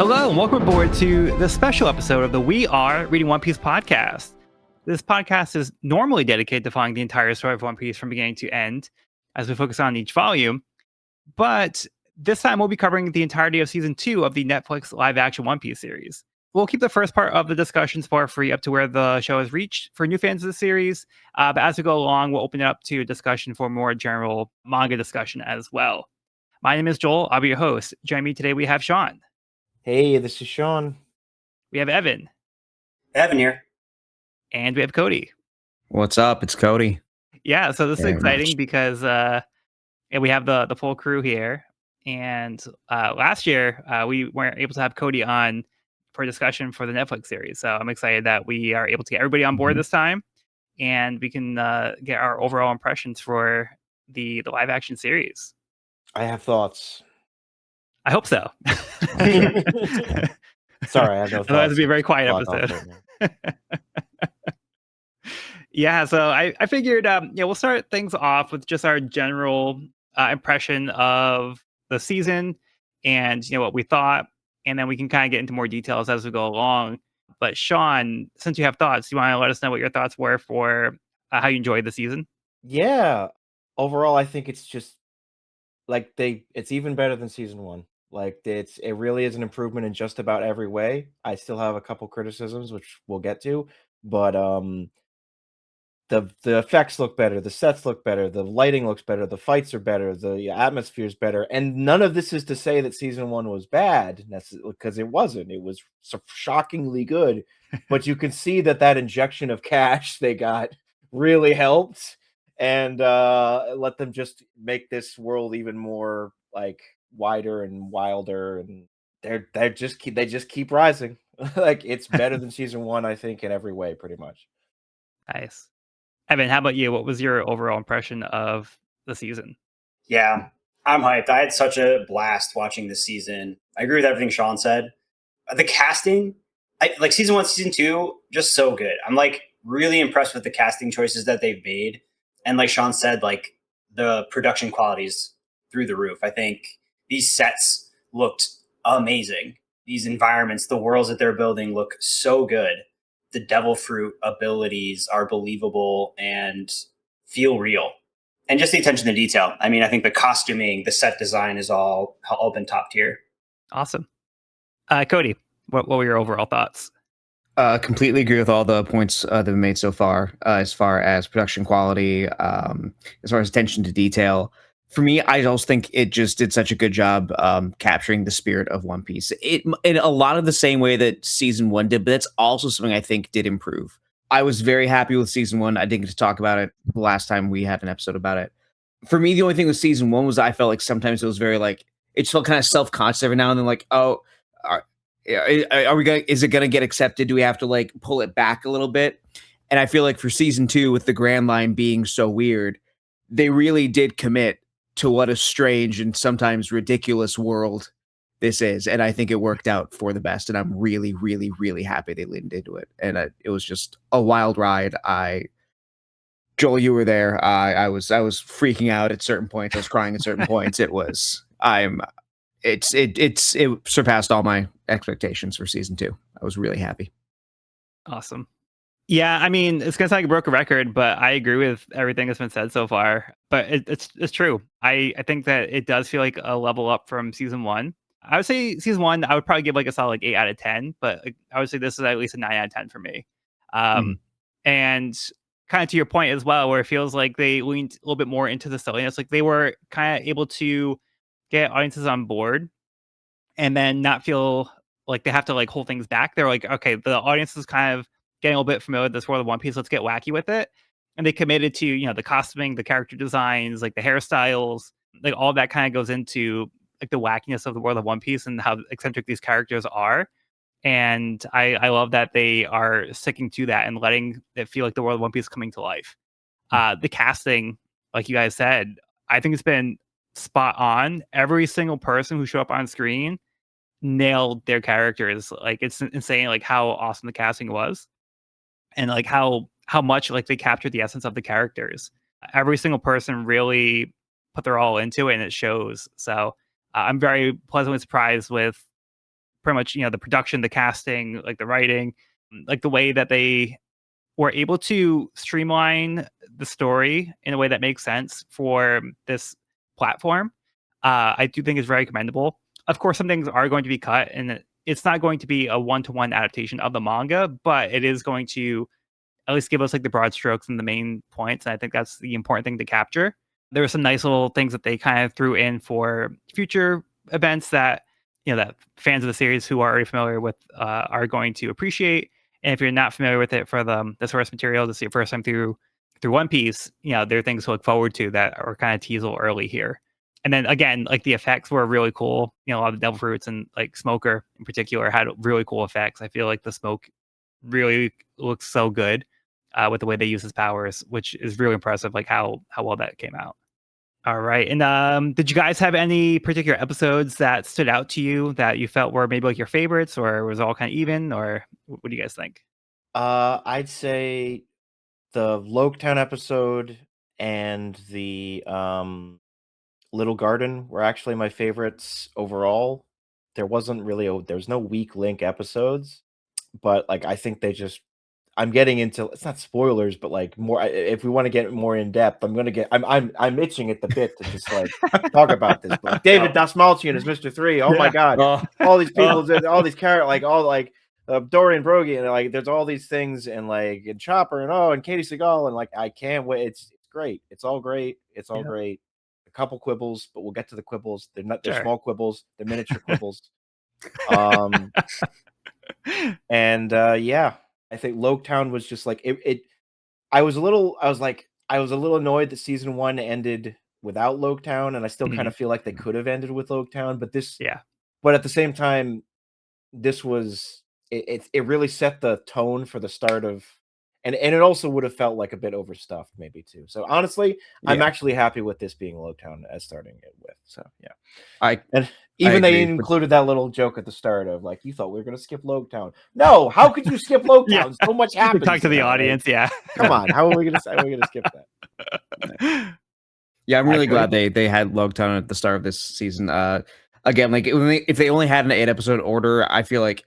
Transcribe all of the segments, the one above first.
Hello, and welcome aboard to the special episode of the We Are Reading One Piece podcast. This podcast is normally dedicated to following the entire story of One Piece from beginning to end, as we focus on each volume. But this time we'll be covering the entirety of season 2 of the Netflix live-action One Piece series. We'll keep the first part of the discussion spoiler-free up to where the show has reached for new fans of the series. But as we go along, we'll open it up to a discussion for more general manga discussion as well. My name is Joel. I'll be your host. Joining me today, we have Sean. Hey, this is Sean. We have Evan. Evan here. And we have Cody. What's up? It's Cody. Yeah, so this is Very exciting much. because we have the full crew here. And last year, we weren't able to have Cody on for a discussion for the Netflix series. So I'm excited that we are able to get everybody on board this time. And we can get our overall impressions for the live action series. I have thoughts. I hope so. Sorry, I have no thoughts. Otherwise, it'd be a very quiet episode. Yeah, so I figured, we'll start things off with just our general impression of the season and, what we thought. And then we can kind of get into more details as we go along. But Sean, since you have thoughts, do you want to let us know what your thoughts were for how you enjoyed the season? Yeah. Overall, I think it's just like it's even better than season 1. Like it really is an improvement in just about every way. I still have a couple criticisms, which we'll get to, but the effects look better, the sets look better, the lighting looks better, the fights are better, the atmosphere's better, and none of this is to say that season 1 was bad, because it wasn't. It was shockingly good, but you can see that injection of cash they got really helped and let them just make this world even more like wider and wilder, and they just keep rising. Like it's better than season 1, I think, in every way, pretty much. Nice. Evan, how about you? What was your overall impression of the season? Yeah, I'm hyped. I had such a blast watching this season. I agree with everything Sean said. The casting, like season 1, season 2, just so good. I'm like really impressed with the casting choices that they've made. And like Sean said, like the production qualities through the roof. I think these sets looked amazing. These environments, the worlds that they're building look so good. The devil fruit abilities are believable and feel real. And just the attention to detail. I mean, I think the costuming, the set design is all been top tier. Awesome. Cody, what were your overall thoughts? Completely agree with all the points that we made so far, as far as production quality, as far as attention to detail. For me, I also think it just did such a good job capturing the spirit of One Piece. It in a lot of the same way that season 1 did, but that's also something I think did improve. I was very happy with season 1. I didn't get to talk about it the last time we had an episode about it. For me, the only thing with season 1 was I felt like sometimes it was very like, it felt kind of self-conscious every now and then, like, oh, are we gonna, is it gonna get accepted? Do we have to like pull it back a little bit? And I feel like for season 2, with the Grand Line being so weird, they really did commit to what a strange and sometimes ridiculous world this is. And I think it worked out for the best. And I'm really, really, really happy they leaned into it. And it was just a wild ride. Joel, you were there. I was freaking out at certain points. I was crying at certain points. It surpassed all my expectations for season 2. I was really happy. Awesome. Yeah, I mean, it's gonna sound like a broken record, but I agree with everything that's been said so far. But it's true. I think that it does feel like a level up from season 1. I would say season 1, I would probably give like a solid like 8 out of 10, but like, I would say this is at least a 9 out of 10 for me. And kind of to your point as well, where it feels like they leaned a little bit more into the silliness. Like they were kind of able to get audiences on board and then not feel like they have to like hold things back. They're like, okay, the audience is kind of getting a little bit familiar with this world of One Piece. Let's get wacky with it. And they committed to, the costuming, the character designs, like the hairstyles, like all that kind of goes into like the wackiness of the world of One Piece and how eccentric these characters are. And I love that they are sticking to that and letting it feel like the world of One Piece is coming to life. The casting, like you guys said, I think it's been spot on. Every single person who showed up on screen nailed their characters. Like it's insane, like how awesome the casting was, and like how much like they captured the essence of the characters. Every single person really put their all into it, and it shows. So I'm very pleasantly surprised with pretty much, the production, the casting, like the writing, like the way that they were able to streamline the story in a way that makes sense for this platform. I do think is very commendable. Of course, some things are going to be cut, and it's not going to be a one-to-one adaptation of the manga, but it is going to at least give us like the broad strokes and the main points. And I think that's the important thing to capture. There were some nice little things that they kind of threw in for future events that that fans of the series who are already familiar with are going to appreciate. And if you're not familiar with it for the source material, to see it first time through One Piece, there are things to look forward to that are kind of teased a little early here. And then again, like the effects were really cool. A lot of the devil fruits and like Smoker in particular had really cool effects. I feel like the smoke really looks so good with the way they use his powers, which is really impressive. Like how well that came out. All right, and did you guys have any particular episodes that stood out to you that you felt were maybe like your favorites, or was it all kind of even, or what do you guys think? I'd say the Loketown episode and the Little Garden were actually my favorites overall. There wasn't really there was no weak link episodes, but like I think they just I'm getting into it's not spoilers, but like more if we want to get more in depth, I'm itching at the bit to just like talk about this. But like, David Dasmalchian is Mr. 3. Oh my god. All these people all these characters like all like Dorian Broggie and like there's all these things and like and Chopper and Katie Seagal and like I can't wait. It's great. It's all great. It's all great. A couple quibbles, but we'll get to the quibbles. They're small quibbles. They're miniature quibbles. And yeah, I think Loketown was just like I was a little annoyed that season 1 ended without Loketown, and I still kind of feel like they could have ended with Loketown, but at the same time, this was it really set the tone for the start of and it also would have felt like a bit overstuffed maybe too. So honestly, I'm actually happy with this being Loketown as starting it with. So yeah. They included that little joke at the start of like, you thought we were going to skip Loketown. No, how could you skip Loketown? So much happens. Talk to the audience, Come on, how are we going to skip that? Yeah, I'm really glad they had Loketown at the start of this season. Again, like if they only had an 8-episode order, I feel like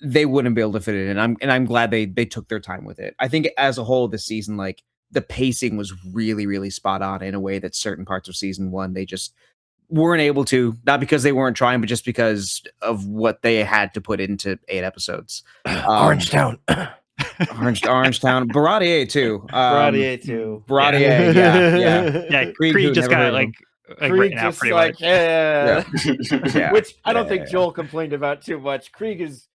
they wouldn't be able to fit it in. I'm glad they took their time with it. I think as a whole this season, like the pacing was really, really spot on in a way that certain parts of season 1 they just weren't able to, not because they weren't trying, but just because of what they had to put into 8 episodes. Orangetown. Orangetown. Baratier too. Baratier, yeah. Krieg just got like Krieg just like which I don't think Joel complained about too much. Krieg is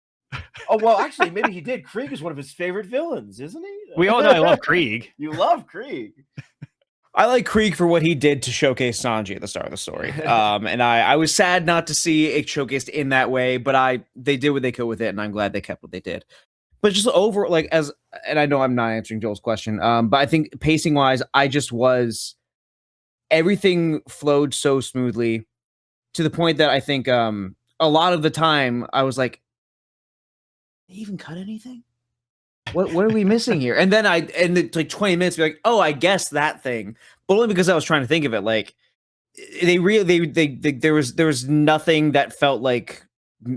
oh well, actually, maybe he did. Krieg is one of his favorite villains, isn't he? We all know I love Krieg. You love Krieg. I like Krieg for what he did to showcase Sanji at the start of the story. And I was sad not to see it showcased in that way, but they did what they could with it, and I'm glad they kept what they did. But just over and I know I'm not answering Joel's question, but I think pacing wise, everything flowed so smoothly to the point that I think a lot of the time I was like, did they even cut anything? What are we missing here? And then it's like 20 minutes, be like, oh, I guess that thing, but only because I was trying to think of it. Like there was nothing that felt like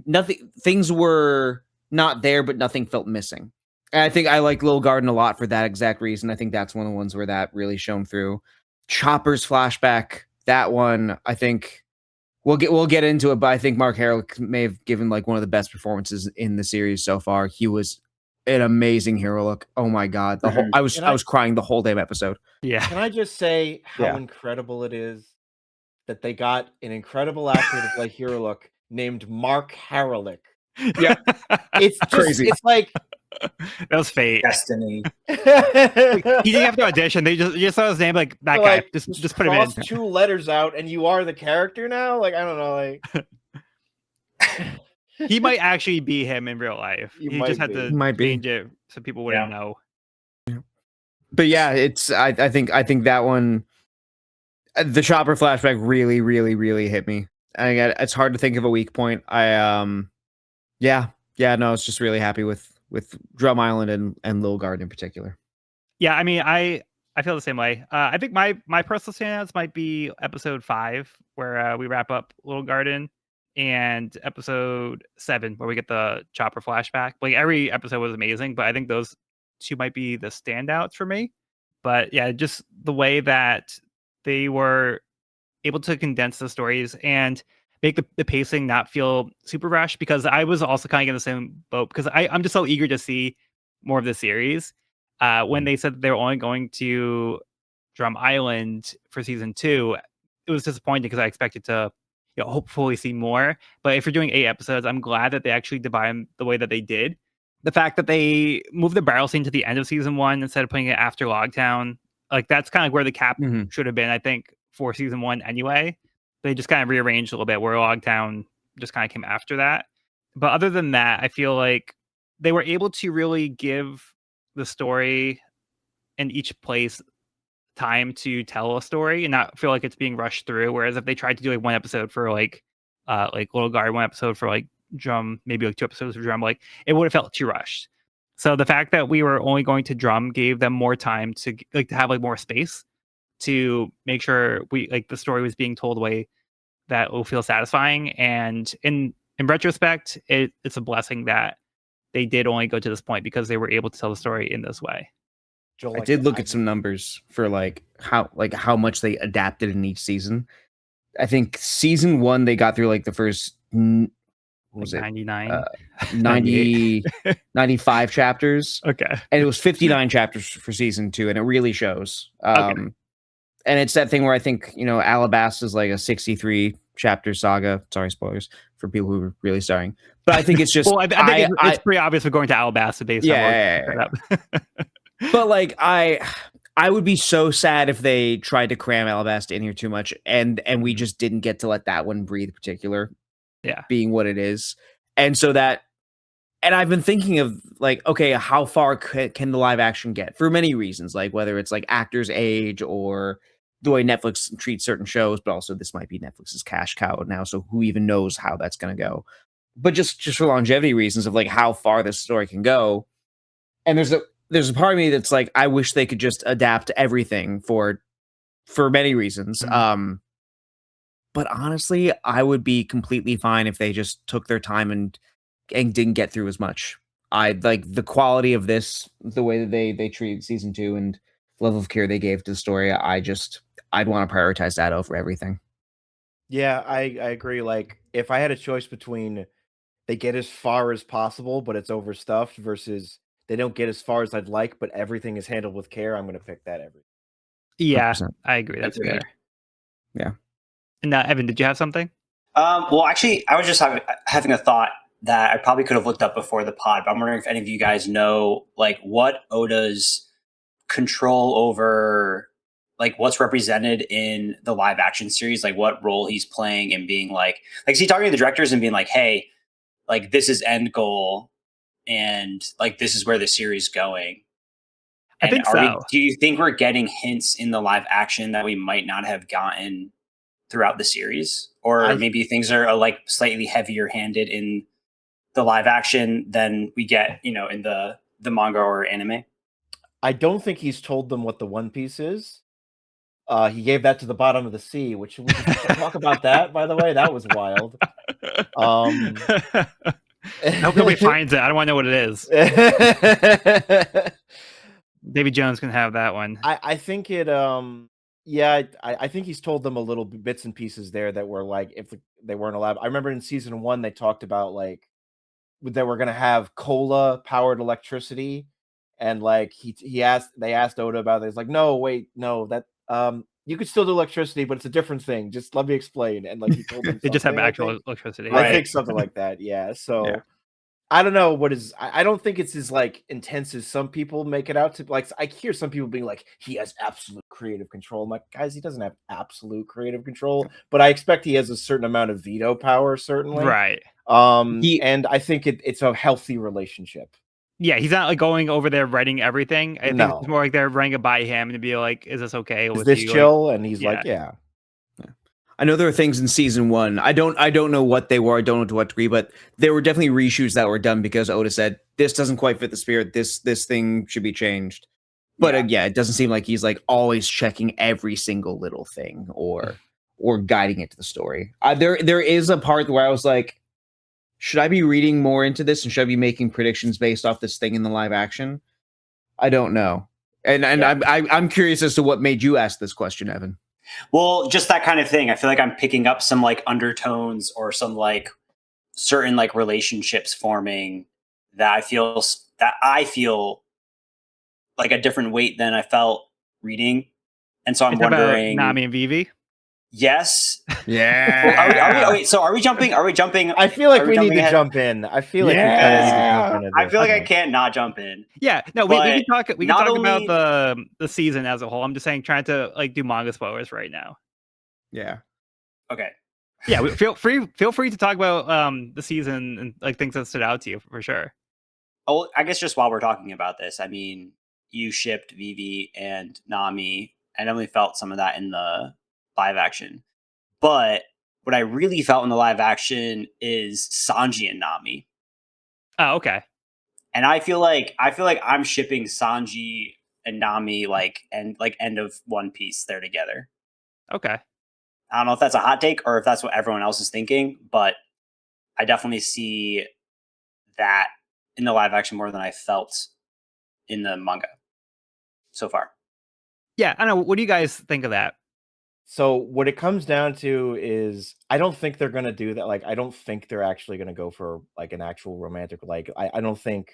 nothing. Things were not there, but nothing felt missing. And I think I like Little Garden a lot for that exact reason. I think that's one of the ones where that really shone through. Chopper's flashback, that one, I think we'll get into it, but I think Mark Hamill may have given like one of the best performances in the series so far. He was an amazing hero look. Oh my god, I was crying the whole damn episode. Yeah. Can I just say how incredible it is that they got an incredible actor to play Hero Look named Mark Haralick? Yeah, it's just, crazy. It's like that was fate, destiny. He didn't have to audition. They just saw his name, like that guy. Like, just put him in. 2 letters out, and you are the character now. Like I don't know, like. He might actually be him in real life. He just had to change it so people wouldn't know. But yeah, I think that one, the Chopper flashback really, really, really hit me. And it's hard to think of a weak point. No, I was just really happy with Drum Island and Little Garden in particular. Yeah, I mean, I feel the same way. I think my personal standouts might be episode 5, where we wrap up Little Garden. and episode 7 where we get the Chopper flashback. Like every episode was amazing, but I think those two might be the standouts for me. But yeah, just the way that they were able to condense the stories and make the pacing not feel super rushed, because I was also kind of in the same boat because I'm just so eager to see more of the series. When they said that they were only going to Drum Island for season 2, it was disappointing because I expected to, hopefully see more. But if you're doing 8 episodes, I'm glad that they actually divide them the way that they did. The fact that they moved the barrel scene to the end of season 1 instead of putting it after Logtown, like that's kind of where the cap Mhm. should have been, I think, for season 1 anyway. They just kind of rearranged a little bit where Logtown just kind of came after that. But other than that, I feel like they were able to really give the story in each place time to tell a story and not feel like it's being rushed through. Whereas if they tried to do like one episode for like Little Guard, one episode for like Drum, maybe like 2 episodes for Drum, like it would have felt too rushed. So the fact that we were only going to Drum gave them more time to have like more space to make sure we like the story was being told a way that will feel satisfying. And in retrospect, it's a blessing that they did only go to this point because they were able to tell the story in this way. Joel, I like, did look at some numbers for how much they adapted in each season. I think season 1 they got through like the first what was Like it 99, 90 95 chapters, Okay. and it was 59 chapters for season 2, and it really shows. Okay. And it's that thing where I think, Alabasta is like a 63 chapter saga. Sorry, spoilers for people who are really starting. But I think it's just Well, I think it's pretty obvious we're going to Alabasta based on what But like I would be so sad if they tried to cram Alabasta in here too much, and we just didn't get to let that one breathe, particular. Yeah. Being what it is. And so that, and I've been thinking of like, okay, how far can the live action get for many reasons, like whether it's like actors' age or the way Netflix treats certain shows, but also this might be Netflix's cash cow now. So who even knows how that's going to go? But just for longevity reasons of like how far this story can go. And there's a part of me that's like, I wish they could just adapt everything for many reasons. Mhm. But honestly, I would be completely fine if they just took their time and didn't get through as much. I like the quality of this, the way that they treated season 2 and the level of care they gave to the story. I'd want to prioritize that over everything. Yeah, I agree. Like, if I had a choice between they get as far as possible, but it's overstuffed, versus they don't get as far as I'd like, but everything is handled with care, I'm going to pick that Yeah, 100%. I agree. That's Agreed. fair. Yeah. And Evan, did you have something? Well, actually, I was just having a thought that I probably could have looked up before the pod, but I'm wondering if any of you guys know, like, what Oda's control over, like, what's represented in the live action series, like, what role he's playing and being like, is he talking to the directors and being like, hey, like, this is end goal, and like, this is where the series is going. I And think so. do you think we're getting hints in the live action that we might not have gotten throughout the series, or maybe things are like slightly heavier handed in the live action than we get, in the manga or anime? I don't think he's told them what the One Piece is. He gave that to the bottom of the sea, which we can talk about that, by the way. That was wild. I hope nobody finds it. I don't want to know what it is. Davy Jones can have that one. I think it yeah, I think he's told them a little bits and pieces there that were like, if they weren't allowed. I remember in season 1 they talked about like that we're gonna have cola powered electricity, and like they asked Oda about it. He's like, no, wait, no, that you could still do electricity, but it's a different thing. Just let me explain. And like he told them They just have something, actual electricity. I think something like that. Yeah. So Yeah. I don't know what is. I don't think it's as like intense as some people make it out to. Like, I hear some people being like, he has absolute creative control. I'm like, guys, he doesn't have absolute creative control, but I expect he has a certain amount of veto power, certainly. Right. And I think it's a healthy relationship. Yeah, he's not like going over there writing everything. I think it's more like they're running it by him and to be like, is this okay? Is this chill? And he's like, yeah. I know there are things in season 1. I don't know what they were. I don't know to what degree, but there were definitely reshoots that were done because Oda said this doesn't quite fit the spirit. This thing should be changed. But yeah, it doesn't seem like he's like always checking every single little thing or or guiding it to the story. There is a part where I was like, should I be reading more into this and should I be making predictions based off this thing in the live action? I don't know. And Yeah. I'm curious as to what made you ask this question, Evan. Well, just that kind of thing. I feel like I'm picking up some like undertones or some like certain like relationships forming that I feel like a different weight than I felt reading. And so I'm It's about wondering. Nami and Vivi. Yes. Yeah. Wait, so are we jumping? I feel like Are we need to ahead? jump in. I feel like we kind of need to jump into I this. feel like I can't not jump in. Yeah, no, we can But talk. We can not talk only- about the season as a whole. I'm just saying, trying to like do manga spoilers right now. Yeah. Okay. Yeah, feel free to talk about the season and like things that stood out to you for sure. Oh, I guess just while we're talking about this, I mean, you shipped Vivi and Nami. I definitely felt some of that in the live action. But what I really felt in the live action is Sanji and Nami. Oh, okay. And I feel like I'm shipping Sanji and Nami end of One Piece. They're together. Okay. I don't know if that's a hot take or if that's what everyone else is thinking, but I definitely see that in the live action more than I felt in the manga so far. Yeah, I don't know. What do you guys think of that? So what it comes down to is I don't think they're gonna do that. Like I don't think they're actually gonna go for like an actual romantic. Like I don't think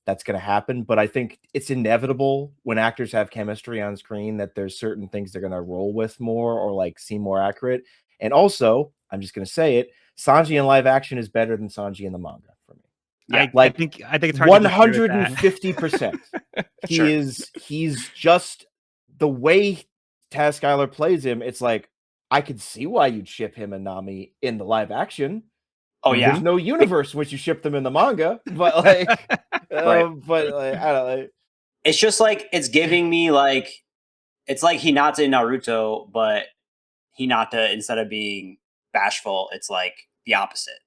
that's gonna happen. But I think it's inevitable when actors have chemistry on screen that there's certain things they're gonna roll with more or like seem more accurate. And also, I'm just gonna say it: Sanji in live action is better than Sanji in the manga for me. Yeah, I think it's hard. 150%. He's just the way Taz Skylar plays him. It's like I could see why you'd ship him and Nami in the live action. Oh yeah, there's no universe in which you ship them in the manga, but like, Right. but like, I don't know. It's just like it's giving me like it's like Hinata in Naruto, but Hinata instead of being bashful, it's like the opposite.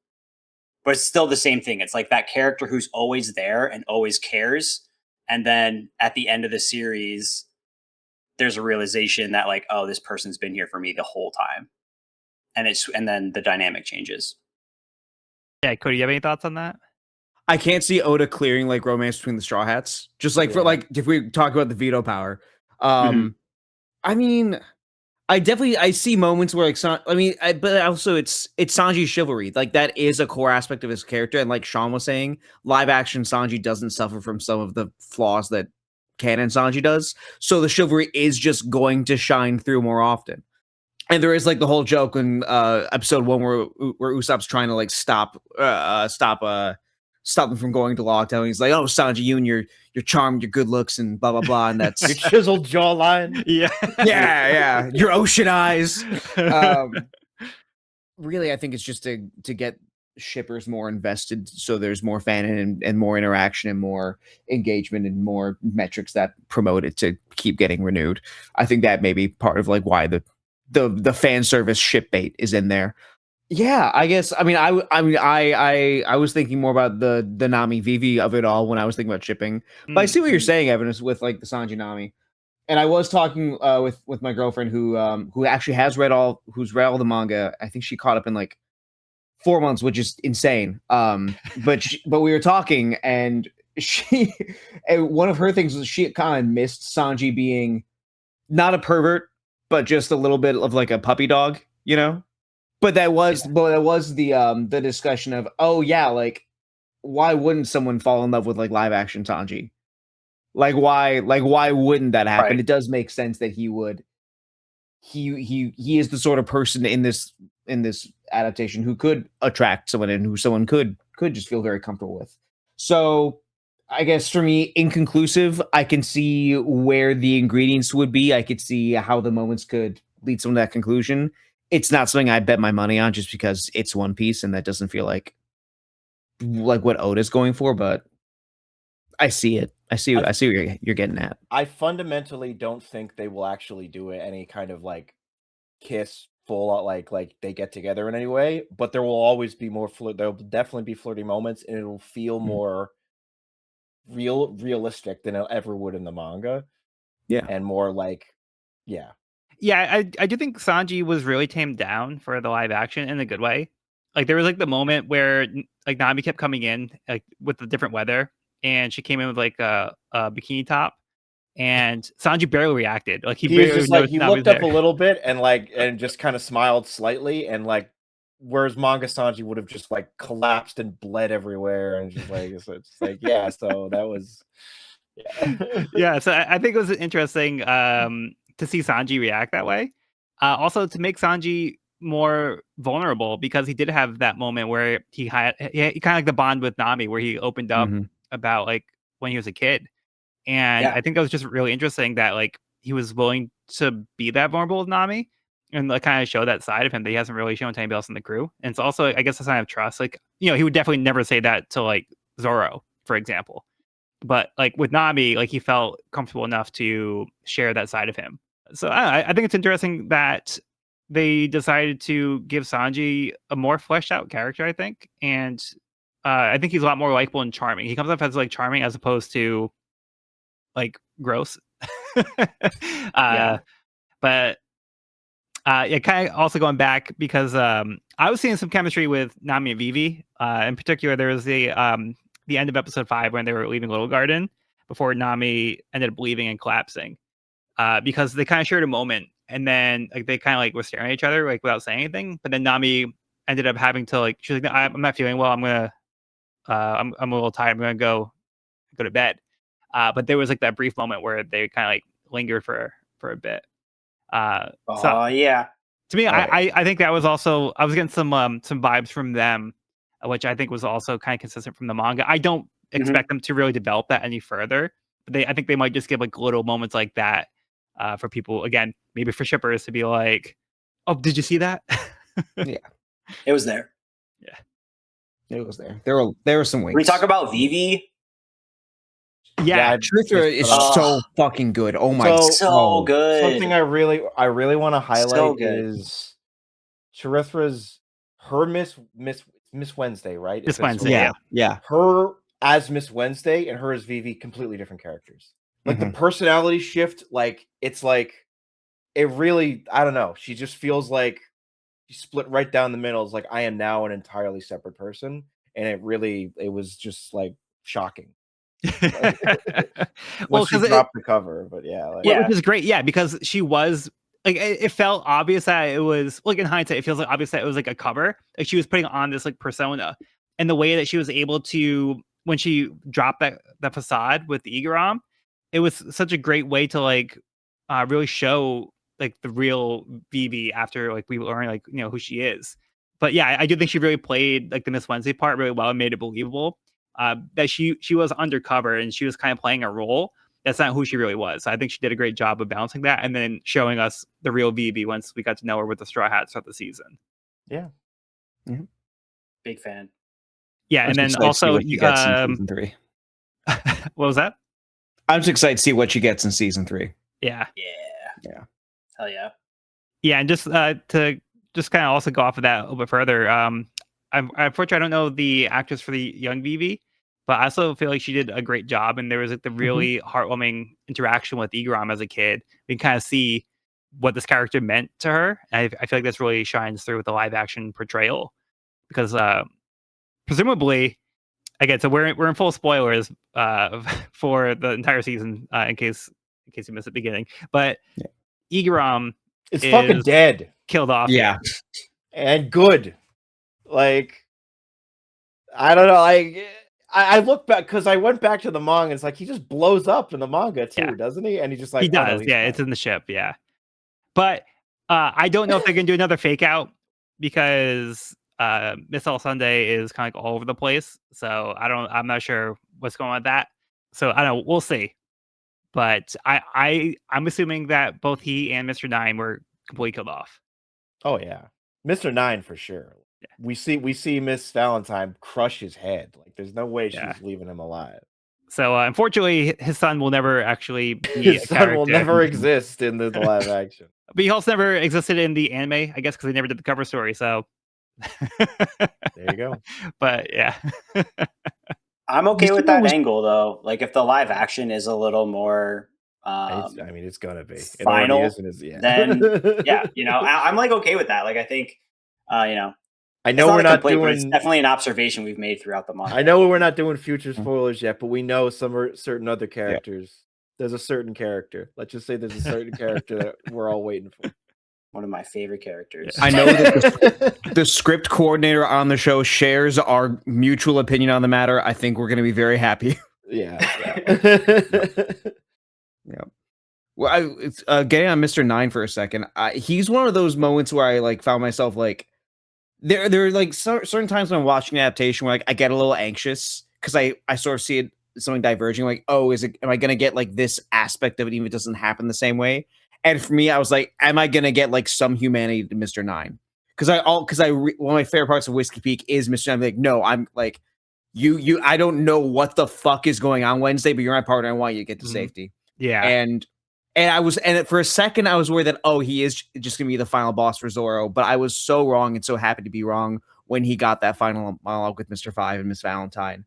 But it's still the same thing. It's like that character who's always there and always cares, and then at the end of the series, there's a realization that like, oh, this person's been here for me the whole time, and then the dynamic changes. Yeah, Cody, you have any thoughts on that? I can't see Oda clearing like romance between the Straw Hats. Just like for like if we talk about the veto power. I mean, I see moments where like but also it's Sanji's chivalry. Like that is a core aspect of his character. And like Sean was saying, live action Sanji doesn't suffer from some of the flaws that canon Sanji does. So the chivalry is just going to shine through more often. And there is like the whole joke in episode 1 where Usopp's trying to like stop them from going to Lockdown. He's like, "Oh, Sanji, you and your charm, your good looks, and blah blah blah." And that's Your chiseled jawline. yeah, your ocean eyes. Really, I think it's just to get shippers more invested, so there's more fan and more interaction and more engagement and more metrics that promote it to keep getting renewed. I think that may be part of like why the fan service ship bait is in there. Yeah, I guess. I mean, I was thinking more about the Nami Vivi of it all when I was thinking about shipping. But I see what you're saying, Evan, is with like the Sanji Nami. And I was talking with my girlfriend who actually who's read all the manga. I think she caught up in like 4 months, which is insane. But we were talking, and and one of her things was she kind of missed Sanji being not a pervert, but just a little bit of like a puppy dog, you know. But that was the discussion of, oh yeah, like why wouldn't someone fall in love with like live action Sanji? Like why wouldn't that happen? Right. It does make sense that he would. He is the sort of person in this adaptation who could attract someone and who someone could just feel very comfortable with. So I guess for me, inconclusive. I can see where the ingredients would be. I could see how the moments could lead someone to that conclusion. It's not something I bet my money on just because it's One Piece and that doesn't feel like what Oda's going for, but I see it. I see what you're getting at. I fundamentally don't think they will actually do any kind of like kiss full out like they get together in any way, but there will always be more there'll definitely be flirty moments and it'll feel more realistic than it ever would in the manga. Yeah. And more like Yeah, I do think Sanji was really tamed down for the live action in a good way. Like there was like the moment where like Nami kept coming in like with the different weather, and she came in with like a bikini top, and Sanji barely reacted. Like he He was barely just like noticed he Nami was looked up there. a little bit and just kind of smiled slightly and like whereas Manga Sanji would have just like collapsed and bled everywhere and just like so it's like yeah, so that was yeah. Yeah, so I think it was interesting to see Sanji react that way. Also, to make Sanji more vulnerable because he did have that moment where he had he kind of like the bond with Nami where he opened up Mhm. about like when he was a kid, and Yeah. I think that was just really interesting that like he was willing to be that vulnerable with Nami and like kind of show that side of him that he hasn't really shown to anybody else in the crew. And it's also I guess a sign of trust. Like he would definitely never say that to like Zoro, for example. But like with Nami, like he felt comfortable enough to share that side of him. So I think it's interesting that they decided to give Sanji a more fleshed out character. I think, and I think he's a lot more likable and charming. He comes off as like charming as opposed to like gross. Yeah. But yeah, kind of also going back because I was seeing some chemistry with Nami and Vivi. In particular, there was the end of episode 5 when they were leaving Little Garden before Nami ended up leaving and collapsing. Because they kind of shared a moment, and then like they kind of like were staring at each other like without saying anything. But then Nami ended up having to like she's like, I'm not feeling well. I'm a little tired. I'm gonna go to bed. But there was like that brief moment where they kind of like lingered for a bit. So Oh yeah. to me, Oh, yeah. I think that was also I was getting some vibes from them, which I think was also kind of consistent from the manga. I don't expect them to really develop that any further. But I think they might just give like little moments like that for people again, maybe for shippers to be like, "Oh, did you see that?" Yeah, It was there. Yeah, it was there. There were some We winks. talk about Vivi. yeah, I Truther just is put up- so fucking good. Oh my So- So god. good. something I really want to highlight good. is Charithra's her Miss Wednesday, right? Miss If it's Wednesday, her- yeah. Her as Miss Wednesday and her as Vivi, completely different characters. Like the Mhm. personality shift, like it's like it really, I don't know. She just feels like she split right down the middle. It's like I am now an entirely separate person, and it was just like shocking when Well, she because dropped the cover. But yeah, like, Yeah. which is great, yeah, because she was like it felt obvious that it was like in hindsight, it feels like obvious that it was like a cover. Like she was putting on this like persona, and the way that she was able to when she dropped that facade with Igaram, it was such a great way to like really show like the real Vivi after like we learn like who she is. But yeah, I do think she really played like the Miss Wednesday part really well and made it believable. That she was undercover and she was kind of playing a role that's not who she really was. I think she did a great job of balancing that and then showing us the real Vivi once we got to know her with the Straw Hats throughout the season. yeah. Big fan. Yeah, I'm and just then excited to see also, what she gets in season 3. what was that? I'm just excited to see what she gets in season 3. Yeah, Yeah. Hell yeah. yeah, and just to just kind of also go off of that a little bit further. Unfortunately I don't know the actress for the young Vivi, but I also feel like she did a great job, and there was like the really heartwarming interaction with Igaram as a kid. We can kind of see what this character meant to her. And I feel like this really shines through with the live action portrayal because presumably, again, so we're in full spoilers for the entire season in case you missed the beginning, but Yeah. Igaram It's fucking is dead killed off. Yeah. and good. Like I don't know. I look back because I went back to the manga. It's like he just blows up in the manga too, Yeah. doesn't he? And he just like He oh, no, does. he's Yeah, fine. it's in the ship. Yeah. But I don't know if they're gonna do another fake out because Miss All Sunday is kind of like all over the place. So I'm not sure what's going on with that. So I don't know. We'll see. But I'm assuming that both he and Mr. Nine were completely killed off. Oh yeah, Mr. Nine for sure. Yeah. We see Miss Valentine crush his head. Like there's no way Yeah. she's leaving him alive. So unfortunately, his son will never actually be His a son character. will never exist in the live action. But he also never existed in the anime, I guess, because they never did the cover story. So There you go. But yeah. I'm okay You with see what that was- angle though. Like if the live action is a little more It's gonna be final, it already is, yeah. then yeah, I'm like okay with that. Like I think, I know it's we're a not complaint, but doing. it's definitely an observation we've made throughout the month. I know we're not doing future spoilers yet, but we know certain other characters. There's a certain character. Let's just say there's a certain character that we're all waiting for. One of my favorite characters. I know that the script coordinator on the show shares our mutual opinion on the matter. I think we're going to be very happy. Yeah. Yeah. Well, getting on Mr. Nine for a second. He's one of those moments where I like found myself like there are like certain times when I'm watching an adaptation where like I get a little anxious because I sort of see it something diverging. Like, oh, am I going to get like this aspect of it even if it doesn't happen the same way? And for me, I was like, am I going to get like some humanity to Mr. Nine? Because one of my favorite parts of Whiskey Peak is Mr. Nine. I'm like, no, I'm like, I don't know what the fuck is going on Wednesday, but you're my partner. I want you to get to safety. Yeah. And for a second, I was worried that, he is just going to be the final boss for Zoro. But I was so wrong and so happy to be wrong when he got that final monologue with Mr. Five and Miss Valentine.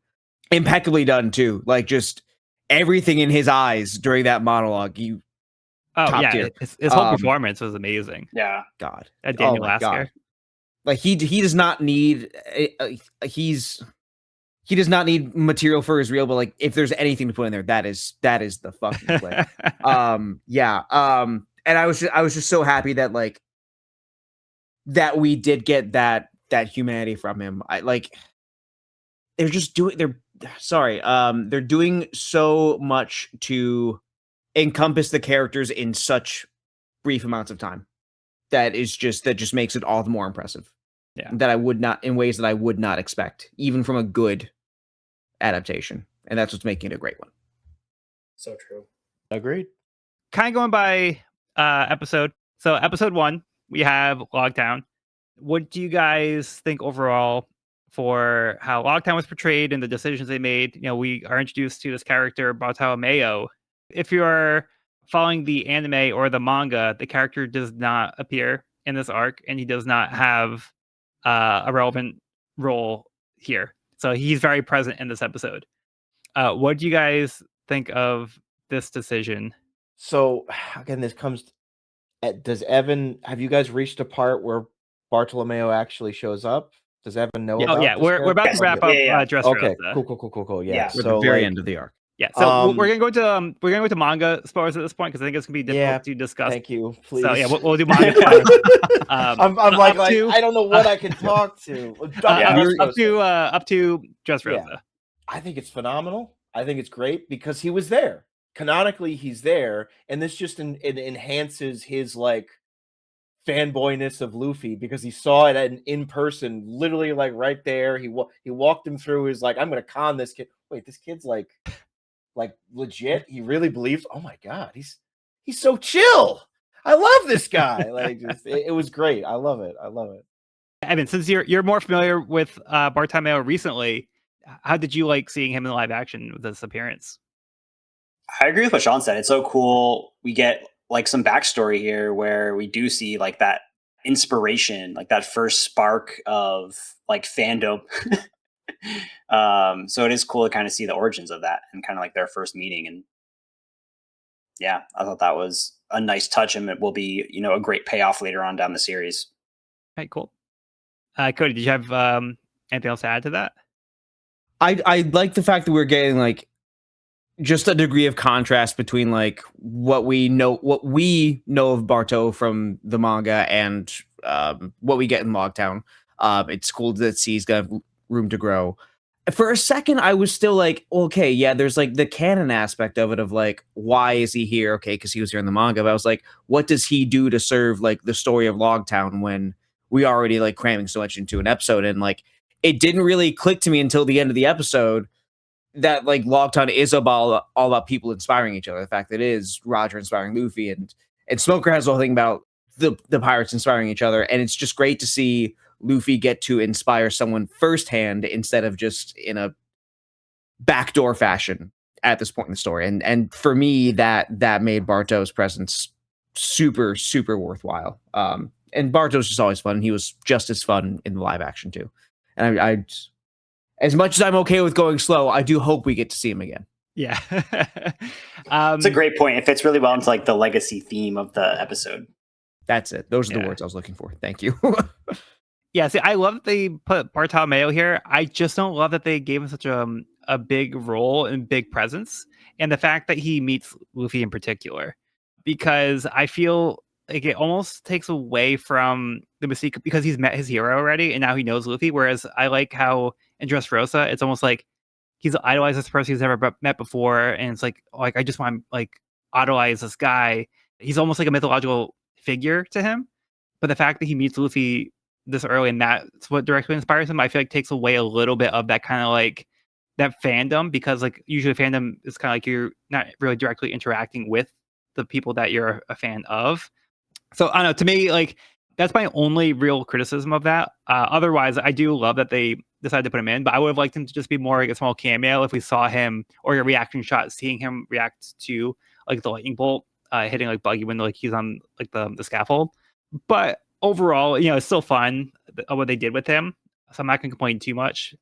Impeccably done, too. Like, just everything in his eyes during that monologue. Top tier. His whole performance was amazing. Yeah. God. Daniel Lasker. Like, he does not need... He does not need material for his reel, but like if there's anything to put in there, that is the fucking play. And I was just so happy that like that we did get that humanity from him. They're doing so much to encompass the characters in such brief amounts of time. That just makes it all the more impressive. Yeah. That I would not, in ways that I would not expect, even from a good adaptation. And that's what's making it a great one. So true. Agreed. Kind of going by episode. So episode 1, we have Logtown. What do you guys think overall for how Logtown was portrayed and the decisions they made? We are introduced to this character, Bartolomeo. If you're following the anime or the manga, the character does not appear in this arc, and he does not have a relevant role here. So he's very present in this episode. What do you guys think of this decision? So again, this comes. Does Evan? Have you guys reached a part where Bartolomeo actually shows up? Does Evan know about? Yeah, we're about to wrap up Dressrosa. Okay, cool. Yeah, we're at the very end of the arc. Yeah, so we're gonna go to manga spoilers at this point because I think it's gonna be difficult to discuss. Thank you, please. So yeah, we'll do manga. I'm like I don't know what I can talk to. Up to Dressrosa. Yeah. I think it's phenomenal. I think it's great because he was there. Canonically, he's there, and this just it enhances his like fanboyness of Luffy because he saw it in person, literally like right there. He walked him through. He's like, I'm gonna con this kid. Wait, this kid's like legit. He really believes. Oh my god, he's so chill. I love this guy. Like, it was great. I love it. Evan, since you're more familiar with Bartolomeo recently, how did you like seeing him in live action with this appearance? I agree with what Sean said. It's so cool. We get like some backstory here where we do see like that inspiration, like that first spark of like fandom. So it is cool to kind of see the origins of that and kind of like their first meeting. And yeah, I thought that was a nice touch, and it will be, a great payoff later on down the series. All right, cool. Cody, did you have anything else to add to that? I like the fact that we're getting like just a degree of contrast between like what we know of Barto from the manga and what we get in Logtown. It's cool that he's got room to grow. For a second, I was still like, okay, yeah, there's like the canon aspect of it of like, why is he here? Okay, because he was here in the manga. But I was like, what does he do to serve like the story of Logtown when we already like cramming so much into an episode? And like, it didn't really click to me until the end of the episode that like Logtown is all about people inspiring each other. The fact that it is Roger inspiring Luffy and Smoker has the whole thing about the pirates inspiring each other. And it's just great to see Luffy get to inspire someone firsthand instead of just in a backdoor fashion at this point in the story. And for me, that made Barto's presence super, super worthwhile. And Barto's just always fun. He was just as fun in the live action too. And I as much as I'm okay with going slow, I do hope we get to see him again. Yeah. It's a great point. It fits really well into like the legacy theme of the episode. That's it. Those are the Yeah. words I was looking for. Thank you. Yeah, see, I love that they put Bartolomeo here. I just don't love that they gave him such a big role and big presence, and the fact that he meets Luffy in particular, because I feel like it almost takes away from the mystique because he's met his hero already and now he knows Luffy. Whereas I like how in Dressrosa, it's almost like he's idolized this person he's never met before, and it's like I just want to like idolize this guy. He's almost like a mythological figure to him, but the fact that he meets Luffy this early and that's what directly inspires him, I feel like takes away a little bit of that kind of like that fandom, because like usually fandom is kind of like you're not really directly interacting with the people that you're a fan of. So I don't know, to me, like that's my only real criticism of that. Otherwise, I do love that they decided to put him in, but I would have liked him to just be more like a small cameo if we saw him, or a reaction shot seeing him react to like the lightning bolt hitting like Buggy when like he's on like the scaffold. But overall, it's still fun what they did with him. So I'm not going to complain too much.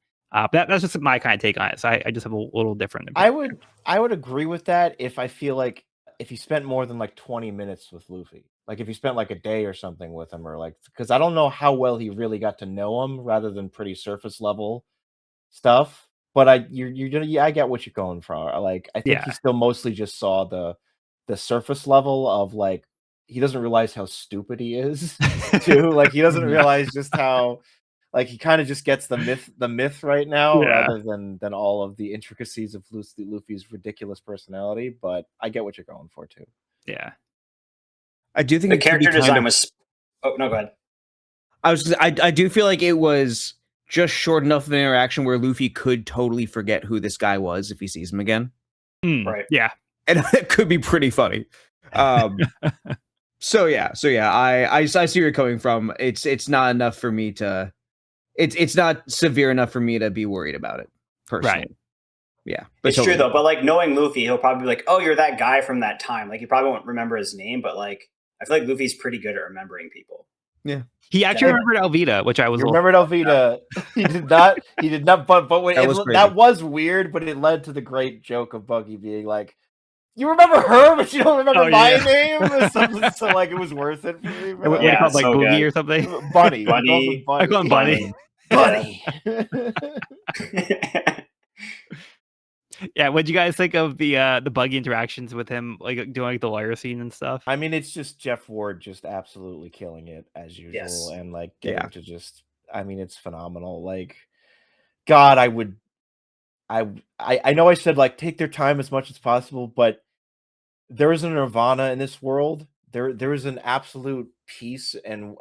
That's just my kind of take on it. So I just have a little different opinion. I would agree with that if I feel like if he spent more than like 20 minutes with Luffy. Like if he spent like a day or something with him, or like, because I don't know how well he really got to know him rather than pretty surface level stuff. But I get what you're going for. Like I think he Yeah. still mostly just saw the surface level of like he doesn't realize how stupid he is too. Like he doesn't realize just how like he kind of just gets the myth right now, Yeah. rather than all of the intricacies of Luffy's ridiculous personality. But I get what you're going for too. Yeah. I do think The it could be character design kind of, was. Oh no, go ahead. I do feel like it was just short enough of an interaction where Luffy could totally forget who this guy was if he sees him again. Right. Yeah. And it could be pretty funny. So yeah, I see where you're coming from. It's not enough for me to. It's not severe enough for me to be worried about it personally. Right. Yeah, It's true though. But like knowing Luffy, he'll probably be like, "Oh, you're that guy from that time." Like he probably won't remember his name, but like I feel like Luffy's pretty good at remembering people. Yeah. He actually remembered Alvida, which I was. You remembered Alvida. He did not. He did not. But when that was weird. But it led to the great joke of Buggy being like, "You remember her, but you don't remember my name." So like it was worth it for me. What do you call it, like Boogie or something? Bunny. Bunny. I call him Bunny. Bunny. Yeah, what'd you guys think of the Buggy interactions with him, like doing like the lawyer scene and stuff? I mean, it's just Jeff Ward just absolutely killing it as usual, Yes. and like getting to just. I mean, it's phenomenal. Like, God, I would. I know I said like take their time as much as possible, but there is a nirvana in this world. There is an absolute peace and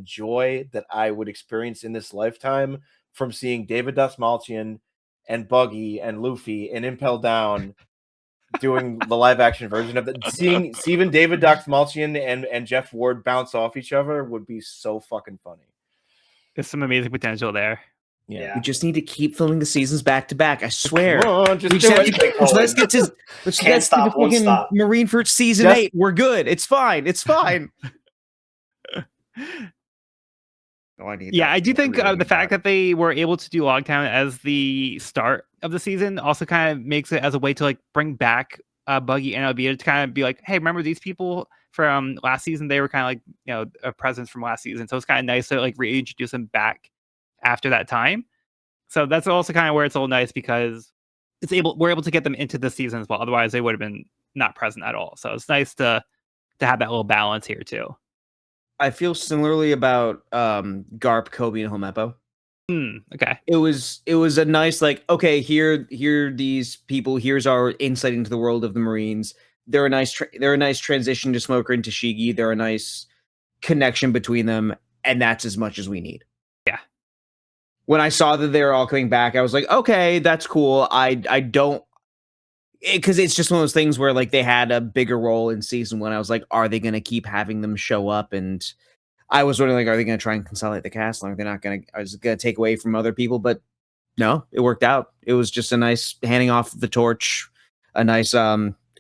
joy that I would experience in this lifetime from seeing David Dastmalchian and Buggy and Luffy and Impel Down doing the live action version of it. Seeing even David Dastmalchian and Jeff Ward bounce off each other would be so fucking funny. There's some amazing potential there. Yeah. We just need to keep filming the seasons back to back. I swear. Come on, just We do just have it. to- let's get to Can't stop, won't fucking stop. Marineford season 8. We're good. It's fine. It's fine. Yeah, I do think the fact that they were able to do Logtown as the start of the season also kind of makes it as a way to like bring back Buggy and Alvida to kind of be like, hey, remember these people from last season? They were kind of like a presence from last season, so it's kind of nice to like reintroduce them back after that time. So that's also kind of where it's all nice because we're able to get them into the season as well. Otherwise, they would have been not present at all. So it's nice to have that little balance here too. I feel similarly about Garp, Kobe, and Homepo. Okay. It was a nice like, okay, here these people. Here's our insight into the world of the Marines. They're a nice transition to Smoker and Tashigi. They're a nice connection between them, and that's as much as we need. Yeah. When I saw that they were all coming back, I was like, okay, that's cool. I don't. Because it's just one of those things where like they had a bigger role in season 1. I was like, are they going to keep having them show up? And I was wondering, like, are they going to try and consolidate the cast? Like, they're not going to. I was going to take away from other people, but no, it worked out. It was just a nice handing off the torch, a nice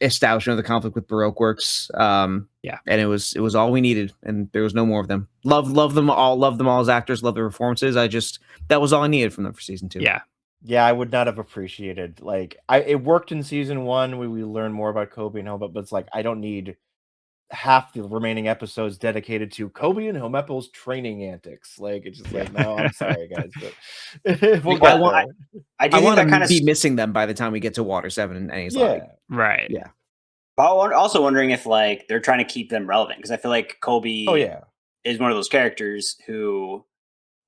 establishment of the conflict with Baroque Works. Yeah, and it was all we needed, and there was no more of them. Love them all as actors. Love their performances. That was all I needed from them for season 2. Yeah. Yeah, I would not have appreciated it worked in season 1 where we learn more about Kobe and Helmep, but it's like I don't need half the remaining episodes dedicated to Kobe and Helmeppo's training antics. Like it's just like, no, I'm sorry guys, but we'll I get want there. I do I think want that to kind of be missing them by the time we get to Water 7 and Enies Lobby. Yeah. Right. Yeah. But I'm also wondering if like they're trying to keep them relevant because I feel like Kobe Oh yeah. is one of those characters who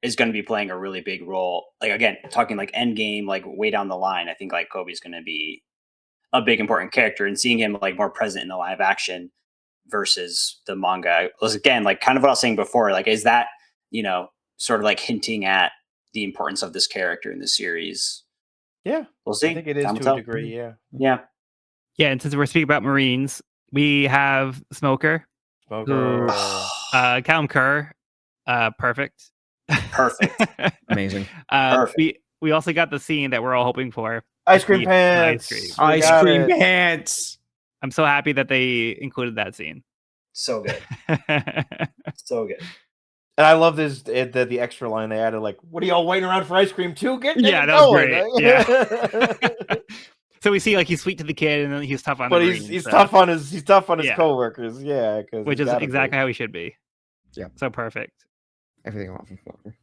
is going to be playing a really big role. Like again, talking like end game, like way down the line, I think like Kobe's going to be a big important character, and seeing him like more present in the live action versus the manga was again like kind of what I was saying before. Like, is that sort of like hinting at the importance of this character in the series? Yeah. We'll see. I think it is Time will to a tell. degree, yeah. Yeah. Yeah, and since we're speaking about Marines, we have Smoker, Smoker. Callum Kerr, perfect. Perfect. Amazing. Perfect. We also got the scene that we're all hoping for. Ice cream The pants. ice cream. We Ice got cream it. pants. I'm so happy that they included that scene. So good. So good. And I love the extra line they added, like, what are y'all waiting around for ice cream too? Get Yeah, it that was going. great. Yeah. So we see like he's sweet to the kid, and then he's tough on But the he's Marines, tough on his Yeah. coworkers, yeah, which is exactly how he should be. Yeah. So perfect. Everything I want from Smoker.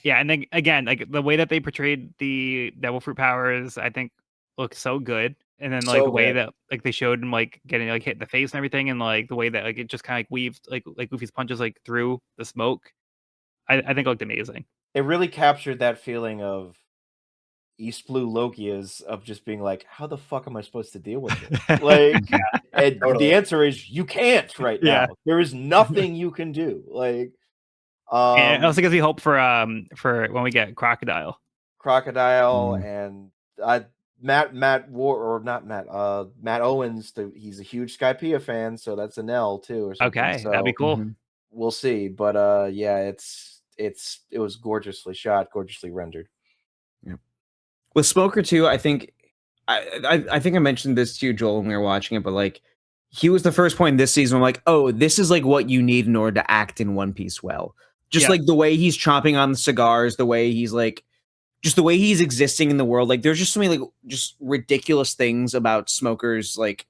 Yeah, and then again, like the way that they portrayed the devil fruit powers, I think looks so good. And then like So the way good. that like they showed him like getting like hit in the face and everything, and like the way that like it just kind of like weaved like Goofy's punches like through the smoke. I think it looked amazing. It really captured that feeling of East Blue Lokias of just being like, how the fuck am I supposed to deal with this? Like, and Totally. the answer is you can't right Yeah. now. There is nothing you can do. Like, And it also gives me hope for when we get Crocodile. Crocodile and Matt Owens. He's a huge Skypiea fan, so that's an L too or something. Okay, So that'd be cool. we'll see. But yeah, it was gorgeously shot, gorgeously rendered. Yeah. With Smoker too, I think I think I mentioned this to you, Joel, when we were watching it, but like he was the first point this season. I'm like, oh, this is like what you need in order to act in One Piece well. Just like the way he's chomping on the cigars, the way he's like, just the way he's existing in the world. Like, there's just so many like just ridiculous things about Smoker's like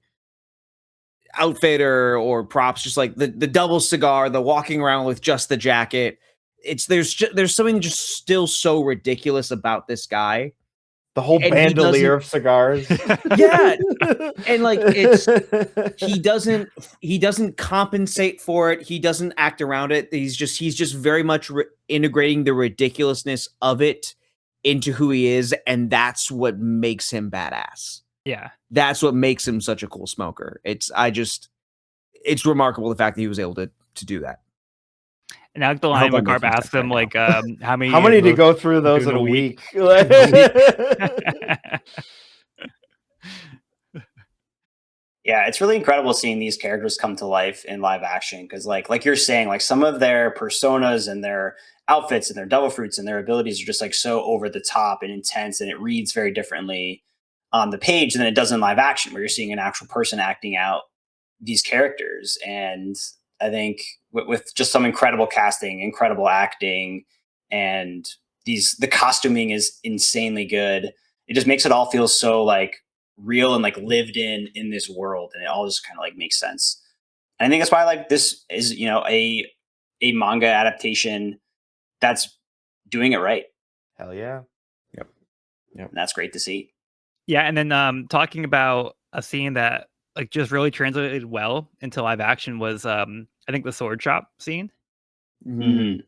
outfit or props. Just like the double cigar, the walking around with just the jacket. There's something just still so ridiculous about this guy. The whole bandolier of cigars. Yeah. And like he doesn't compensate for it. He doesn't act around it. He's just very much integrating the ridiculousness of it into who he is, and that's what makes him badass. Yeah. That's what makes him such a cool smoker. It's remarkable the fact that he was able to do that. And I like the line when Carp asks him like how many did you go through those in a week? Yeah, it's really incredible seeing these characters come to life in live action because like you're saying, like some of their personas and their outfits and their devil fruits and their abilities are just like so over the top and intense, and it reads very differently on the page than it does in live action, where you're seeing an actual person acting out these characters. And I think with just some incredible casting, incredible acting, and the costuming is insanely good. It just makes it all feel so like real and like lived in this world, and it all just kind of like makes sense. And I think that's why like this is a manga adaptation that's doing it right. Hell yeah. Yep. And that's great to see. Yeah, and then talking about a scene that like just really translated well into live action was I think the sword shop scene. Mm-hmm.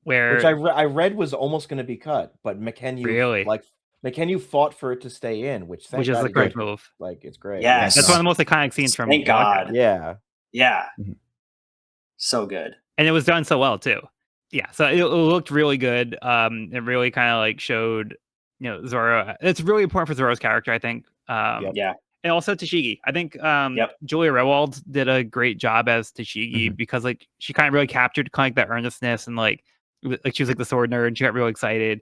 Where which I read was almost going to be cut, but McKenna fought for it to stay in, which is the correct move. Like it's great. Yes. That's one of the most iconic scenes from Thank God. Yeah. Yeah. So good. And it was done so well too. Yeah, so it looked really good. It really kind of like showed, Zoro. It's really important for Zoro's character, I think. Yeah. And also Tashigi. I think Julia Rewald did a great job as Tashigi because like she kind of really captured kind of like that earnestness and like she was like the sword nerd and she got really excited.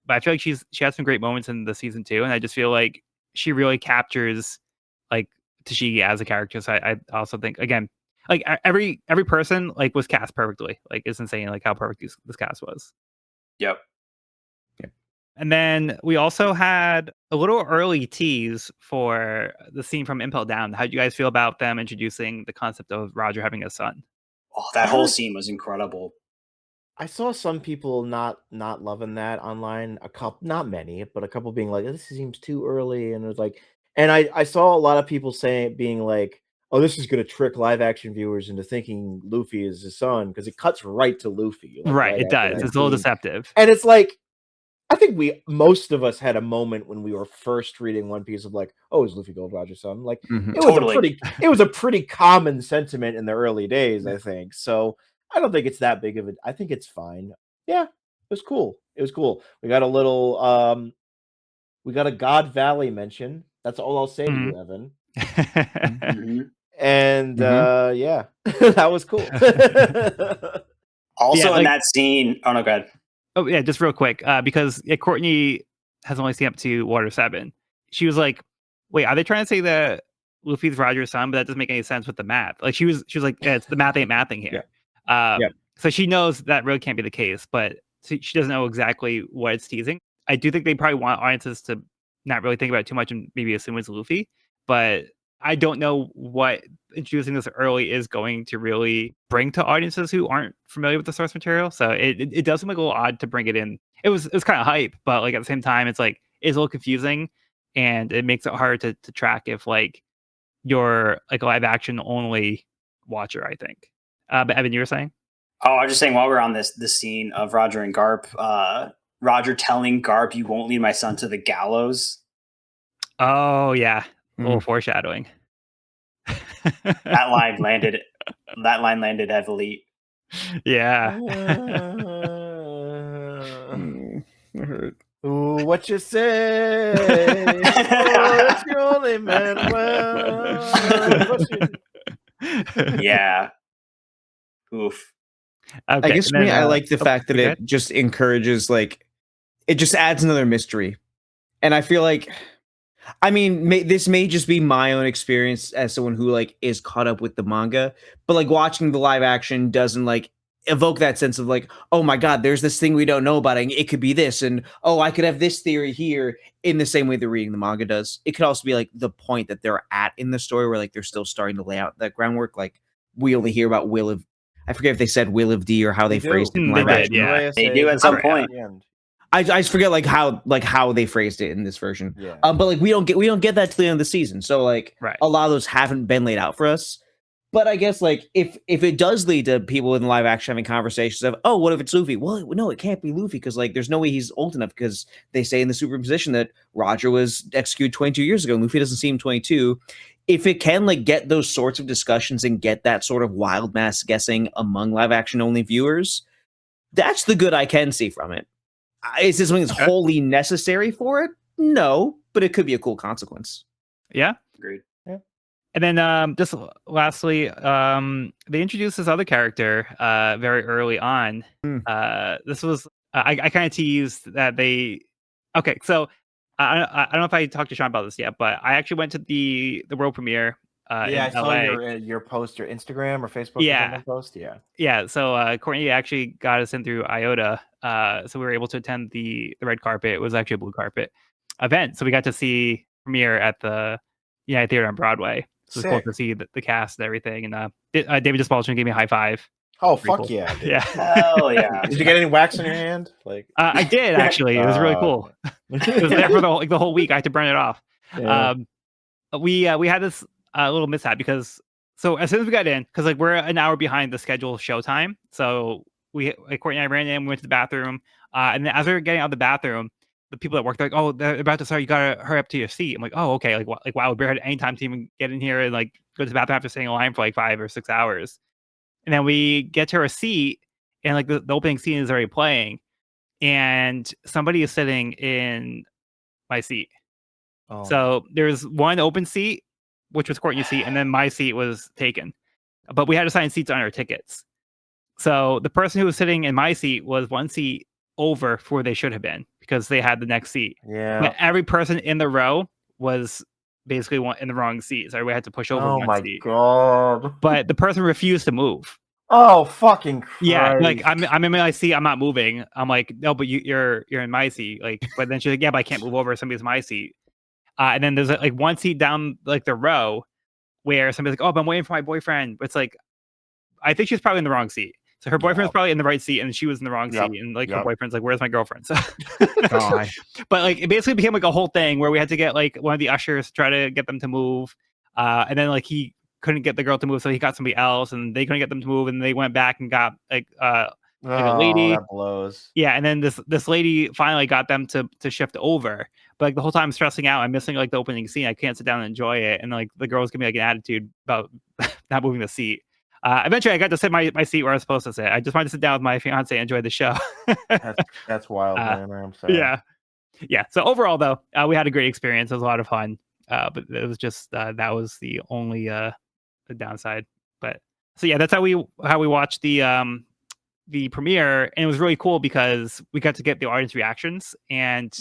But I feel like she had some great moments in the season too, and I just feel like she really captures like Tashigi as a character. So I also think again, like every person like was cast perfectly. Like it's insane like how perfect this cast was. Yep. And then we also had a little early tease for the scene from Impel Down. How do you guys feel about them introducing the concept of Roger having a son? Oh, that whole scene was incredible. I saw some people not loving that online. A couple, not many, but a couple being like, "This seems too early," and it was like, and I saw a lot of people saying being like, "Oh, this is gonna trick live action viewers into thinking Luffy is his son," because it cuts right to Luffy, like Right, right it after does. that It's a little scene. deceptive. And it's like, I think most of us had a moment when we were first reading One Piece of like, "Oh, is Luffy Gold Roger's son?" Like, Mhm. Totally. it was a pretty common sentiment in the early days, I think. So I don't think it's that big of a. I think it's fine. Yeah, it was cool. It was cool. We got a little. We got a God Valley mention. That's all I'll say to Mhm. you, Evan. Mhm. And Mhm. yeah, that was cool. Also, Yeah, in like- that scene, oh no, go ahead. Oh yeah, just real quick, because Courtney has only seen up to Water 7. She was like, "Wait, are they trying to say that Luffy's Roger's son?" But that doesn't make any sense with the math. Like she was like, "Yeah, it's the math ain't mathing here." Yep. So she knows that really can't be the case, but she doesn't know exactly what it's teasing. I do think they probably want audiences to not really think about it too much and maybe assume it's Luffy, but I don't know what introducing this early is going to really bring to audiences who aren't familiar with the source material. So it does seem like a little odd to bring it in. It was kind of hype, but like at the same time, it's like it's a little confusing, and it makes it hard to track if like you're like a live action only watcher. I think. But Evan, you were saying? Oh, I was just saying while we're on this scene of Roger and Garp, Roger telling Garp, "You won't lead my son to the gallows." Oh yeah, a little Mhm. foreshadowing. That line landed. That line landed heavily. Yeah. Mm, it hurt. Ooh, what you say? Oh, it's you only meant well. Of course you do. Yeah. Oof. Okay. I guess and for me, then, I like the oh, fact that go ahead. it just encourages, like, it just adds another mystery. And I feel like, I mean, this may just be my own experience as someone who like is caught up with the manga, but like watching the live action doesn't like evoke that sense of like, oh my god, there's this thing we don't know about, and it could be this, and oh, I could have this theory here in the same way that reading the manga does. It could also be like the point that they're at in the story where like they're still starting to lay out that groundwork. Like we only hear about Will of, I forget if they said Will of D or how they phrased it in They live did, action. yeah. They do at some Right point. the end. I just forget like how they phrased it in this version. Yeah. But like we don't get that till the end of the season. So like Right. a lot of those haven't been laid out for us. But I guess like if it does lead to people in live action having conversations of, oh, what if it's Luffy? Well, no, it can't be Luffy because like there's no way he's old enough, because they say in the superimposition that Roger was executed 22 years ago and Luffy doesn't seem 22. If it can like get those sorts of discussions and get that sort of wild mass guessing among live action only viewers, that's the good I can see from it. Is this something that's Okay. wholly necessary for it? No, but it could be a cool consequence. Yeah. Agreed. And then just lastly, they introduced this other character very early on. Hmm. This was I kind of teased that they. Okay, so I don't know if I talked to Sean about this yet, but I actually went to the world premiere Yeah, I in saw LA. your post, or Instagram or Facebook or Yeah. something post. Yeah. Yeah, so Courtney actually got us in through IOTA, so we were able to attend the red carpet. It was actually a blue carpet event, so we got to see premiere at the United Theater on Broadway. So it was cool Sick. to see the cast and everything. And David Despalding gave me a high five. Oh, Pretty fuck cool. yeah. Dude. Yeah, Hell yeah. Did you get any wax on your hand? Like, I did actually. It was really cool. It was there for the whole week. I had to burn it off. Yeah. We had this little mishap because so as soon as we got in, because like we're an hour behind the scheduled showtime, so Courtney and I ran in, we went to the bathroom, and then as we were getting out of the bathroom, the people that worked, they're like, "Oh, they're about to start. You gotta hurry up to your seat." I'm like, "Oh, okay." Like wow, we barely had any time to even get in here and like go to the bathroom after staying in line for like 5 or 6 hours. And then we get to our seat, and like the opening scene is already playing, and somebody is sitting in my seat. Oh, So there's one open seat, which was Courtney's seat, and then my seat was taken. But we had assigned seats on our tickets. So the person who was sitting in my seat was one seat over for where they should have been because they had the next seat. yeah. But every person in the row was basically in the wrong seat. So we had to push over Oh one my seat. god. But the person refused to move. Oh, fucking Christ. Yeah, like I'm in my seat. I'm not moving. I'm like, no, but you're in my seat. Like, but then she's like, yeah, but I can't move over. Somebody's in my seat. And then there's like one seat down like the row where somebody's like, oh, but I'm waiting for my boyfriend. But it's like, I think she's probably in the wrong seat. So her boyfriend's probably in the right seat, and she was in the wrong seat. And like her boyfriend's like, "Where's my girlfriend?" So, God. but like it basically became like a whole thing where we had to get like one of the ushers to try to get them to move, and then like he couldn't get the girl to move, so he got somebody else, and they couldn't get them to move, and they went back and got like a lady. That blows. Yeah, and then this lady finally got them to shift over. But like the whole time I'm stressing out, I'm missing like the opening scene. I can't sit down and enjoy it, and like the girl's giving me like an attitude about not moving the seat. Eventually, I got to sit my seat where I was supposed to sit. I just wanted to sit down with my fiance and enjoy the show. That's wild, man. I'm sorry. Yeah. So overall, though, we had a great experience. It was a lot of fun. But it was just that was the only the downside. But so yeah, that's how we watched the premiere, and it was really cool because we got to get the audience reactions, and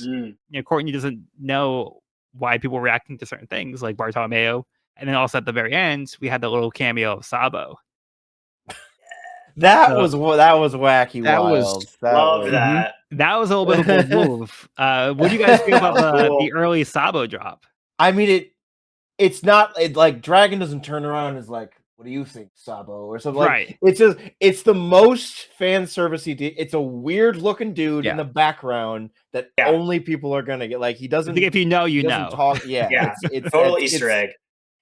Courtney doesn't know why people were reacting to certain things like Bartolomeo, and then also at the very end we had the little cameo of Sabo. That was wacky. That wild. was love that. That was a little bit of a bold move. What do you guys feel about the early Sabo drop? I mean, it's not like Dragon doesn't turn around and is like, "What do you think, Sabo?" or something. Right. Like it's the most fan servicey. It's a weird looking dude in the background that only people are gonna get. Like he doesn't. I think if you know, you know. Talk. Yeah. It's total Easter egg.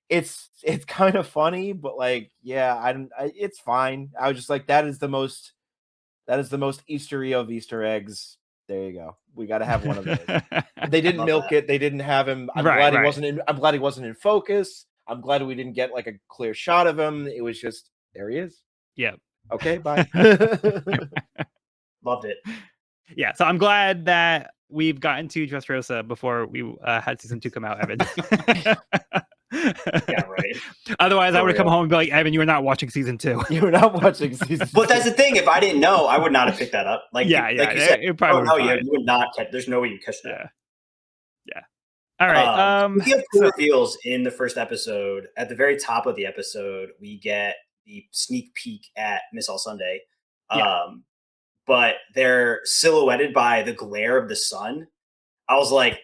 It's kind of funny, but like, it's fine. I was just like, that is the most Eastery of Easter eggs. There you go. We got to have one of those. They didn't milk it. They didn't have him. I'm glad he wasn't in focus. I'm glad we didn't get like a clear shot of him. It was just, there he is. Yeah. Okay. Bye. Loved it. Yeah. So I'm glad that we've gotten to Dressrosa before we had season 2 come out, Evan. Yeah, right. Otherwise, I would have come home and be like, Evan, you were not watching season 2. You were not watching season 2. But that's the thing. If I didn't know, I would not have picked that up. Like, yeah. Like you said, it probably you would not catch. There's no way you catch that. Yeah. All right. We have cool reveals in the first episode. At the very top of the episode, we get the sneak peek at Miss All Sunday. But they're silhouetted by the glare of the sun. I was like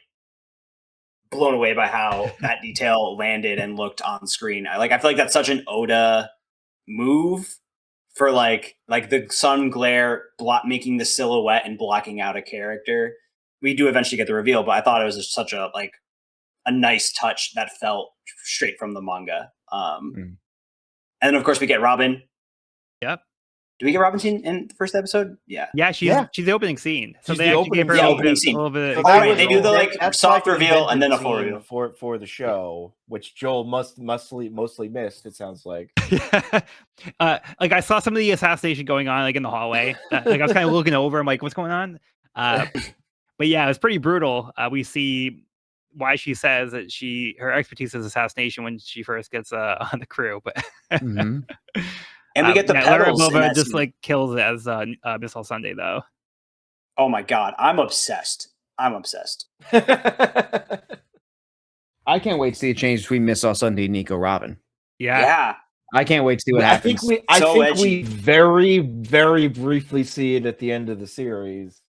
blown away by how that detail landed and looked on screen. I feel like that's such an Oda move for like the sun glare making the silhouette and blocking out a character. We do eventually get the reveal, but I thought it was just such a nice touch that felt straight from the manga. And then of course we get Robin. Yep. Do we get Robin in the first episode? Yeah. Yeah, she's the opening scene. So they actually gave her the opening scene. A little bit. They do the soft reveal and then a full reveal for the show, which Joel mostly missed. It sounds like. Like I saw some of the assassination going on like in the hallway. Like I was kind of looking over. I'm like, what's going on? But yeah, it was pretty brutal. We see why she says that her expertise is assassination when she first gets on the crew, but. And we get the pedals. Bova just like kills it as Miss All Sunday though. Oh my god, I'm obsessed. I can't wait to see a change between Miss All Sunday and Nico Robin. Yeah. I can't wait to see what happens. I think we very, very briefly see it at the end of the series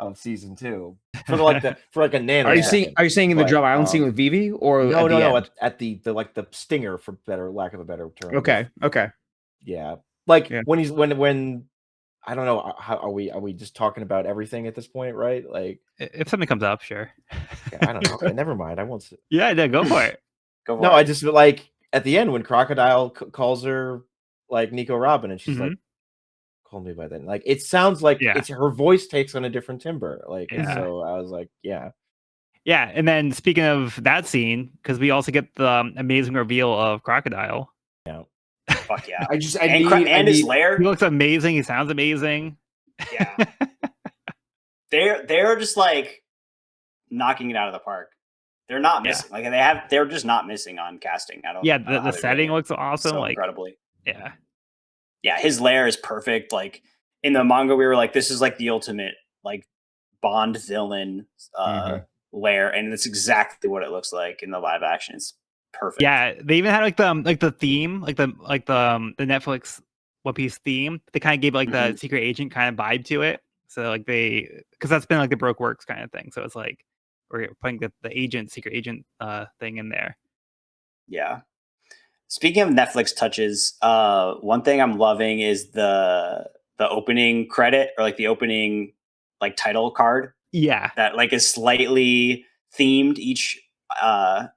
of season 2 for a nano. Are you saying in the Drum Island scene with Vivi or no at the stinger, for lack of a better term. Okay. Yeah, when I don't know, how are we just talking about everything at this point, right? Like if something comes up, sure. I don't know. Okay, never mind. I won't. Yeah, go for it. I just like at the end when Crocodile calls her like Nico Robin, and she's like, "Call me by then." Like it sounds like it's her voice takes on a different timbre. Like so, I was like, yeah. And then speaking of that scene, because we also get the amazing reveal of Crocodile. Yeah. Fuck yeah! His lair. He looks amazing. He sounds amazing. Yeah, they're just like knocking it out of the park. They're not missing. They're just not missing on casting. The setting looks awesome. So incredibly. Yeah. His lair is perfect. Like in the manga, we were like, this is like the ultimate like Bond villain lair, and it's exactly what it looks like in the live action. It's perfect. Yeah, they even had like the theme, like the Netflix One Piece theme. They kind of gave like the secret agent kind of vibe to it. So like because that's been like the Broke Works kind of thing. So it's like we're putting the secret agent thing in there. Yeah. Speaking of Netflix touches, one thing I'm loving is the opening credit, or like the opening like title card. Yeah. That like is slightly themed each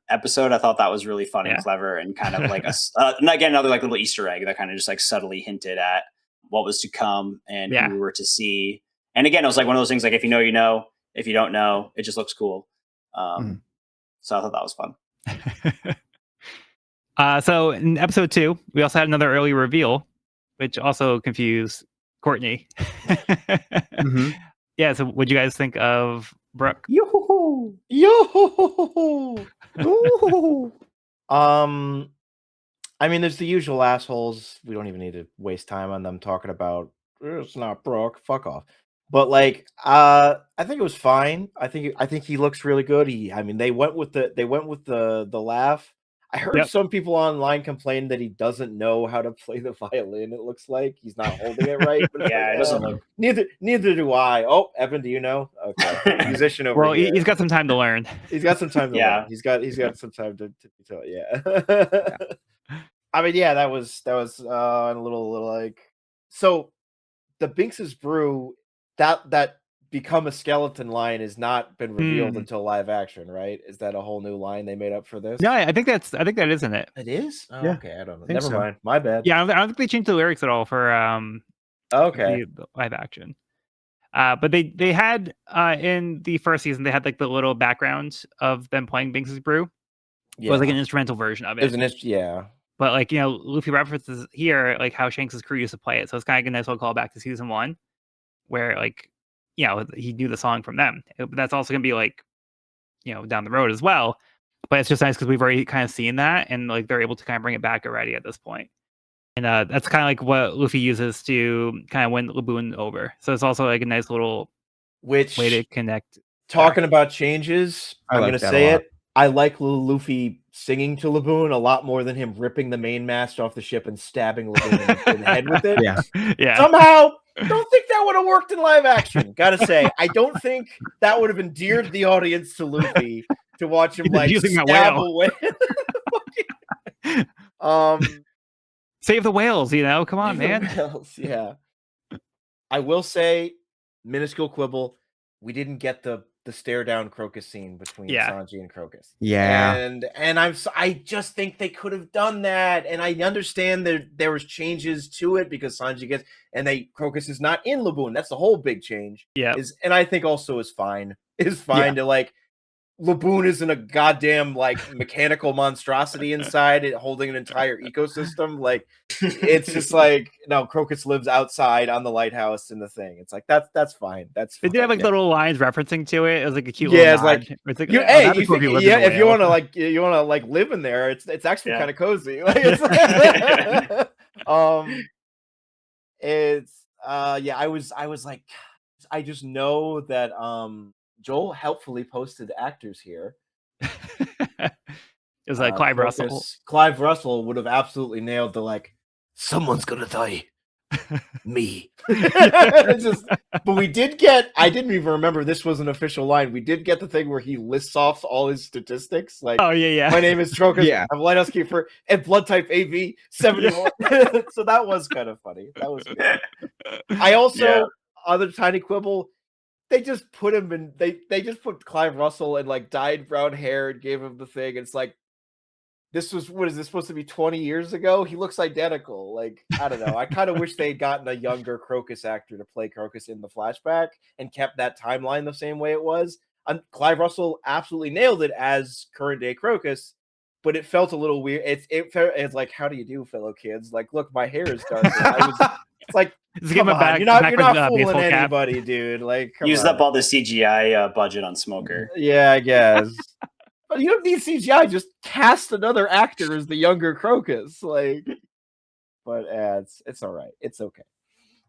episode. I thought that was really fun and clever, and kind of like again, another like little Easter egg that kind of just like subtly hinted at what was to come and who we were to see. And again, it was like one of those things like, if you know, you know. If you don't know, it just looks cool. So I thought that was fun. So in episode 2, we also had another early reveal, which also confused Courtney. Yeah. So what'd you guys think of Brooke? Yo-ho-ho! Yo-ho-ho-ho! Ooh. I mean, there's the usual assholes. We don't even need to waste time on them talking about it's not Brooke. Fuck off. But like, I think it was fine. I think he looks really good. I mean, they went with the laugh. I heard some people online complain that he doesn't know how to play the violin. It looks like he's not holding it right. But yeah, it doesn't look. Neither do I. Oh, Evan, do you know? Okay, musician over here. Well, he's got some time to learn. He's got some time to learn. He's got some time to yeah. I mean, yeah, that was a little like, so the Binks's brew that become a skeleton line has not been revealed until live action, right? Is that a whole new line they made up for this? No, I think that isn't it. It is? Oh, yeah. Okay, I don't know. Never mind. My bad. Yeah, I don't think they changed the lyrics at all for okay the live action. But they had in the first season, they had like the little background of them playing Binks's brew. Yeah. It was like an instrumental version of it. Yeah. But like, you know, Luffy references here like how Shanks' crew used to play it. So it's kind of a nice little callback to season 1, where like, you know, he knew the song from them. But that's also gonna be like, you know, down the road as well. But it's just nice because we've already kind of seen that, and like they're able to kind of bring it back already at this point. And that's kind of like what Luffy uses to kind of win Laboon over. So it's also like a nice little way to connect. Talking about changes, I'm gonna say it. I like Luffy singing to Laboon a lot more than him ripping the main mast off the ship and stabbing Laboon in the head with it. Yeah. Somehow, don't think that would have worked in live action. Gotta say, I don't think that would have endeared the audience to Luffy to watch him like stab away. Save the whales, you know? Come on, man. Yeah. I will say, minuscule quibble, we didn't get the stare down Crocus scene between Sanji and Crocus. Yeah. And I just think they could have done that. And I understand that there was changes to it because Sanji gets, and Crocus is not in Laboon. That's the whole big change. Yeah. And I think also is fine to like, Laboon isn't a goddamn like mechanical monstrosity inside it holding an entire ecosystem. Like it's just like, no, Crocus lives outside on the lighthouse in the thing. It's like that's fine. That's fine. They did have like little lines referencing to it. It was like a cute little it's nod. like, it's like if you want to like live in there, it's actually kind of cozy. Like it's I was like, I just know that Joel helpfully posted actors here. It was like Clive Russell. Clive Russell would have absolutely nailed the like, someone's gonna die. Me. But we did get, I didn't even remember this was an official line. We did get the thing where he lists off all his statistics. Like, oh yeah. My name is Trocus. I'm Lighthouse Keeper and blood type AV 71. So that was kind of funny. That was good. I also, other tiny quibble, they just put him in. They just put Clive Russell and like dyed brown hair and gave him the thing. It's like, what is this supposed to be 20 years ago? He looks identical. Like, I don't know. I kind of wish they had gotten a younger Crocus actor to play Crocus in the flashback and kept that timeline the same way it was. Clive Russell absolutely nailed it as current day Crocus, but it felt a little weird. It's like, how do you do, fellow kids? Like, look, my hair is darker. It's like, come on, you're not fooling anybody, dude. Like, used up all the CGI budget on Smoker. Yeah, I guess. But you don't need CGI. Just cast another actor as the younger Crocus. Like, but it's all right. It's okay.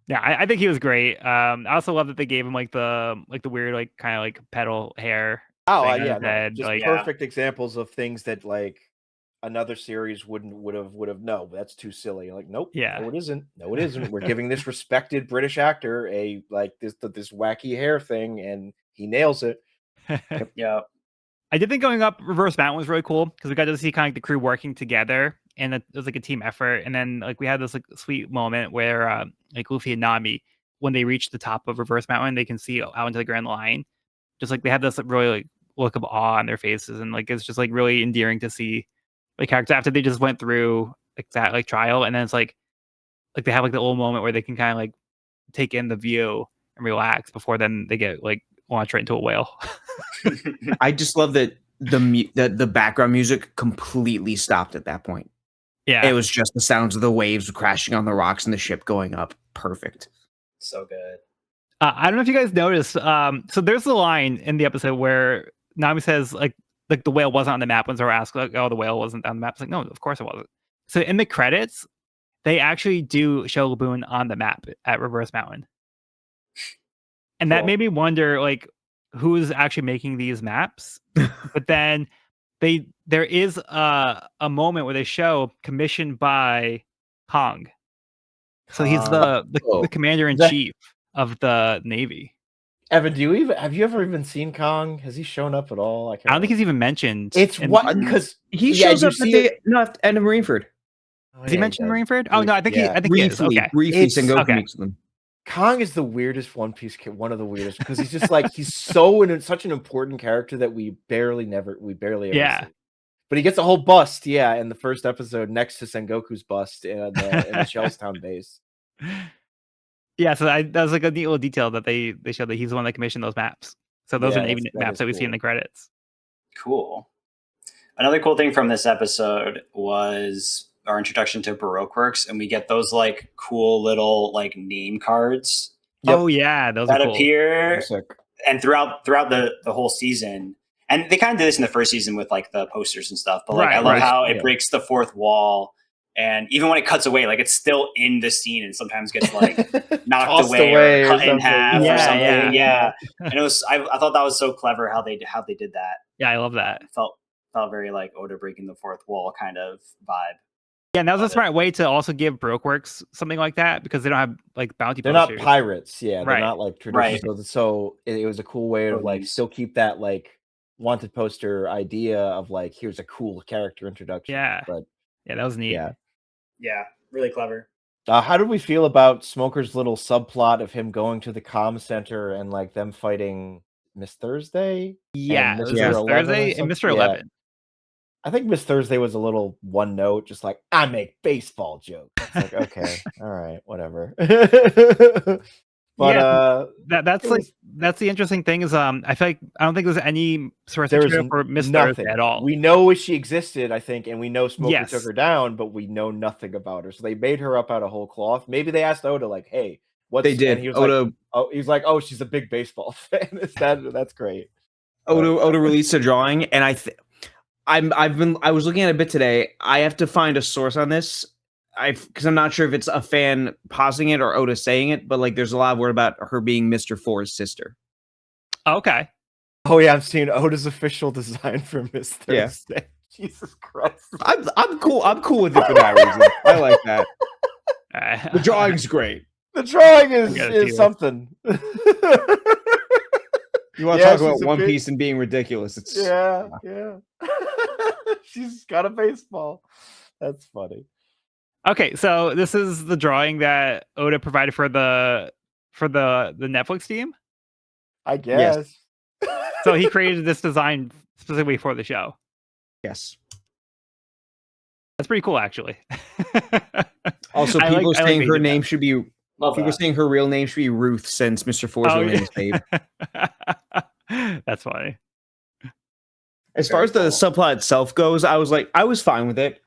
Yeah, I think he was great. I also love that they gave him like the weird like kind of like pedal hair. Oh yeah, just like perfect examples of things that like another series would have no, that's too silly. Like, nope, Yeah. no, it isn't. No, it isn't. We're giving this respected British actor a like this wacky hair thing, and he nails it. Yeah. I did think going up Reverse Mountain was really cool because we got to see kind of the crew working together, and it was like a team effort. And then like we had this like sweet moment where like Luffy and Nami, when they reach the top of Reverse Mountain, they can see out into the Grand Line. Just like they have this like, really like look of awe on their faces, and like it's just like really endearing to see like characters after they just went through like that like trial, and then it's like they have like the little moment where they can kind of like take in the view and relax before then they get like launched right into a whale. I just love that the background music completely stopped at that point. Yeah, It was just the sounds of the waves crashing on the rocks and the ship going up. Perfect. So good. I don't know if you guys noticed. So there's the line in the episode where Nami says like the whale wasn't on the map when Zoro asked like, oh, the whale wasn't on the map. It's like, no, of course it wasn't. So in the credits, they actually do show Laboon on the map at Reverse Mountain. And that Cool. made me wonder like who's actually making these maps. But then there is a moment where they show commissioned by Kong. So he's the commander in chief of the Navy. Evan, have you ever even seen Kong? Has he shown up at all? I don't think he's even mentioned. It's what because he shows up at the Marineford. Has he mentioned Marineford? Oh no, I think he is. Okay. Briefly, Sengoku meets them. Kong is the weirdest One Piece kid, one of the weirdest, because he's just like he's such an important character that we barely ever see. But he gets a whole bust, in the first episode next to Sengoku's bust in the Shellstown base. Yeah, so that was like a neat little detail that they showed that he's the one that commissioned those maps. So those are Navy maps that we see in the credits. Cool. Another cool thing from this episode was our introduction to Baroque Works, and we get those like cool little like name cards. Oh yeah, those that are cool. appear and throughout the whole season. And they kind of did this in the first season with like the posters and stuff. But like I love how it breaks the fourth wall. And even when it cuts away, like it's still in the scene and sometimes gets like knocked away or cut in half or something. Yeah. And it was I thought that was so clever how they did that. Yeah, I love that. It felt very like Oda breaking the fourth wall kind of vibe. Yeah, and that was a smart way to also give Baroque Works something like that because they don't have like bounty posters. They're not pirates, they're not like traditional. Right. So it was a cool way to like still keep that like wanted poster idea of like here's a cool character introduction. Yeah, but that was neat. Yeah, really clever. How did we feel about Smoker's little subplot of him going to the comm center and like them fighting Miss Thursday? Yeah, Mr. Thursday and Mr. 11. I think Miss Thursday was a little one note, just like I make baseball jokes. It's like okay, all right, whatever. But that's the interesting thing is I feel like I don't think there's any source material for Miss Thursday at all. We know she existed, I think, and we know Smoker took her down, but we know nothing about her. So they made her up out of whole cloth. Maybe they asked Oda, like, "Hey, what's?" They did. And he was like, "Oh, she's a big baseball fan." That's great. Oda released a drawing, and I was looking at it a bit today. I have to find a source on this. Because I'm not sure if it's a fan pausing it or Oda saying it, but like there's a lot of word about her being Mr. Four's sister. Okay. Oh yeah, I'm seeing Oda's official design for Miss Thursday. Yeah. Jesus Christ. I'm cool. I'm cool with it for that reason. I like that. The drawing's great. The drawing is something. You want to talk about One Piece and being ridiculous? It's yeah. She's got a baseball. That's funny. Okay, so this is the drawing that Oda provided for the Netflix team, I guess. Yes. So he created this design specifically for the show. Yes, that's pretty cool, actually. Also, people saying her name should be. People saying her real name should be Ruth, since Mr. Four's real name is Babe. That's funny. As far as the subplot itself goes, I was fine with it.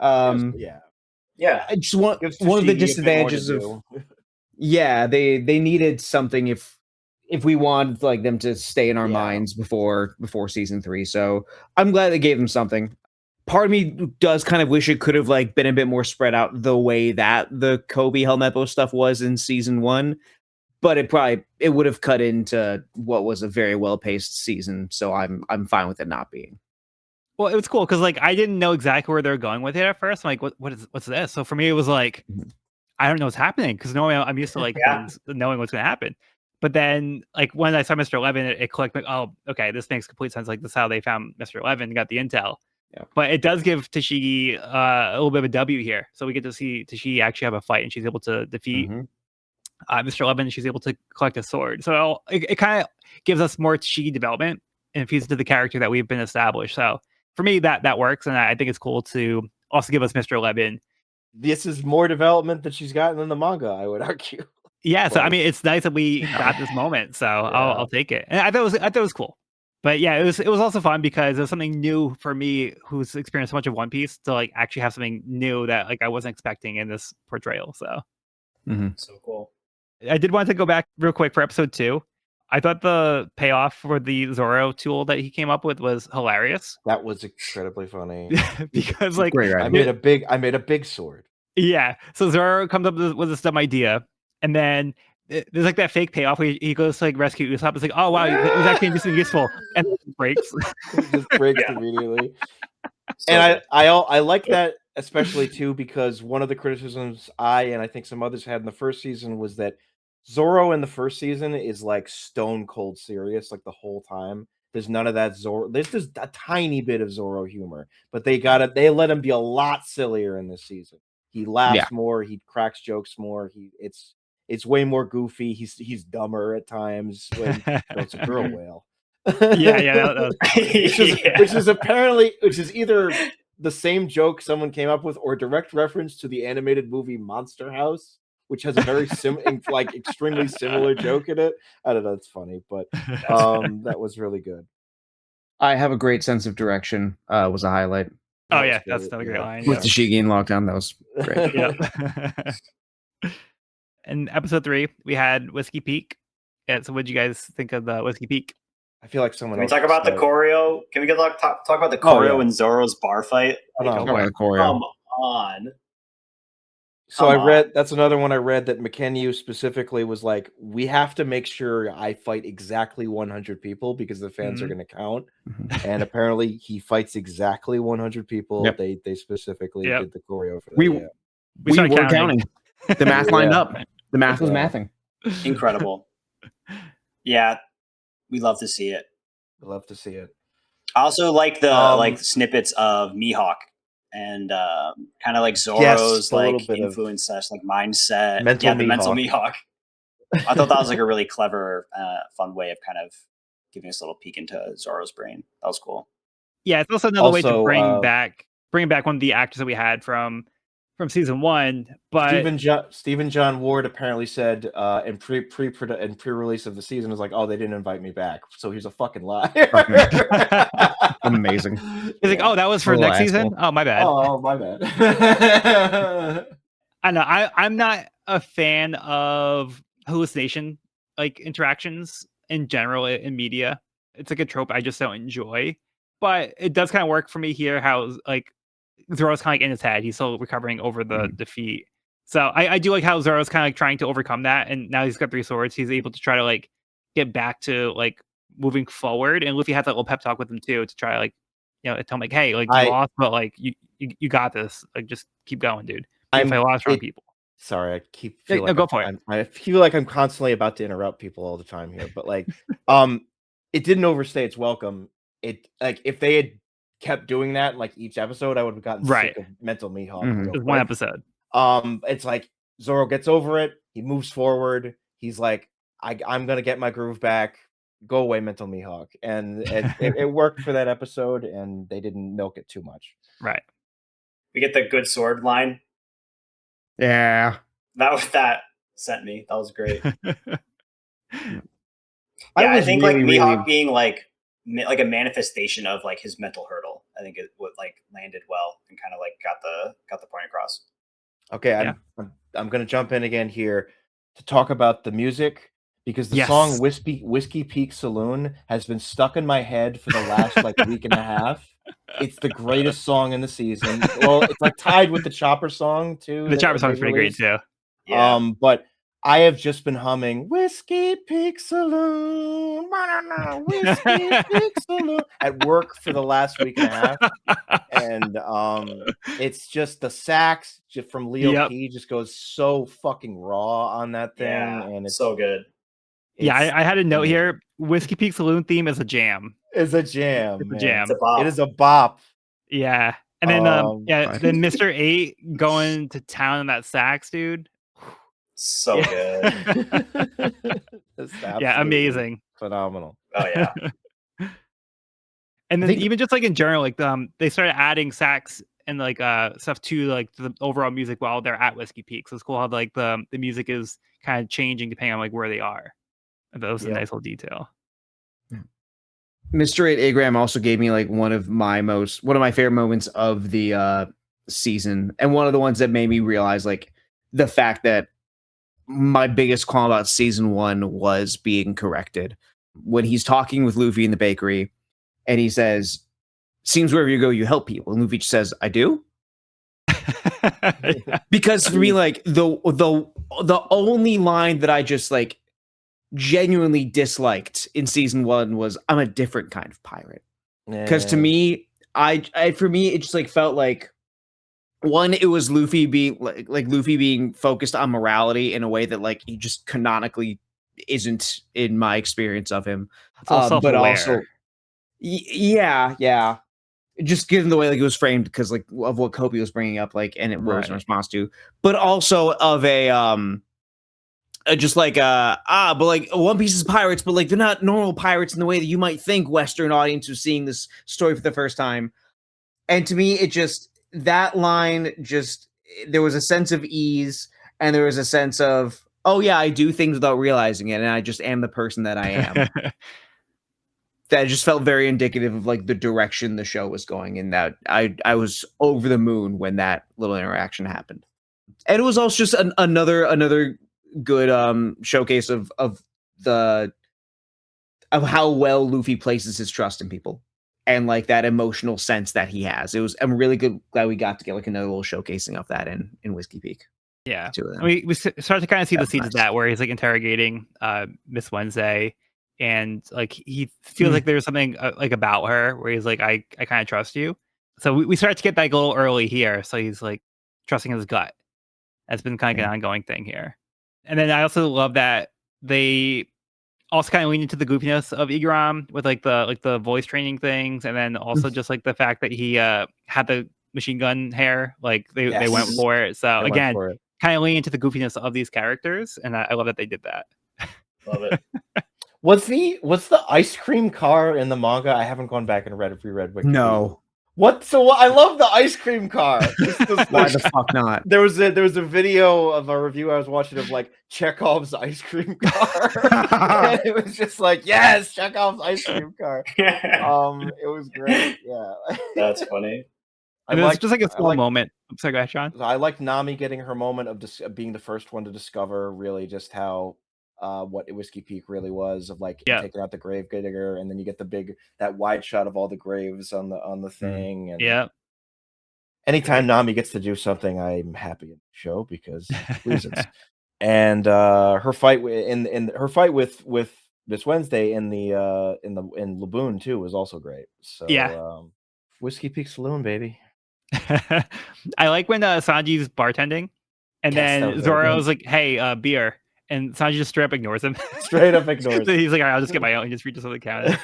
Yeah, I just one of the disadvantages of they needed something if we wanted like them to stay in our minds before season 3. So I'm glad they gave them something. Part of me does kind of wish it could have like been a bit more spread out the way that the Kobe Helmeppo stuff was in season 1, but it would have cut into what was a very well paced season. So I'm fine with it not being. Well, it was cool because like I didn't know exactly where they're going with it at first. I'm like, what's this? So for me, it was like I don't know what's happening because normally I'm used to like things knowing what's going to happen. But then like when I saw Mr. 11, it clicked. Like, oh, okay, this makes complete sense. Like this is how they found Mr. 11 and got the intel. Yeah. But it does give Tashigi a little bit of a W here. So we get to see Tashigi actually have a fight, and she's able to defeat Mr. 11. And she's able to collect a sword. So it kind of gives us more Tashigi development and infuses to the character that we've been established. So for me, that works, and I think it's cool to also give us Mr. 11. This is more development that she's gotten in the manga, I would argue. Yeah, so I mean, it's nice that we got this moment, so I'll take it. And I thought it was cool. But yeah, it was also fun because it was something new for me, who's experienced so much of One Piece, to like actually have something new that like I wasn't expecting in this portrayal. So so cool. I did want to go back real quick for episode 2. I thought the payoff for the Zoro tool that he came up with was hilarious. That was incredibly funny. Because like Great, right? I made a big sword. Yeah. So Zoro comes up with this dumb idea, and then there's like that fake payoff where he goes to like rescue Usopp. It's like, oh wow, it was actually just useful, and then it breaks. It just breaks immediately. And I like that especially too, because one of the criticisms and I think some others had in the first season was that Zoro in the first season is like stone cold serious like the whole time. There's none of that Zoro. There's just a tiny bit of Zoro humor, but they let him be a lot sillier in this season. He laughs more. He cracks jokes more. It's way more goofy. He's dumber at times when it's a girl whale. Which is either the same joke someone came up with or direct reference to the animated movie Monster House, which has a very extremely similar joke in it. I don't know, it's funny, but that was really good. I have a great sense of direction. Was a highlight. Oh yeah, that's another great line. With Tashigi in lockdown, that was great. Yeah. In episode 3, we had Whiskey Peak. Yeah, so what did you guys think of the Whiskey Peak? I feel like someone. Can we talk about the choreo? Can we talk about the choreo and Zoro's bar fight? Talk about the choreo. Come on. So that's another one I read that McKenyu specifically was like, we have to make sure I fight exactly 100 people because the fans are going to count. And apparently he fights exactly 100 people. Yep. They specifically did the choreo for that. We were counting. The math lined up. The math was mathing. Incredible. Yeah, we love to see it. I love to see it. I also like the snippets of Mihawk and kind of like Zoro's like influence like mindset. Mental Mihawk. I thought that was like a really clever, fun way of kind of giving us a little peek into Zoro's brain. That was cool. Yeah, it's also another way to bring back one of the actors that we had from season 1. But Stephen John Ward apparently said in pre-release of the season was like, oh, they didn't invite me back, so he's a fucking liar. Amazing. He's like, oh, that was for next season. Oh, my bad. Oh, my bad. I know. I'm not a fan of hallucination like interactions in general in media. It's like a trope I just don't enjoy. But it does kind of work for me here. How like Zoro's kind of like in his head. He's still recovering over the defeat. So I do like how Zoro's kind of like trying to overcome that. And now he's got 3 swords. He's able to try to like get back to like moving forward. And Luffy had that little pep talk with him too to try to like, tell him like, hey, like you lost, but like you got this. Like just keep going, dude. I lost wrong people. Sorry, I keep go for it. I feel like I'm constantly about to interrupt people all the time here, but like it didn't overstay its welcome. It like if they had kept doing that like each episode, I would have gotten sick of Mental Mihawk. Just one episode. It's like Zoro gets over it, he moves forward, he's like, I'm gonna get my groove back. Go away, Mental Mihawk. And it worked for that episode, and they didn't milk it too much. Right. We get the good sword line. Yeah. That sent me. That was great. I think really, like Mihawk being like a manifestation of like his mental hurdle. I think it would like landed well and kind of like got the point across. Okay, I'm gonna jump in again here to talk about the music because the song Whiskey Peak Saloon has been stuck in my head for the last like week and a half. It's the greatest song in the season. Well, it's like tied with the Chopper song too. The Chopper song's pretty great too. Yeah. But I have just been humming Whiskey Peak Saloon, Whiskey Peak Saloon at work for the last week and a half. And it's just the sax from Leo Yep. P just goes so fucking raw on that thing, Yeah, and it's so good. Yeah, I had a note amazing. here. Whiskey Peak Saloon theme is a jam. It's a jam, It's a man. jam. It's a bop. It is a bop. Yeah. And then Right. then Mr. 8 going to town on that sax, dude. So Yeah. good. It's Yeah, absolutely amazing. phenomenal. Oh yeah. And I then think- even just like in general, like they started adding sax and like stuff to like the overall music while they're at Whiskey Peak. So it's cool how like the music is kind of changing depending on like where they are. And that was a Yep. nice little detail. Mr. 8 Agram also gave me like one of my favorite moments of the season, and one of the ones that made me realize like the fact that my biggest qualm about season 1 was being corrected. When he's talking with Luffy in the bakery and he says, "Seems wherever you go, you help people." And Luffy just says, "I do." Yeah. Because for me, like the only line that I just like genuinely disliked in season 1 was, "I'm a different kind of pirate." Because to Yeah. me, for me, it just like felt like, one, it was Luffy being like Luffy being focused on morality in a way that like he just canonically isn't in my experience of him. It's all But self-aware. also, yeah, just given the way like it was framed, because like of what Kobe was bringing up, like, and it was in Right. response to, but also of a just like but like One Piece is pirates, but like they're not normal pirates in the way that you might think Western audience who's seeing this story for the first time. And to me, it just, that line just, there was a sense of ease, and there was a sense of, oh yeah, I do things without realizing it, and I just am the person that I am. That just felt very indicative of like the direction the show was going in. That I was over the moon when that little interaction happened. And it was also just another good showcase of how well Luffy places his trust in people, and like that emotional sense that he has. I'm really glad we got to get like another little showcasing of that in Whiskey Peak. Yeah. Two of them. I mean, we start to kind of see the seeds of nice. that, where he's like interrogating Miss Wednesday, and like he feels like there's something like about her where he's like, I kind of trust you. So we start to get that a little early here. So he's like trusting his gut. That's been kind of an ongoing thing here. And then I also love that they also kind of lean into the goofiness of Igaram with like the voice training things, and then also just like the fact that he had the machine gun hair. Like they went Yes. for it. So They went again, for it. kind of lean into the goofiness of these characters, and I love that they did that. Love it. What's the ice cream car in the manga? I haven't gone back and reread Wikipedia. No. What? So I love the ice cream car. Why the fuck not? There was a video of a review I was watching of like Chekhov's ice cream car. And it was just like, yes, Chekhov's ice cream car. It was great. Yeah. That's funny. And it was just like a small moment. I'm sorry, go ahead, Sean. I like Nami getting her moment of being the first one to discover really just how what Whiskey Peak really was, of like taking out the grave digger, and then you get that wide shot of all the graves on the thing. And yeah, anytime Nami gets to do something, I'm happy in the show because reasons. And her fight with Miss Wednesday in Laboon too was also great. So Whiskey Peak Saloon, baby. I like when Sanji's bartending, and then Zoro's like, "Hey, beer," and Sanji just straight up ignores him. Straight up ignores. So he's like, "All right, I'll just get my own." He just reaches on the counter.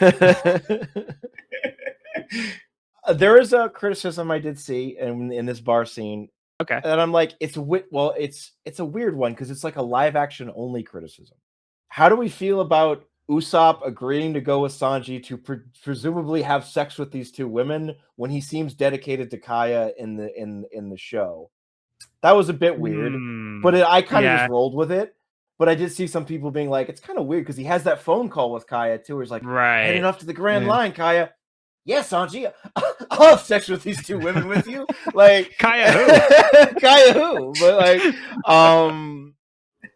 There is a criticism I did see in this bar scene. Okay, and I'm like, it's a weird one because it's like a live action only criticism. How do we feel about Usopp agreeing to go with Sanji to presumably have sex with these two women when he seems dedicated to Kaya in the show? That was a bit weird, but I kind of just rolled with it. But I did see some people being like, it's kind of weird because he has that phone call with Kaya too. Where he's like, heading off to the Grand Line, Kaya. Yeah, Sanji, I'll have sex with these two women with you. Like Kaya who? Kaya who? But like,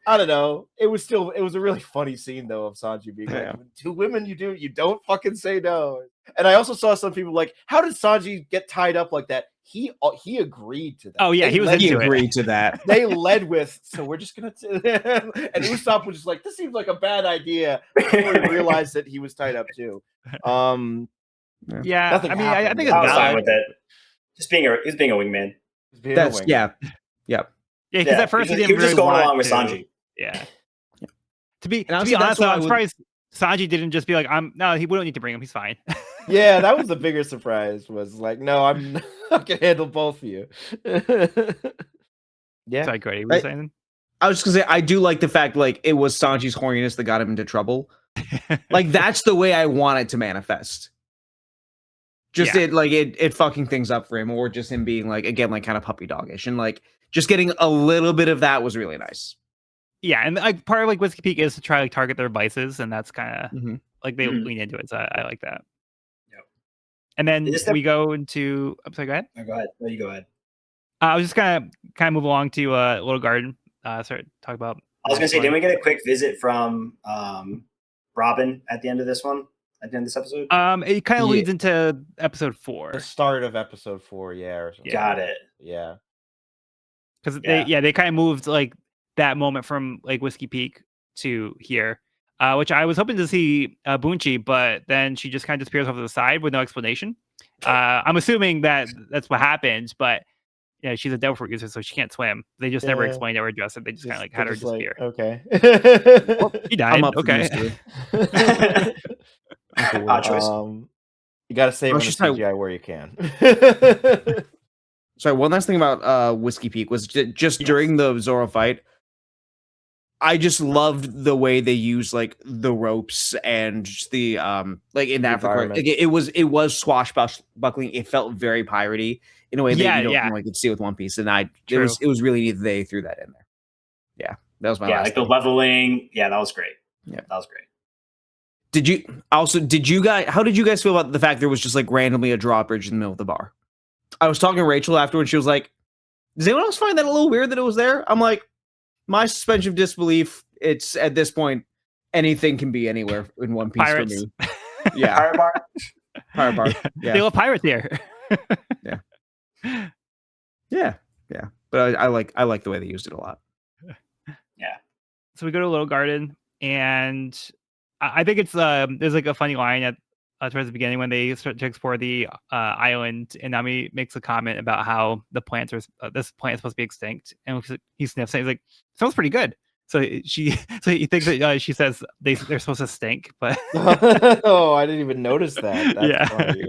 I don't know. It was a really funny scene though of Sanji being Yeah. like, "To women, you don't fucking say no." And I also saw some people like, "How did Sanji get tied up like that?" He agreed to that. Oh yeah, They he was led- He into it. agreed to that. They led with, "So we're just gonna," and Usopp was just like, "This seems like a bad idea." Before he realized that he was tied up too. Yeah, Nothing I mean, I happened, think but- it's I was fine valid. with it. Just being a wingman. He's being a That's wing. yeah. Yeah, because at first he he didn't was really just going want along with to. Sanji. Yeah. To be honestly, that's honest, what I I'm would- surprised Sanji didn't just be like, we don't need to bring him. He's fine. Yeah, that was the bigger surprise. Was like, no, I can handle both of you. Yeah, Sorry, Cody, what were you saying? I was just gonna say I do like the fact like it was Sanji's horniness that got him into trouble. Like that's the way I want it to manifest. Just Yeah. it fucking things up for him, or just him being like again like kind of puppy doggish, and like just getting a little bit of that was really nice. Yeah, and like part of like Whiskey Peak is to try like target their vices, and that's kind of Mhm. like they Mhm. lean into it. So I like that. Yep. And then Is that- we go into. I'm sorry. Go ahead. No, go ahead. No, you go ahead. I was just gonna kind of move along to Little Garden. Start talk about. I was gonna next say, one. didn't we get a quick visit from Robin at the end of this one? At the end of this episode? It kind of Yeah. leads into episode 4 the start of episode 4. Yeah, or something. Got it. Yeah. because Yeah. they kind of moved like that moment from like Whiskey Peak to here, which I was hoping to see Bunchi, but then she just kind of disappears off to the side with no explanation. I'm assuming that that's what happened, but yeah, she's a devil fruit user, so she can't swim. They just never Yeah. explained it or addressed it. They just kind of like had her Just like, disappear. okay. She died. I'm up for the Okay. mystery. Odd choice. You gotta save Oh, on the she's not- CGI where you can. Sorry, one last thing about Whiskey Peak was just during the Zoro fight. I just loved the way they used like the ropes and just the like in that regard. environment. Like, it was swashbuckling. It felt very piratey in a way that you don't normally get to see with One Piece. And it was really neat that they threw that in there. Yeah, that was my last like the thing. leveling. Yeah, that was great. Yeah. That was great. How did you guys feel about the fact there was just like randomly a drawbridge in the middle of the bar? I was talking to Rachel afterwards. She was like, does anyone else find that a little weird that it was there? I'm like, my suspension of disbelief, it's at this point, anything can be anywhere in One Piece Pirates. for me. Yeah. Pirate bar. Pirate bar. They love pirates here. Yeah. But I like the way they used it a lot. So we go to Little Garden, and I think it's there's like a funny line at towards the beginning when they start to explore the island, and Nami makes a comment about how the plants are this plant is supposed to be extinct, and he sniffs it. He's like, "Sounds pretty good." So he thinks that she says they're supposed to stink, but Oh, I didn't even notice that. That's Yeah. funny,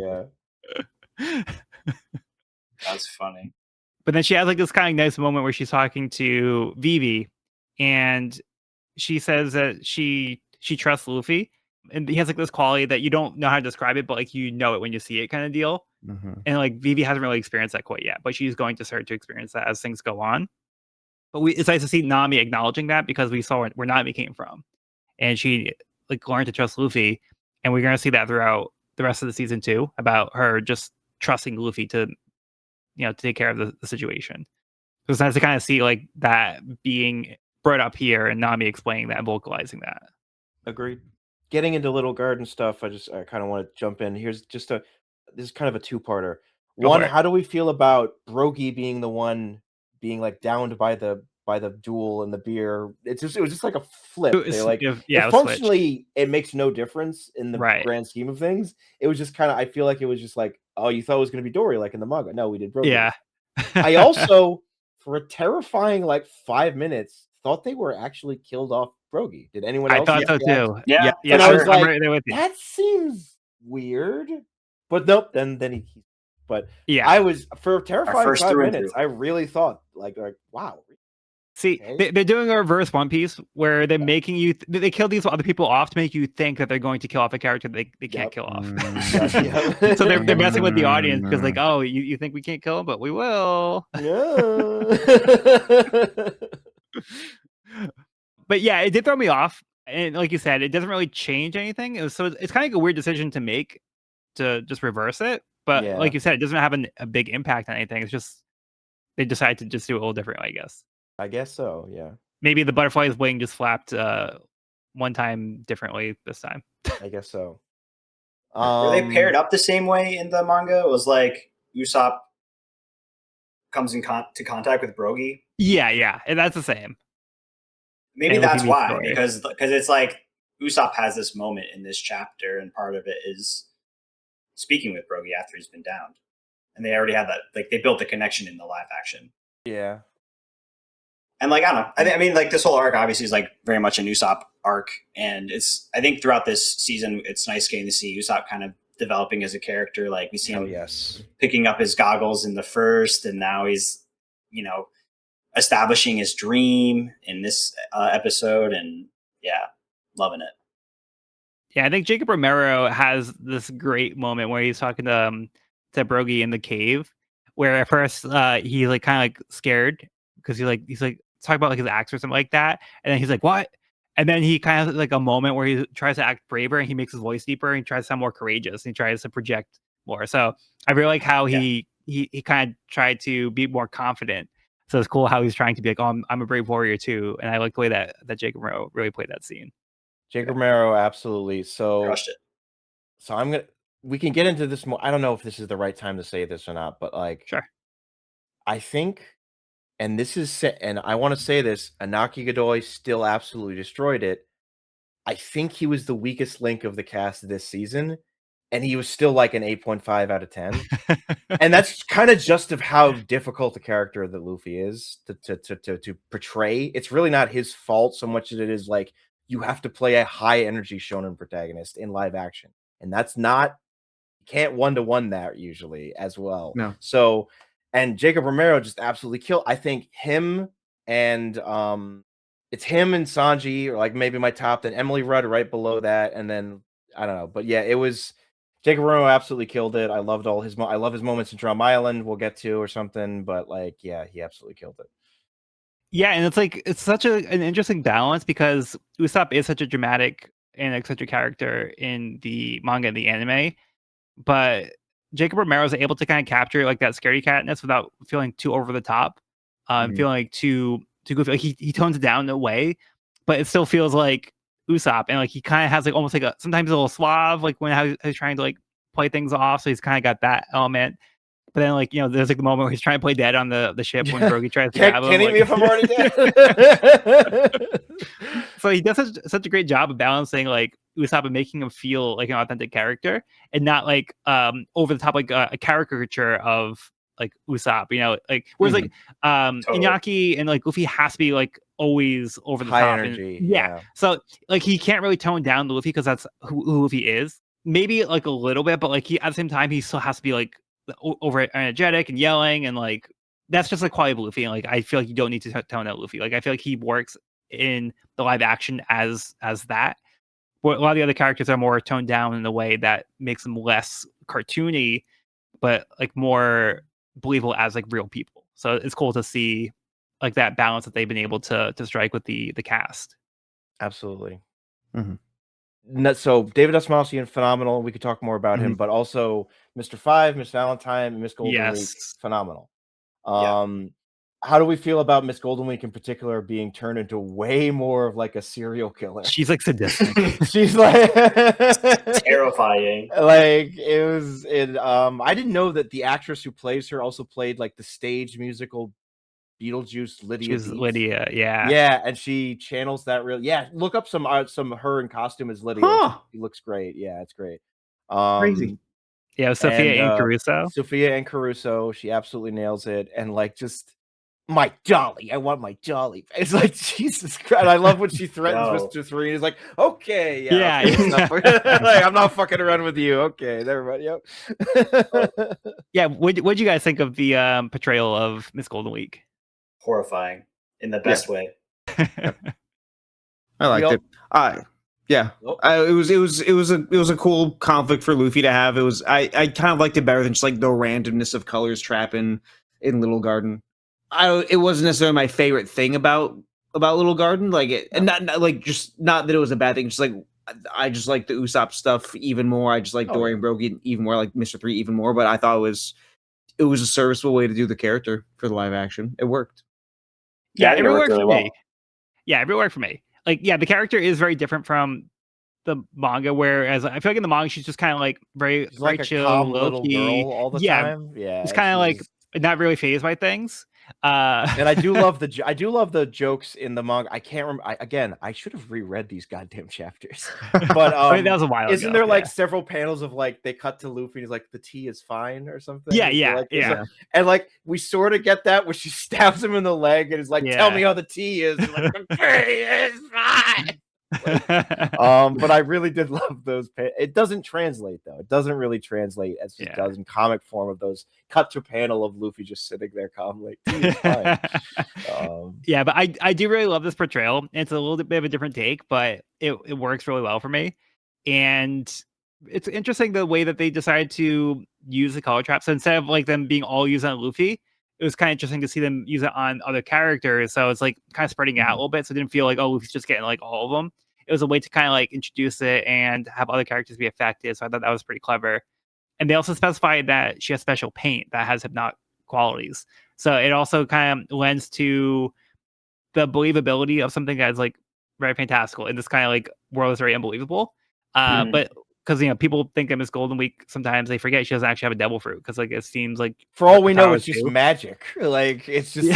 yeah. That's funny. But then she has like this kind of nice moment where she's talking to Vivi, and she says that she trusts Luffy, and he has like this quality that you don't know how to describe it, but like you know it when you see it, kind of deal. And like Vivi hasn't really experienced that quite yet, but she's going to start to experience that as things go on. But it's nice to see Nami acknowledging that, because we saw where Nami came from, and she like learned to trust Luffy, and we're going to see that throughout the rest of the season 2 about her just trusting Luffy to to take care of the situation. So it's nice to kind of see like that being brought up here, and Nami explaining that and vocalizing that. Agreed. Getting into Little Garden stuff, I kind of want to jump in. This is kind of a two-parter. Go One, for it. how do we feel about Brogy being the one being like downed by the duel and the beer? It was just like a flip. They like it it was switched. functionally it makes no difference in the Right. grand scheme of things. It was just kind of, I feel like it was just like, oh, you thought it was going to be Dory like in the manga. No, we did Brogy. Yeah. I also, for a terrifying like 5 minutes, thought they were actually killed off Brogy. Did anyone I else? thought so react? too. Yeah. Yeah, And I was I'm like, right there with you. That seems weird. But nope, then he but Yeah. I was, for a terrifying first 5 through and minutes, through. I really thought like wow. See, Okay. they're doing a reverse One Piece where they're making you they kill these other people off to make you think that they're going to kill off a character they can't Yep. kill off. Yeah. So they're messing with the audience, because like, oh, you think we can't kill him, but we will. Yeah. But yeah, it did throw me off, and like you said, it doesn't really change anything. It's kind of like a weird decision to make, to just reverse it. But Yeah. like you said, it doesn't have a big impact on anything. It's just they decided to just do it a little differently, I guess. I guess so, yeah. maybe the butterfly's wing just flapped one time differently this time. I guess so. Were they paired up the same way in the manga? It was like Usopp comes in to contact with Brogy. Yeah, and that's the same. Maybe And that's Luffy why, meets because it's like Usopp has this moment in this chapter, and part of it is speaking with Brogy after he's been downed, and they already had that. Like they built the connection in the live action. Yeah. And like I don't know, I mean, like this whole arc obviously is like very much an Usopp arc, and I think throughout this season, it's nice getting to see Usopp kind of developing as a character. Like we see him picking up his goggles in the first, and now he's, you know, establishing his dream in this episode, and yeah, loving it. Yeah, I think Jacob Romero has this great moment where he's talking to Brogy in the cave, where at first he's like kind of like scared because he's like talking about like his axe or something like that, and then he's like, "What?" And then he kind of like a moment where he tries to act braver and he makes his voice deeper and he tries to sound more courageous and he tries to project more. So I really like how he kind of tried to be more confident. So it's cool how he's trying to be like, "Oh, I'm a brave warrior too," and I like the way that Jacob Romero really played that scene. Jacob Romero, absolutely. So Crushed it. So we can get into this more. I don't know if this is the right time to say this or not, but like, Sure. I think, and I want to say this, Anaki Godoy still absolutely destroyed it. I think he was the weakest link of the cast this season, and he was still like an 8.5 out of 10. And that's kind of just of how difficult the character that Luffy is to portray. It's really not his fault so much as it is like you have to play a high energy shonen protagonist in live action. And that's not, you can't 1-to-1 that usually as well. No. So, and Jacob Romero just absolutely killed. I think him and it's him and Sanji, or like maybe my top, then Emily Rudd right below that, and then I don't know, but yeah, it was Jacob Romero absolutely killed it. I loved all his I love his moments in Drum Island. We'll get to or something, but like, yeah, he absolutely killed it. Yeah, and it's like it's such an interesting balance because Usopp is such a dramatic and eccentric character in the manga and the anime, but Jacob Romero is able to kind of capture like that scary catness without feeling too over the top, feeling like too goofy. Like he tones it down in a way, but it still feels like Usopp, and like he kind of has like almost like a sometimes a little suave, like when how he's trying to like play things off. So he's kind of got that element. But then, like, you know, there's like the moment where he's trying to play dead on the ship when Brogy tries to grab him. Can't eat me if I'm already dead. So he does such a great job of balancing like Usopp and making him feel like an authentic character and not like over the top like a caricature of like Usopp, you know, like whereas like Inaki and like Luffy has to be like always over the high top energy. And, yeah. So like he can't really tone down the Luffy because that's who Luffy is. Maybe like a little bit, but like he at the same time he still has to be like over energetic and yelling and like that's just like quality of Luffy. And like I feel like you don't need to tone out Luffy. Like I feel like he works in the live action as that. But a lot of the other characters are more toned down in a way that makes them less cartoony, but like more believable as like real people. So it's cool to see like that balance that they've been able to strike with the cast. Absolutely. So David Asmalcian, phenomenal. We could talk more about him, but also Mr. Five, Miss Valentine, Miss Golden Week, phenomenal. How do we feel about Miss Golden Week in particular being turned into way more of like a serial killer? She's like sadistic. She's like terrifying. Like I didn't know that the actress who plays her also played like the stage musical Beetlejuice Lydia. She's Lydia, yeah. Yeah, and she channels that real. Yeah, look up some her in costume as Lydia. Huh. She looks great. Yeah, it's great. Crazy. Yeah, Sophia and Caruso. Sophia and Caruso, she absolutely nails it. And like just my dolly, I want my dolly. It's like Jesus Christ. I love when she threatens Mr. Three. He's like, okay, yeah. Like, I'm not fucking around with you. Okay, never mind. Yep. Yeah, what'd you guys think of the portrayal of Miss Golden Week? Horrifying in the best way. I liked it. It was a cool conflict for Luffy to have. I kind of liked it better than just like the randomness of colors trap in Little Garden. It wasn't necessarily my favorite thing about Little Garden, like it, and not that it was a bad thing. Just like I just like the Usopp stuff even more. I just like Dory and Brogy even more, like Mr. 3 even more. But I thought it was a serviceable way to do the character for the live action. It worked. Yeah, it worked really well. Yeah, it really worked for me. Like, yeah, the character is very different from the manga, whereas I feel like in the manga she's just kind of like very She's like a chill, calm low little key. girl all the Yeah, time. Yeah, it's kind of like she's not really phased by things. and I do love the jokes in the manga. I can't remember. Again, I should have reread these goddamn chapters. But I mean, that was a while isn't ago. there like Yeah. several panels of like they cut to Luffy and he's like the tea is fine or something? Yeah, Is there, yeah, like, there's yeah. and like we sort of get that when she stabs him in the leg and is like, "Tell Yeah. me how the tea is." And like, the tea is fine. But I really did love those. It doesn't translate though. It doesn't really translate as it does in comic form of those cut to panel of Luffy just sitting there calmly. Tea is fine. Yeah, but I do really love this portrayal. It's a little bit of a different take, but it works really well for me. And it's interesting the way that they decided to use the color trap. So instead of like them being all used on Luffy, it was kind of interesting to see them use it on other characters. So it's like kind of spreading it out a little bit. So it didn't feel like, oh, Luffy's just getting like all of them. It was a way to kind of like introduce it and have other characters be affected. So I thought that was pretty clever. And they also specified that she has special paint that has hypnotic qualities. So it also kind of lends to the believability of something that's like very fantastical in this kind of like world is very unbelievable. But because people think of Miss Golden Week, sometimes they forget she doesn't actually have a devil fruit because like it seems like for all we know, it's just magic. Like it's just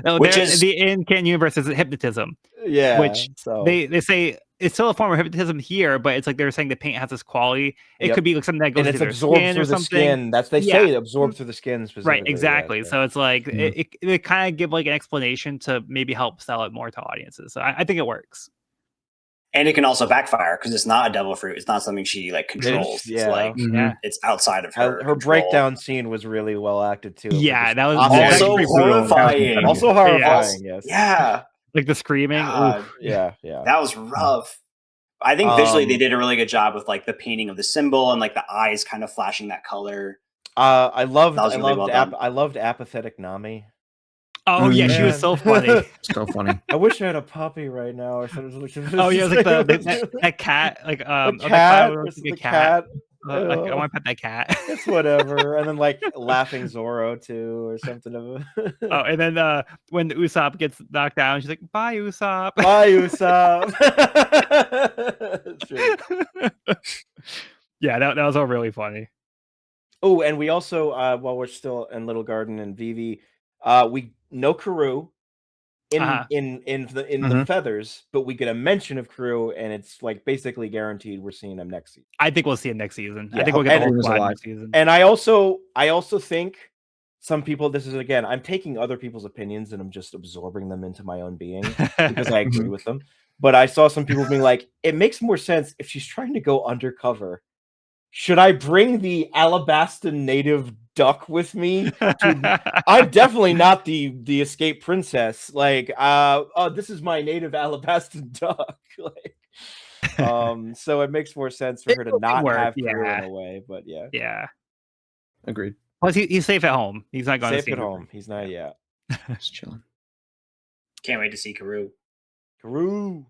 no, which is the in canon universe is hypnotism. Yeah, which they say it's still a form of hypnotism here, but it's like they're saying the paint has this quality. It could be like something that goes through their skin through or the something. skin. That's they say it absorbed through the skin specifically. Right, exactly. So it's like it kind of give like an explanation to maybe help sell it more to audiences. So I think it works. And it can also backfire because it's not a devil fruit. It's not something she like controls. It's like it's outside of her. Her breakdown scene was really well acted too. Yeah, that was also horrifying. Also horrifying. Yes. Yeah. Like the screaming. Yeah. That was rough. I think visually they did a really good job with like the painting of the symbol and like the eyes kind of flashing that color. I loved apathetic Nami. Oh yeah, she was so funny. So funny. I wish I had a puppy right now or something. Oh yeah, it was like that cat, like the cat. The cat. Like, I want to pet that cat. It's whatever. And then like laughing Zoro too, or something of Oh, and then when Usopp gets knocked down, she's like, "Bye, Usopp." Bye, Usopp. Yeah, that was all really funny. Oh, and we also while we're still in Little Garden and Vivi, we know Karoo in the feathers, but we get a mention of Karoo, and it's like basically guaranteed we're seeing him next season. I think we'll see him next season. Yeah, I think we'll get the whole squad next season. And I also think some people, this is again, I'm taking other people's opinions and I'm just absorbing them into my own being because I agree with them. But I saw some people being like, it makes more sense if she's trying to go undercover. Should I bring the Alabastan native duck with me? I'm definitely not the escaped princess. Like, this is my native Alabastan duck. Like, so it makes more sense for her to not have Karoo in a way. But yeah, agreed. Plus, he's safe at home. He's not going safe to at home. He's not yet. Just chilling. Can't wait to see Karoo. Karoo.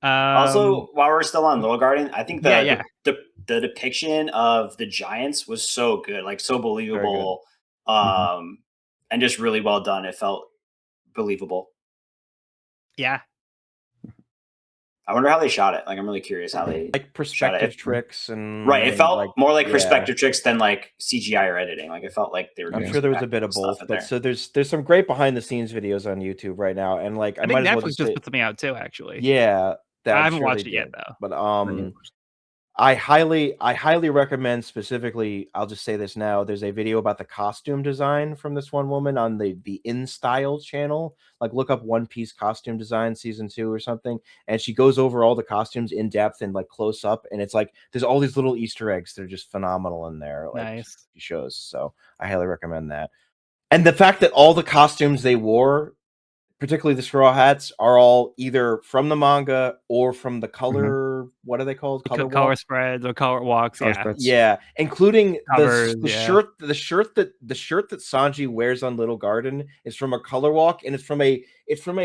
Also, while we're still on Little Garden, I think the depiction of the giants was so good, like so believable, and just really well done. It felt believable. Yeah. I wonder how they shot it. Like, I'm really curious how they like perspective tricks and right. It felt like, more like perspective tricks than like CGI or editing. Like, it felt like they were. I'm sure there was a bit of both, but so there's some great behind the snes videos on YouTube right now, and like I think Netflix just put something out too. Actually, yeah, I haven't watched it yet though. But I highly recommend specifically, I'll just say this now, there's a video about the costume design from this one woman on the In Style channel. Like look up One Piece costume design season 2 or something, and she goes over all the costumes in depth and like close up, and it's like there's all these little Easter eggs that are just phenomenal in there. Like nice shows. So I highly recommend that. And the fact that all the costumes they wore, particularly the straw hats, are all either from the manga or from the color. What are they called? Color spreads or color walks. Yeah, including covers, the shirt. The shirt that Sanji wears on Little Garden is from a color walk, and it's from a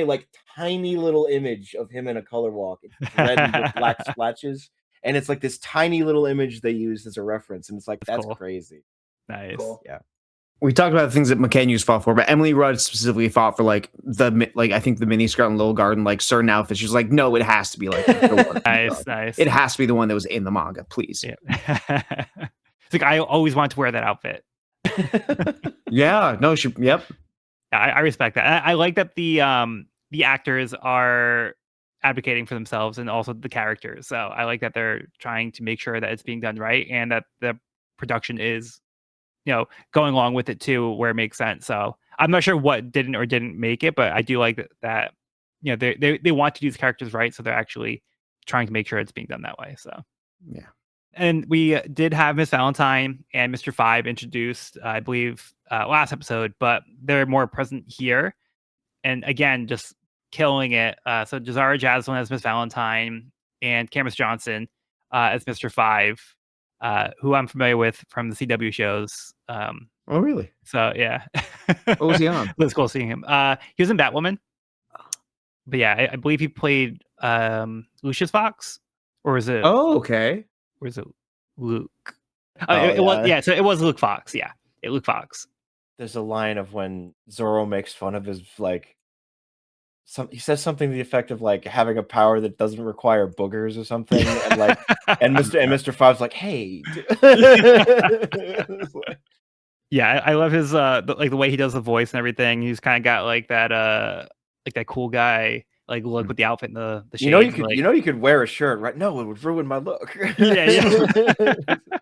like tiny little image of him in a color walk. It's red with black splashes, and it's like this tiny little image they use as a reference, and it's like that's cool. crazy. Nice. Cool. Yeah. We talked about the things that McCann fought for, but Emily Rudd specifically fought for like I think the mini skirt and Little Garden, like certain outfits. She's like, no, it has to be like the one. Nice. It has to be the one that was in the manga, please. Yeah. It's like I always wanted to wear that outfit. Yeah, no, yep. I respect that. I like that the actors are advocating for themselves and also the characters. So I like that they're trying to make sure that it's being done right and that the production is, going along with it too, where it makes sense. So I'm not sure what didn't or didn't make it, but I do like that. They want to do these characters right, so they're actually trying to make sure it's being done that way. So yeah. And we did have Miss Valentine and Mr. Five introduced, I believe, last episode, but they're more present here. And again, just killing it. So Jazara Jaslyn as Miss Valentine and Camus Johnson as Mr. Five, who I'm familiar with from the CW shows. Oh, really? So, yeah. What was he on? It was cool seeing him. He was in Batwoman. But yeah, I believe he played Lucius Fox. Or is it... Oh, okay. Or is it Luke? Oh, So it was Luke Fox. Yeah, Luke Fox. There's a line of when Zoro makes fun of his he says something to the effect of like having a power that doesn't require boogers or something, and like and Mr. Five's like, hey. Yeah, I love his the way he does the voice and everything. He's kind of got like that cool guy look with the outfit and the shades. You could wear a shirt, right? No, it would ruin my look. Yeah.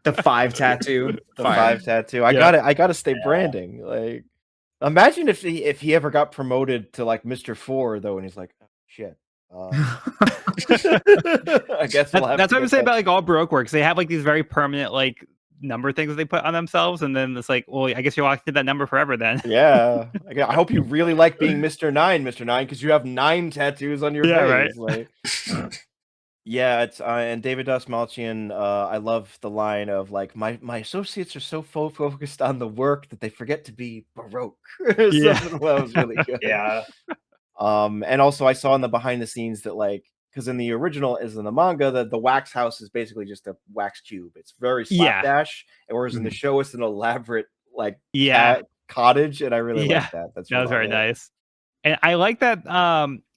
The 5 tattoo. The 5 tattoo. I gotta stay branding. Like, imagine if he ever got promoted to like Mr. 4 though, and he's like, oh, shit. I guess that's what I'm saying about like all Baroque works. They have like these very permanent like number things that they put on themselves, and then it's like, well, I guess you're locked to that number forever then. Yeah. I hope you really like being Mr. 9, because you have 9 tattoos on your face. Right. Like, yeah, it's and David Dastmalchian, I love the line of like my associates are so focused on the work that they forget to be Baroque. Yeah. That was really good. Yeah. And also I saw in the behind the scenes that like, because in the original, as in the manga, the wax house is basically just a wax cube. It's very slapdash, whereas in the show it's an elaborate like cottage, and I really like that. That was very nice, and I like that.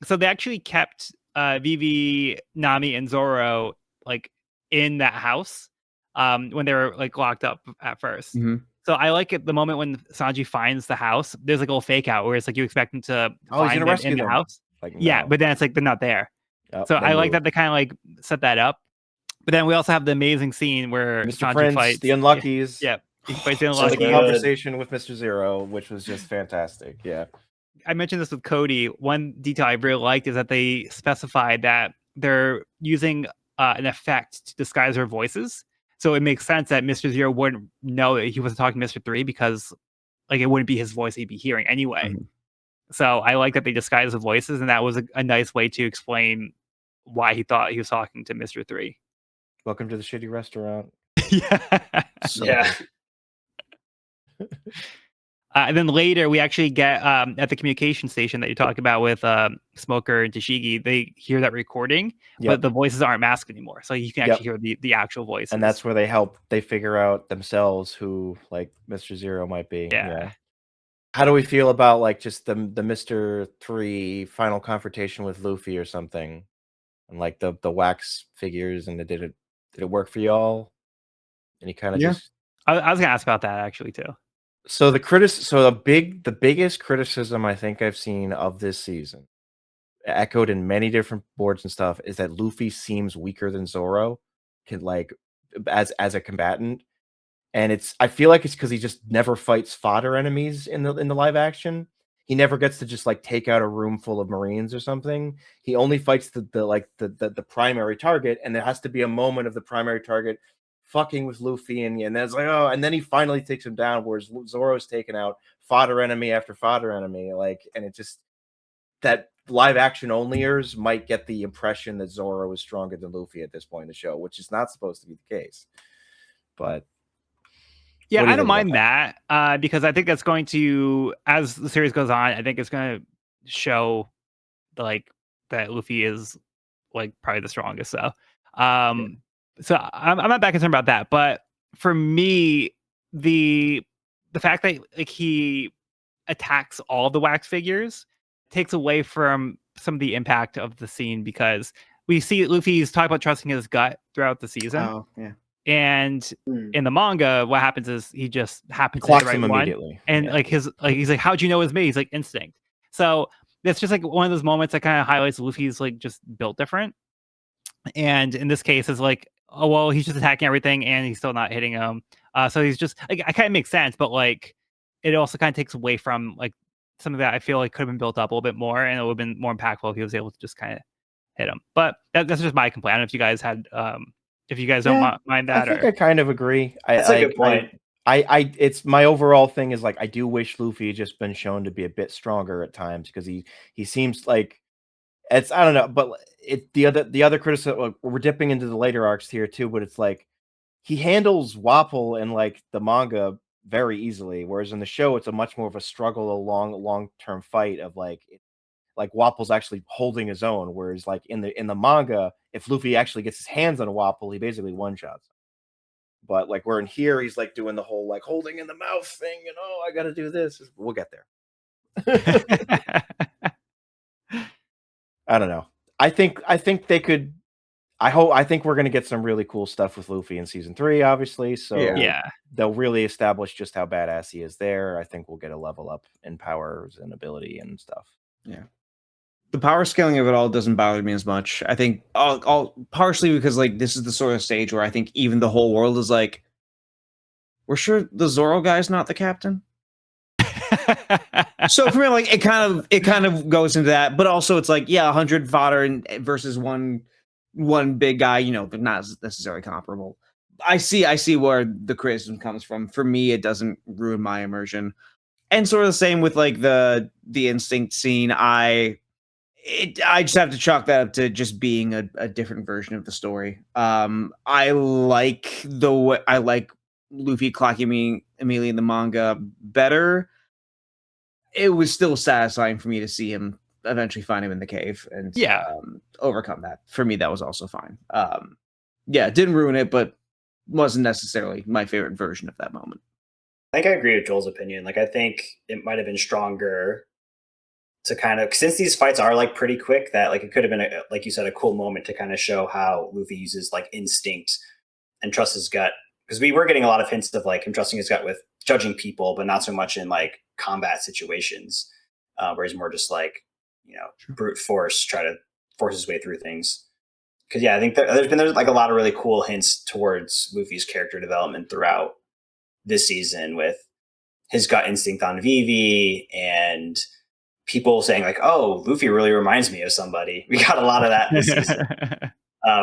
So they actually kept Vivi, Nami, and Zoro like in that house when they were like locked up at first. Mm-hmm. So I like it the moment when Sanji finds the house. There's like a little fake out where it's like you expect him to find them in the house. Like, no. But then it's like they're not there. So I like that they kind of like set that up. But then we also have the amazing scene where Mr. Sanji Prince fights the Unluckies. Yeah, he fights the So the Unluckies. conversation with Mr. Zero, which was just fantastic. Yeah. I mentioned this with Cody. One detail I really liked is that they specified that they're using an effect to disguise their voices. So it makes sense that Mr. Zero wouldn't know that he wasn't talking to Mr. 3 because like it wouldn't be his voice he'd be hearing anyway. Mm-hmm. So I like that they disguise the voices, and that was a nice way to explain why he thought he was talking to Mr. 3. Welcome to the shitty restaurant. Yeah. And then later we actually get at the communication station that you talked about with Smoker and Tashigi, they hear that recording, but the voices aren't masked anymore. So you can actually hear the actual voices. And that's where they figure out themselves who like Mr. Zero might be. Yeah. How do we feel about like just the Mr. 3 final confrontation with Luffy or something? And like the wax figures, and did it work for y'all? And he kind of just I was gonna ask about that actually too. So the biggest criticism I think I've seen of this season, echoed in many different boards and stuff, is that Luffy seems weaker than Zoro, as a combatant. And I feel like it's because he just never fights fodder enemies in the live action. He never gets to just like take out a room full of Marines or something. He only fights the primary target, and there has to be a moment of the primary target fucking with Luffy, and then it's like, oh, and then he finally takes him down, whereas Zoro's taken out fodder enemy after fodder enemy, like, and it just, that live action onlyers might get the impression that Zoro is stronger than Luffy at this point in the show, which is not supposed to be the case. But yeah, I don't mind that because I think that's going to, as the series goes on, I think it's going to show like that Luffy is like probably the strongest. So So I'm not that concerned about that, but for me, the the fact that like he attacks all the wax figures takes away from some of the impact of the scene, because we see Luffy's talking about trusting his gut throughout the season. Oh, yeah. And in the manga, what happens is he just happens to hit Clocks the right him one. immediately. And Yeah. like he's like, how'd you know it was me? He's like, instinct. So it's just like one of those moments that kind of highlights Luffy's like just built different. And in this case, it's like, oh well, he's just attacking everything and he's still not hitting him. So he's just like, I kind of makes sense, but like it also kind of takes away from like something that I feel like could have been built up a little bit more, and it would have been more impactful if he was able to just kind of hit him. But that's just my complaint. I don't know if you guys had if you guys don't mind that. I think I kind of agree. That's a good point. It's my overall thing is like I do wish Luffy had just been shown to be a bit stronger at times, because he seems like it's, I don't know, but the other criticism, we're dipping into the later arcs here too, but it's like he handles Wapol in like the manga very easily, whereas in the show it's a much more of a struggle, a long-term fight of like Wapol's actually holding his own, whereas like in the manga, if Luffy actually gets his hands on Wapol, he basically one-shots him. But like we're in here, he's like doing the whole like holding in the mouth thing, and oh, I gotta do this. We'll get there. I don't know. I think they could. I think we're gonna get some really cool stuff with Luffy in season 3, obviously. So Yeah. they'll really establish just how badass he is there. I think we'll get a level up in powers and ability and stuff. Yeah. The power scaling of it all doesn't bother me as much. I think all partially because like this is the sort of stage where I think even the whole world is like, we're sure the Zoro guy's not the captain. So for me, like it kind of goes into that, but also it's like, yeah, 100 fodder versus one big guy, you know, but not necessarily comparable. I see where the criticism comes from. For me, it doesn't ruin my immersion. And sort of the same with like the instinct scene. I just have to chalk that up to just being a different version of the story. I like Luffy clocking me immediately in the manga better. It was still satisfying for me to see him eventually find him in the cave and overcome that. For me, that was also fine. Yeah, it didn't ruin it, but wasn't necessarily my favorite version of that moment. I think I agree with Joel's opinion. Like, I think it might have been stronger to kind of, since these fights are like pretty quick, that like it could have been like you said, a cool moment to kind of show how Luffy uses like instinct and trusts his gut, because we were getting a lot of hints of like him trusting his gut with judging people, but not so much in like combat situations, where he's more just like, you know, brute force, try to force his way through things. Because yeah, I think there's like a lot of really cool hints towards Luffy's character development throughout this season, with his gut instinct on Vivi and people saying like, "Oh, Luffy really reminds me of somebody." We got a lot of that this season,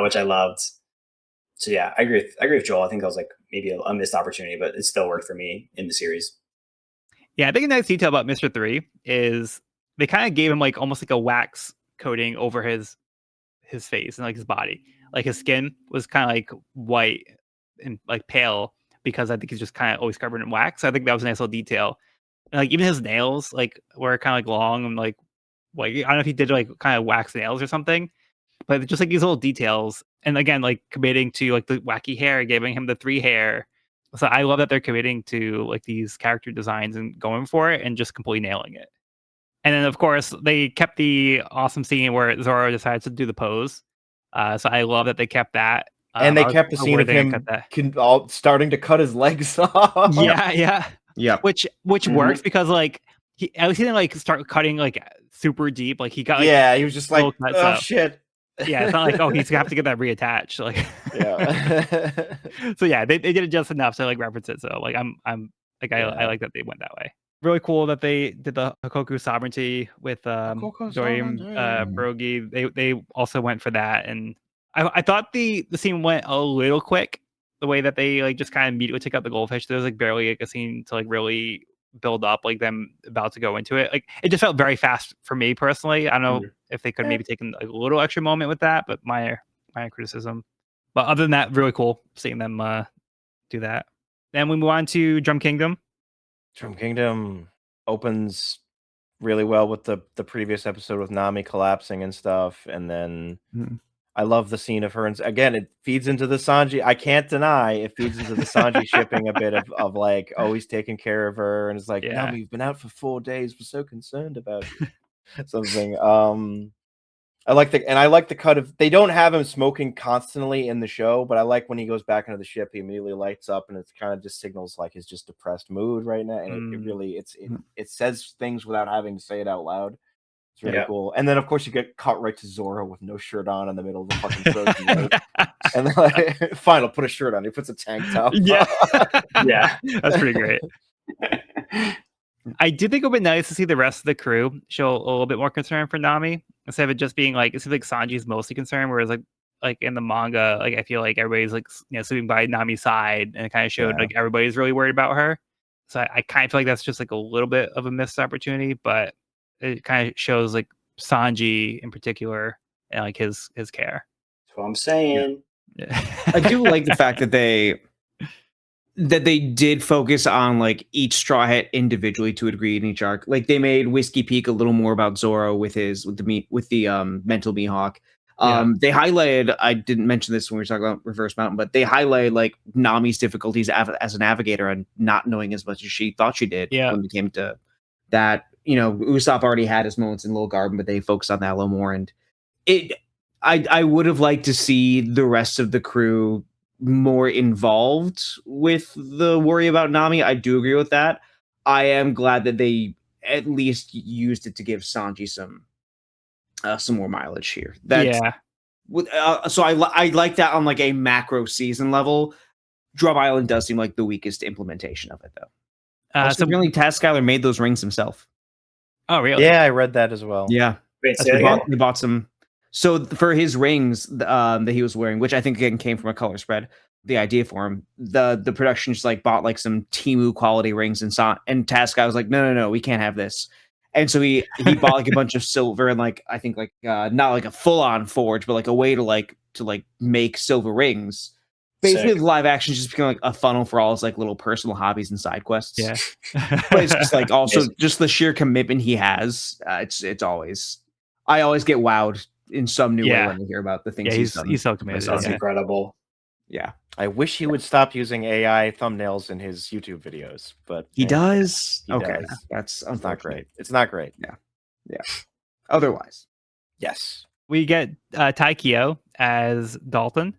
which I loved. So yeah, I agree with Joel. I think that was like maybe a missed opportunity, but it still worked for me in the series. Yeah, I think a nice detail about Mr. 3 is they kind of gave him like almost like a wax coating over his face and like his body. Like his skin was kind of like white and like pale, because I think he's just kind of always covered in wax. So I think that was a nice little detail. And like even his nails like were kind of like long and like I don't know if he did like kind of wax nails or something, but just like these little details. And again, like committing to like the wacky hair, giving him the 3 hair. So I love that they're committing to like these character designs and going for it and just completely nailing it. And then of course they kept the awesome scene where Zoro decides to do the pose. So I love that they kept that. And they kept the scene of him starting to cut his legs off. Yeah. Which works, because like at least he didn't like start cutting like super deep. Like he got like, he was just like, oh shit. Yeah, it's not like, oh, he's gonna have to get that reattached. Like, yeah. So yeah, they did it just enough to like reference it. So like I'm like I like that they went that way. Really cool that they did the Hakoku sovereignty with Dorim Brogy. They also went for that, and I thought the scene went a little quick. The way that they like just kind of immediately took out the goldfish. There was like barely like a scene to like really build up like them about to go into it. Like it just felt very fast for me personally. I don't know if they could maybe taken like, a little extra moment with that, but my criticism. But other than that, really cool seeing them do that. Then we move on to Drum Kingdom. Drum Kingdom opens really well with the previous episode with Nami collapsing and stuff, and then I love the scene of her, and again, it feeds into the Sanji. I can't deny it feeds into the Sanji shipping a bit of like, oh, he's taking care of her, and it's like, Yeah. Nami, you've been out for 4 days. We're so concerned about you. Something. I like the cut of they don't have him smoking constantly in the show, but I like when he goes back into the ship, he immediately lights up, and it kind of just signals like his just depressed mood right now, and it really it says things without having to say it out loud. It's really cool. And then of course you get cut right to Zoro with no shirt on in the middle of the fucking frozen lake. And then like, fine, I'll put a shirt on. He puts a tank top. Yeah. Yeah. That's pretty great. I do think it would be nice to see the rest of the crew show a little bit more concern for Nami instead of it just being like it seems like Sanji's mostly concerned, whereas like in the manga, like I feel like everybody's like sitting by Nami's side, and it kind of showed like everybody's really worried about her. So I kind of feel like that's just like a little bit of a missed opportunity, but it kind of shows like Sanji in particular and like his care. That's what I'm saying. Yeah. I do like the fact that they did focus on like each Straw Hat individually to a degree in each arc. Like they made Whiskey Peak a little more about Zoro with the mental Mihawk. They highlighted, I didn't mention this when we were talking about Reverse Mountain, but they highlighted like Nami's difficulties as a navigator and not knowing as much as she thought she did when it came to that. You know, Usopp already had his moments in Little Garden, but they focused on that a little more. And I would have liked to see the rest of the crew more involved with the worry about Nami. I do agree with that. I am glad that they at least used it to give Sanji some more mileage here. So I like that on like a macro season level. Drum Island does seem like the weakest implementation of it, though. Also, really, Taz made those rings himself. Oh, really? Yeah, I read that as well. Yeah. Wait, He bought some. So for his rings that he was wearing, which I think again came from a color spread, the idea for him, the production just like bought like some Temu quality rings and Taz was like, no, we can't have this. And so he bought like a bunch of silver and like I think like not like a full on forge, but like a way to make silver rings. Basically, the live action just became like a funnel for all his like little personal hobbies and side quests. Yeah, but it's just like also just the sheer commitment he has. It's always I always get wowed in some new way when I hear about the things he's done. He's so committed. That's incredible. Yeah, I wish he would stop using AI thumbnails in his YouTube videos, but he does. He okay, does. That's not great. It's not great. Yeah. Otherwise, yes, we get Taikyo as Dalton.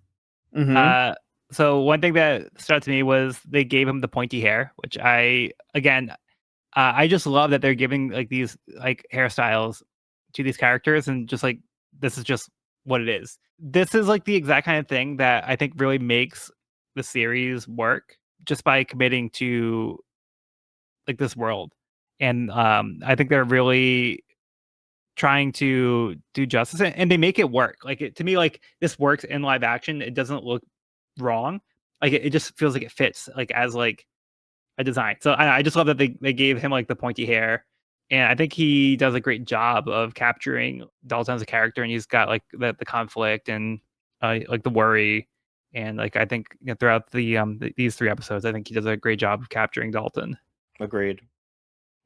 Mm-hmm. So one thing that stood out to me was they gave him the pointy hair, which I just love that they're giving like these like hairstyles to these characters, and just like this is just what it is. This is like the exact kind of thing that I think really makes the series work, just by committing to like this world. And I think they're really trying to do justice, and they make it work. Like to me, like this works in live action. It doesn't look wrong. Like it just feels like it fits like as like a design. So I just love that they gave him like the pointy hair, and I think he does a great job of capturing Dalton as a character, and he's got like the conflict and like the worry, and like I think throughout these 3 episodes, I think he does a great job of capturing Dalton. Agreed.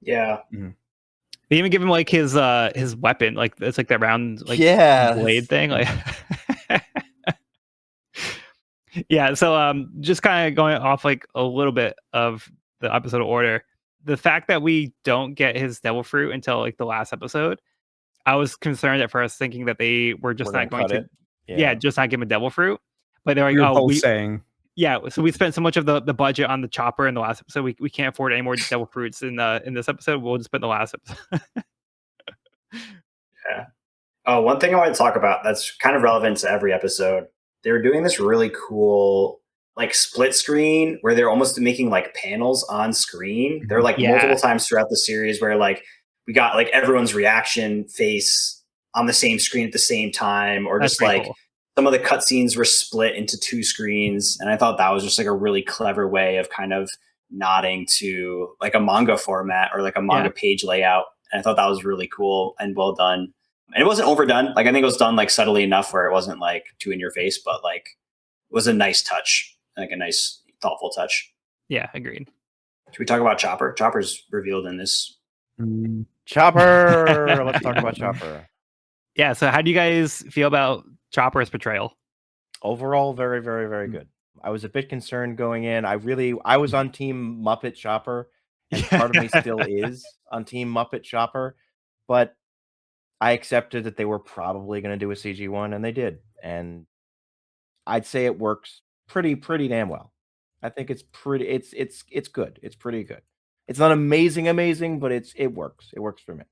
Yeah. Mm-hmm. They even give him like his weapon, like it's like that round like blade thing, like. Yeah, so just kind of going off like a little bit of the episode order, the fact that we don't get his devil fruit until like the last episode, I was concerned at first, thinking that they were just not going to, just not give him a devil fruit. But they're like, we were both saying, yeah. So we spent so much of the budget on the chopper in the last episode, we can't afford any more devil fruits in this episode. We'll just put in the last episode. Yeah. Oh, one thing I want to talk about that's kind of relevant to every episode. They were doing this really cool like split screen where they're almost making like panels on screen. They're like multiple times throughout the series where like we got like everyone's reaction face on the same screen at the same time, or just like some of the cutscenes were split into 2 screens. And I thought that was just like a really clever way of kind of nodding to like a manga format or like a manga page layout. And I thought that was really cool and well done. And it wasn't overdone. Like I think it was done like subtly enough where it wasn't like too in your face, but like it was a nice touch, like a nice thoughtful touch. Yeah, agreed. Should we talk about Chopper? Chopper's revealed in this. Chopper. Let's talk about Chopper. Yeah. So how do you guys feel about Chopper's portrayal? Overall, very, very, very good. I was a bit concerned going in. I was on Team Muppet Chopper, and part of me still is on Team Muppet Chopper, but I accepted that they were probably going to do a CG one, and they did. And I'd say it works pretty damn well. I think it's good. It's pretty good. It's not amazing, but it works. It works for me.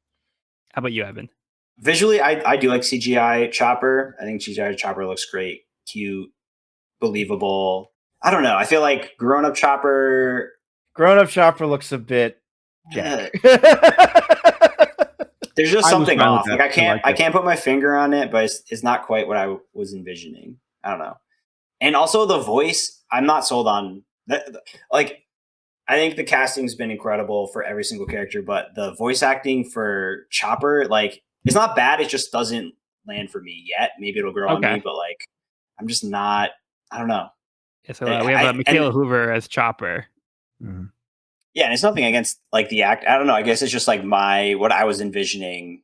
How about you, Evan? Visually, I do like CGI Chopper. I think CGI Chopper looks great, cute, believable. I don't know. I feel like grown-up Chopper looks a bit jank. There's just something off. Like I it. can't put my finger on it, but it's not quite what I was envisioning. I don't know. And also the voice, I'm not sold on. Like, I think the casting's been incredible for every single character, but the voice acting for Chopper, like, it's not bad. It just doesn't land for me yet. Maybe it'll grow on me, but like, I'm just not. I don't know. Yeah, so we have Michaela Hoover as Chopper. Mhm. Yeah, and it's nothing against like the act. I don't know. I guess it's just like what I was envisioning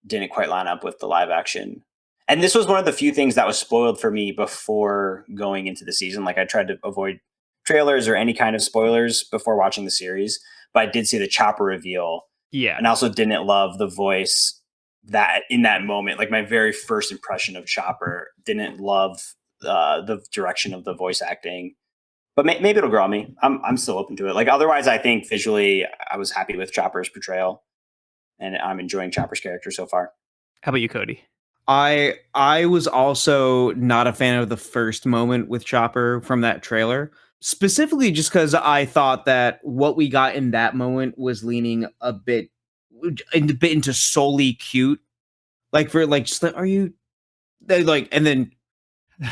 didn't quite line up with the live action. And this was one of the few things that was spoiled for me before going into the season. Like I tried to avoid trailers or any kind of spoilers before watching the series, but I did see the Chopper reveal. Yeah. And I also didn't love the voice that in that moment, like my very first impression of Chopper, didn't love the direction of the voice acting. But maybe it'll grow on me. I'm still open to it. Like otherwise, I think visually, I was happy with Chopper's portrayal, and I'm enjoying Chopper's character so far. How about you, Cody? I was also not a fan of the first moment with Chopper from that trailer, specifically just because I thought that what we got in that moment was leaning a bit into solely cute, like for like just like, are you like, and then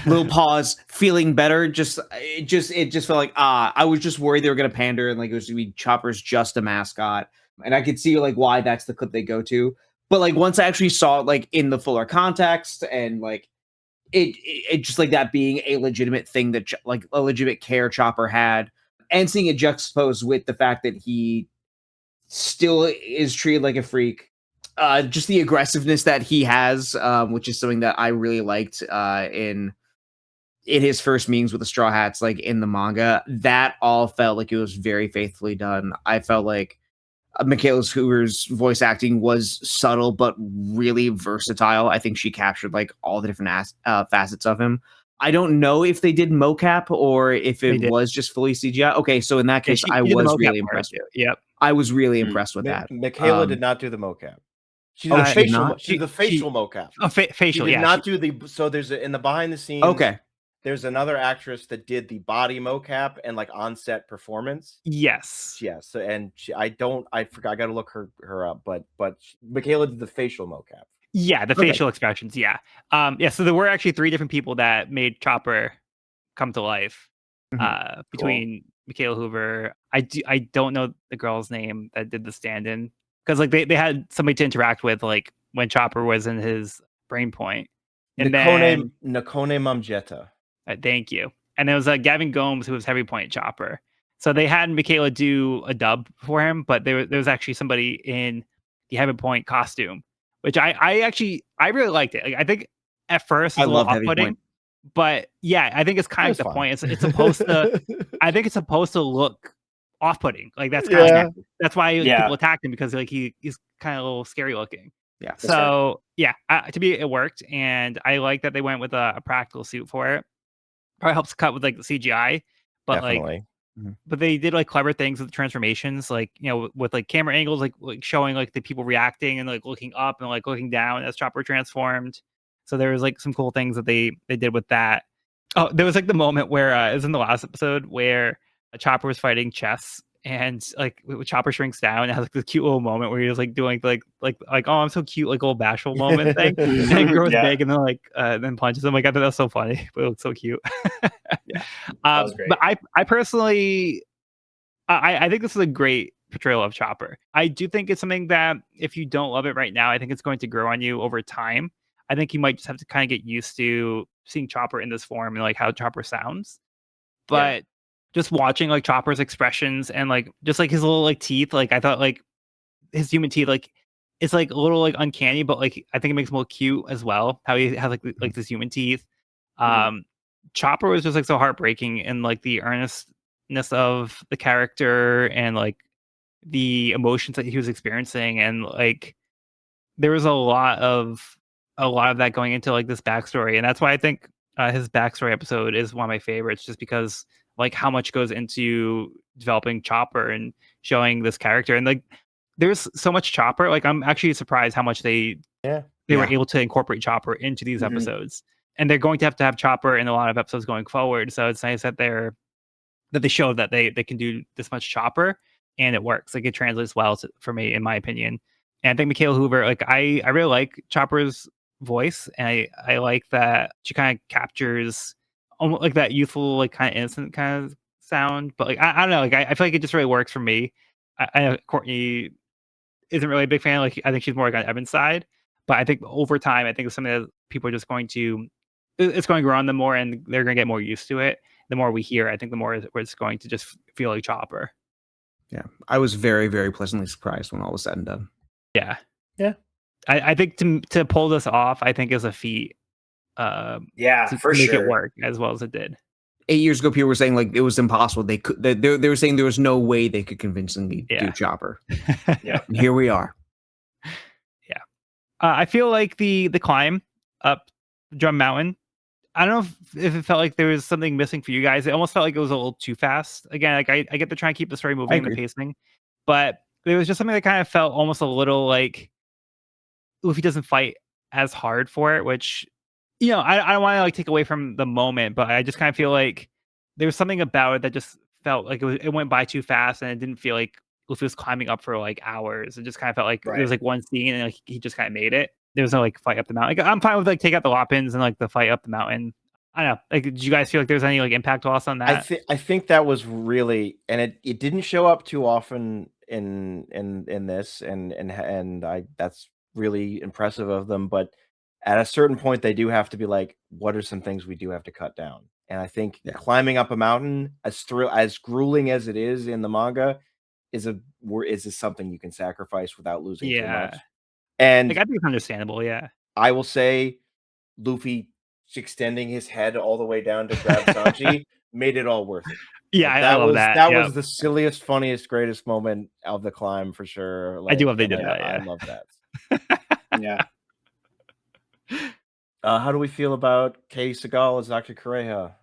little pause, feeling better. It just felt like I was just worried they were gonna pander and like it was gonna be Chopper's just a mascot, and I could see like why that's the clip they go to. But like once I actually saw it like in the fuller context and like it just like that being a legitimate thing that like a legitimate care Chopper had, and seeing it juxtaposed with the fact that he still is treated like a freak. Just the aggressiveness that he has, which is something that I really liked in his first meetings with the Straw Hats, like in the manga, that all felt like it was very faithfully done. I felt like Michaela Hoover's voice acting was subtle but really versatile. I think she captured like all the different facets of him. I don't know if they did mocap or if it was just fully CGI. Okay, so in that case, I was really impressed. Yep, I was really impressed with that. Michaela did not do the mocap. She's Oh, the she did facial. not? She's the facial mocap. Oh, facial. She did Yeah, not do the. So there's in the behind the scenes. Okay. There's another actress that did the body mocap and like on-set performance. Yes. Yes, and I forgot. I got to look her up, but Michaela did the facial mocap. Yeah, the facial expressions. Yeah. Yeah. So there were actually 3 different people that made Chopper come to life. Between Michaela Hoover, I don't know the girl's name that did the stand-in because like they had somebody to interact with like when Chopper was in his brain point. And Nakone Mamjeta. Thank you. And there was Gavin Gomes who was heavy point Chopper. So they had Michaela do a dub for him, but there was actually somebody in the heavy point costume, which I really liked it. Like, I think at first it's a little off-putting, but yeah, I think it's kind of the point. It's supposed to. I think it's supposed to look off-putting. Like that's kind of that's why people attacked him because like he's kind of a little scary looking. Yeah. So yeah, to me it worked, and I like that they went with a practical suit for it. Probably helps cut with like the CGI, but Definitely. but they did like clever things with the transformations, like with like camera angles, like showing like the people reacting and like looking up and like looking down as Chopper transformed. So there was like some cool things that they did with that. Oh, there was like the moment where it was in the last episode where Chopper was fighting chess, and like Chopper shrinks down and has like this cute little moment where he was like doing like oh, I'm so cute, like little bashful moment thing, and it grows big and then like then punches him. Like I thought that was so funny, but it looks so cute. Yeah, that was great. But I personally, I think this is a great portrayal of Chopper. I do think it's something that if you don't love it right now, I think it's going to grow on you over time. I think you might just have to kind of get used to seeing Chopper in this form and like how Chopper sounds. But just watching like Chopper's expressions and like just like his little like teeth, like I thought like his human teeth, like it's like a little like uncanny, but like I think it makes him look cute as well. How he has like this human teeth. Chopper was just like so heartbreaking, and like the earnestness of the character and like the emotions that he was experiencing, and like there was a lot of that going into like this backstory, and that's why I think his backstory episode is one of my favorites, just because like how much goes into developing Chopper and showing this character, and like there's so much Chopper. Like I'm actually surprised how much they were Yeah. able to incorporate Chopper into these Mhm. episodes, and they're going to have Chopper in a lot of episodes going forward. So it's nice that they show that they can do this much Chopper, and it works. Like it translates well for me, in my opinion. And I think Michaela Hoover, like I really like Chopper's voice, and I like that she kind of captures almost like that youthful, like kind of innocent kind of sound. But like I don't know, like I feel like it just really works for me. I know Courtney isn't really a big fan. Like I think she's more like on Evan's side, but I think over time, I think it's something that people are just going to it's going to grow on them more, and they're going to get more used to it. The more we hear, I think the more it's going to just feel like Chopper. Yeah. I was very, very pleasantly surprised when all was said and done. Yeah, Yeah. I think to pull this off, I think is a feat. Yeah, To for make it sure. work as well as it did. 8 years ago, people were saying like it was impossible. They were saying there was no way they could convincingly Yeah. do Chopper. Yeah. And here we are. I feel like the climb up Drum Mountain. I don't know if it felt like there was something missing for you guys. It almost felt like it was a little too fast. Again, like I get to try and keep the story moving and the agree. pacing, but there was just something that kind of felt almost a little like Luffy doesn't fight as hard for it, which I don't want to like take away from the moment, but I just kind of feel like there was something about it that just felt like it went by too fast, and it didn't feel like Luffy was climbing up for like hours. It just kind of felt like there was Right. like one scene and like he just kind of made it. There was no like fight up the mountain. Like I'm fine with like take out the Loppins and like the fight up the mountain. I don't know. Like, did you guys feel like there's any like impact loss on that? I think that was really, and it didn't show up too often in this, and I that's really impressive of them. But at a certain point, they do have to be like, what are some things we do have to cut down? And I think Yeah. climbing up a mountain, as grueling as it is in the manga, is something you can sacrifice without losing too much. Yeah. And Like I think it's understandable. Yeah. I will say, Luffy extending his head all the way down to grab Sanji made it all worth it. Yeah, Like, I love that. That Yeah. was the silliest, funniest, greatest moment of the climb for sure. I do Like, love they and did that. I Yeah. love that. Yeah. How do we feel about Katie Seagal as Dr. Correja?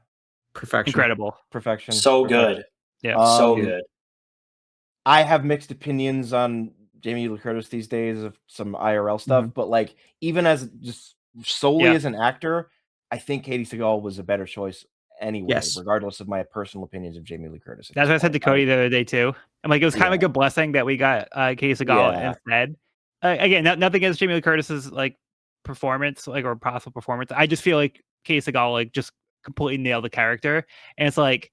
Perfection. Incredible. Perfection. So perfection. good. Yeah. So Um, good. I have mixed opinions on Jamie Lee Curtis these days of some IRL stuff, but like even as just solely Yeah. as an actor, I think Katie Seagal was a better choice anyway, Yes. regardless of my personal opinions of Jamie Lee Curtis. at That's what I this said to point. Cody the other day too. I'm like, it was kind of like a blessing that we got Katie Seagal Yeah. instead. Again, nothing against Jamie Lee Curtis's like performance, like or possible performance. I just feel like Katie Seagal like just completely nailed the character, and it's like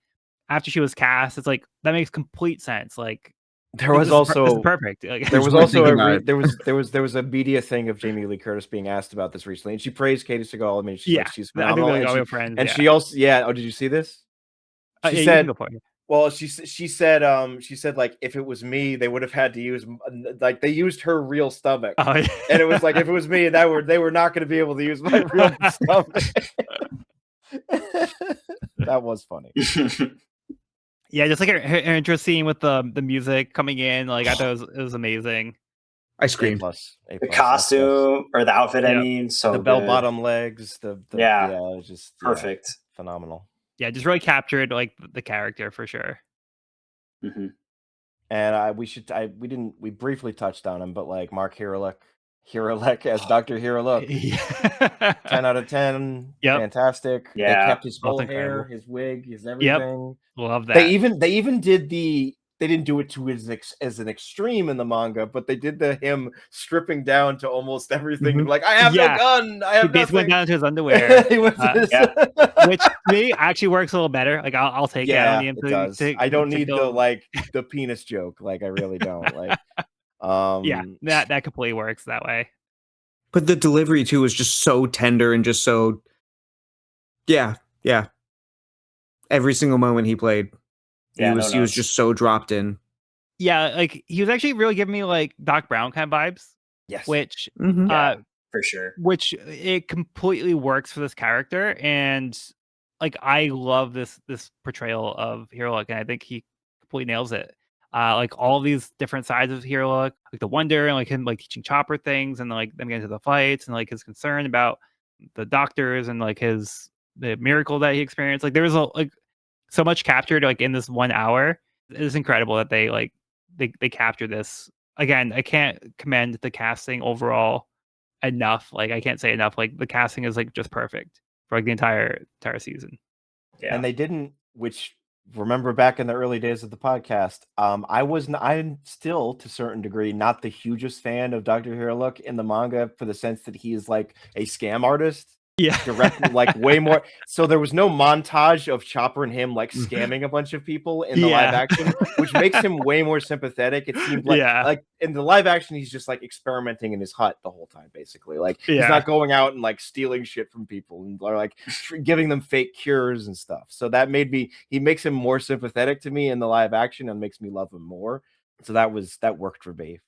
after she was cast, it's like that makes complete sense. Like There was this is also perfect. Like, there was weird also thinking about it. there was a media thing of Jamie Lee Curtis being asked about this recently, and she praised Katie Seagal. I mean, she's yeah, like, she's I think phenomenal, they're and all she, your friends. and Yeah. she also oh, did you see this? Yeah, She you said, can go for it. well, she said like if it was me, they would have had to use like they used her real stomach, Oh, yeah. and it was like if it was me, they were not going to be able to use my real stomach. That was funny. Yeah, just like her intro scene with the music coming in, like I thought it was amazing. I A screamed. plus, A The plus, costume or the outfit, I Yeah. mean, so the good. bell bottom legs, the Yeah. it was just Perfect. phenomenal. Yeah, just really captured like the character for sure. Mhm. And we briefly touched on him, but like Mark Hiralek as Dr. Hiralek, Yeah. 10 out of 10, Yep. fantastic. They Yeah, kept his whole both hair, incredible. his wig, his Yep. everything. Love that. They even did they didn't do it to as an extreme in the manga, but they did him stripping down to almost everything. Mhm. Like, I have Yeah. no gun. I He have basically went nothing. down to his underwear, He went to his- which to me actually works a little better. Like I'll take it. I yeah, don't need him it does. I don't need the penis joke. Like, I really don't. Like, yeah, that completely works that way. But the delivery too was just so tender and just so yeah. Every single moment he played, Yeah, he was no notes. just so dropped in. Yeah, like he was actually really giving me like Doc Brown kind of vibes. Yes. which Yeah, for sure. which it completely works for this character, and like I love this portrayal of Hero Luck, and I think he completely nails it. Like all these different sides of Hero Luck, like the wonder and like him like teaching Chopper things, and like them getting into the fights, and like his concern about the doctors, and like the miracle that he experienced. Like there was like so much captured like in this 1 hour. It is incredible that they capture this. Again, I can't commend the casting overall enough. Like I can't say enough. Like the casting is like just perfect for like the entire season. Yeah. And they didn't, which remember back in the early days of the podcast, I'm still to a certain degree not the hugest fan of Dr. Hirolook in the manga, for the sense that he is like a scam artist. Yeah. Directly, like way more. So there was no montage of Chopper and him like scamming a bunch of people in the live action, which makes him way more sympathetic. It seemed like in the live action, he's just like experimenting in his hut the whole time, basically. Like he's not going out and like stealing shit from people and or like giving them fake cures and stuff. So that he makes him more sympathetic to me in the live action and makes me love him more. So that worked for me.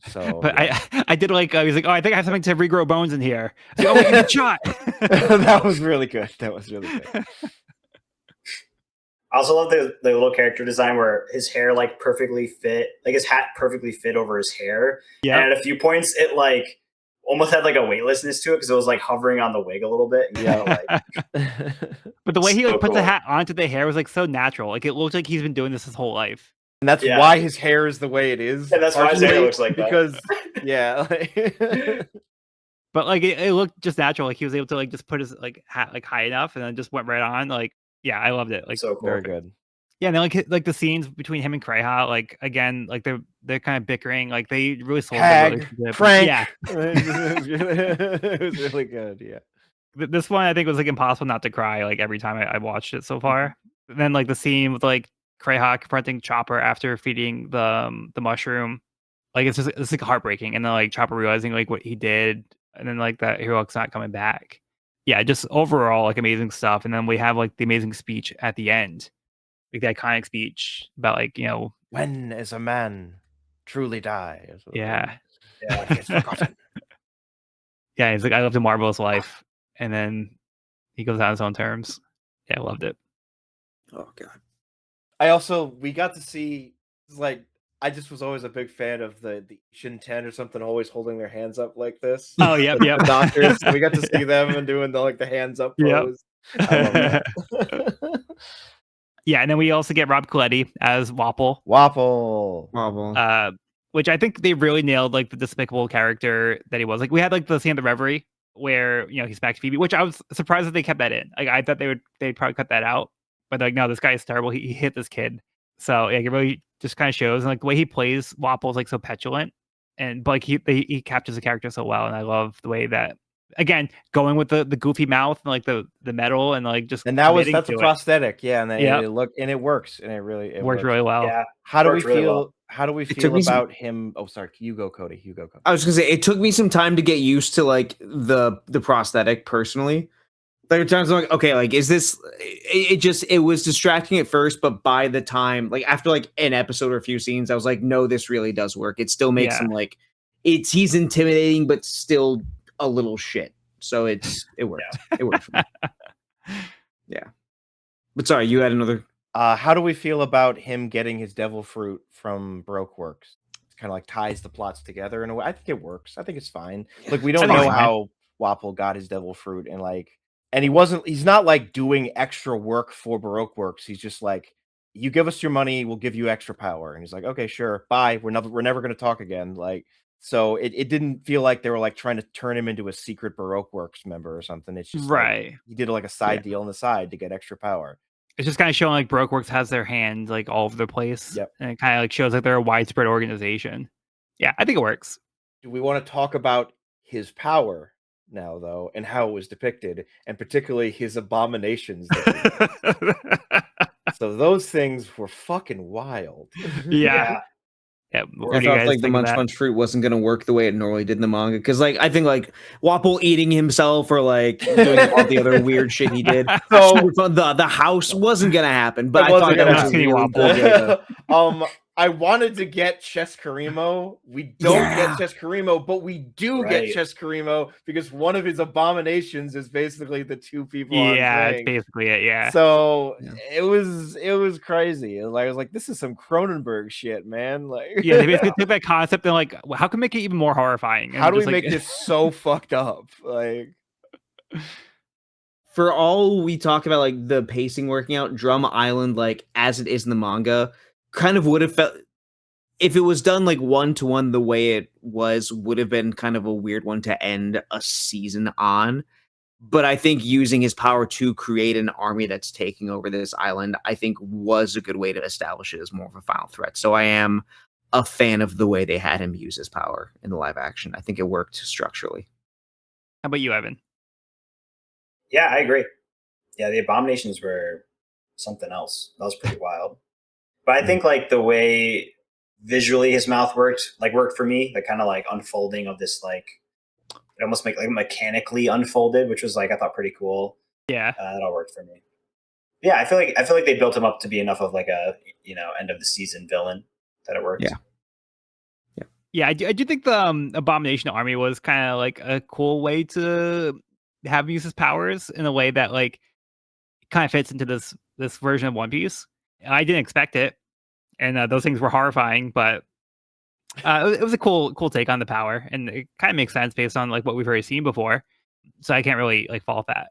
So, but yeah. I did like he's like, oh, I think I have something to regrow bones in here. Like, oh, wait, good shot. That was really good. That was really good. I also love the little character design where his hair like perfectly fit, like his hat perfectly fit over his hair. Yeah. And at a few points, it like almost had like a weightlessness to it because it was like hovering on the wig a little bit. And, but the way he like puts the hat onto the hair was like so natural. Like it looked like he's been doing this his whole life. And that's why his hair is the way it is. And that's why his hair looks like because, that. Yeah. But like it looked just natural. Like he was able to like just put his like hat like high enough, and then just went right on. Like yeah, I loved it. Like so cool. Very good. Yeah, and then like the scenes between him and Kreha, like again, like they're kind of bickering. Like they really sold the Frank. Yeah, it was really good. Yeah. This one I think was like impossible not to cry like every time I watched it so far. And then like the scene with like Kreha confronting Chopper after feeding the mushroom, like it's like heartbreaking. And then like Chopper realizing like what he did, and then like that Hiro's not coming back. Yeah, just overall like amazing stuff. And then we have like the amazing speech at the end, like the iconic speech about like when is a man truly die? Yeah, it's forgotten. Yeah, he's like, I lived a marvelous life, and then he goes on his own terms. Yeah, I loved it. Oh god. We got to see, like, I just was always a big fan of the Shinten or something, always holding their hands up like this. Oh, yep. The doctors. We got to see them and doing the hands up pose. Yep. I love that. Yeah, and then we also get Rob Coletti as Wapol. Which I think they really nailed, like the despicable character that he was. Like we had like the scene of the Reverie where he smacked Phoebe, which I was surprised that they kept that in. Like I thought they'd probably cut that out. But like, no, this guy is terrible. He hit this kid. So yeah, it really just kind of shows. And like the way he plays Wapol is like so petulant, but like he captures the character so well. And I love the way that, again, going with the goofy mouth and like the metal and like just, and that's a prosthetic. Yeah. And it works. And it works really well. Yeah. How do we feel? How do we feel about him? Oh, sorry. You go, Cody. I was gonna say it took me some time to get used to like the prosthetic personally. There were times I'm like, okay, like is this? It was distracting at first, but by the time, like after like an episode or a few scenes, I was like, no, this really does work. It still makes him like he's intimidating, but still a little shit. So it worked. Yeah. It worked for me. Yeah. But sorry, you had another. How do we feel about him getting his devil fruit from Baroque Works? It kind of like ties the plots together in a way. I think it works. I think it's fine. Like we don't know how Wapol got his devil fruit, and he's not like doing extra work for Baroque Works. He's just like, you give us your money, we'll give you extra power. And he's like, okay, sure, bye. We're never going to talk again. Like, so it didn't feel like they were like trying to turn him into a secret Baroque Works member or something. It's just right. Like, he did like a side deal on the side to get extra power. It's just kind of showing like Baroque Works has their hand like all over the place. Yep. And it kind of like shows like they're a widespread organization. Yeah, I think it works. Do we want to talk about his power now, though, and how it was depicted, and particularly his abominations? So those things were fucking wild. Yeah. I thought like the Munch fruit wasn't gonna work the way it normally did in the manga, because like I think like Wapol eating himself or like doing all the other weird shit he did. So the house wasn't gonna happen, but I thought that was really cool. I wanted to get Chess Karimo. We don't get Chess Karimo, but we do get Chess Karimo because one of his abominations is basically the two people on it's Zing. basically it. Yeah. So it was crazy. I was like, this is some Cronenberg shit, man. Like, yeah, they basically took that concept and like, how can we make it even more horrifying? How do we just, make this so fucked up? Like, for all we talk about, like the pacing working out, Drum Island, like as it is in the manga, kind of would have felt, if it was done like 1-to-1 the way it was, would have been kind of a weird one to end a season on. But I think using his power to create an army that's taking over this island, I think was a good way to establish it as more of a final threat. So I am a fan of the way they had him use his power in the live action. I think it worked structurally. How about you, Evan? Yeah, I agree. Yeah, the abominations were something else. That was pretty wild. But I think like the way visually his mouth worked for me, the kind of like unfolding of this, like it almost like mechanically unfolded, which was like I thought pretty cool. Yeah, that all worked for me. Yeah, I feel like they built him up to be enough of like a end of the season villain that it worked. Yeah, I do think the Abomination Army was kind of like a cool way to have him use his powers in a way that like kind of fits into this version of One Piece. I didn't expect it, and those things were horrifying, but it was a cool take on the power, and it kind of makes sense based on like what we've already seen before. So I can't really like fault that.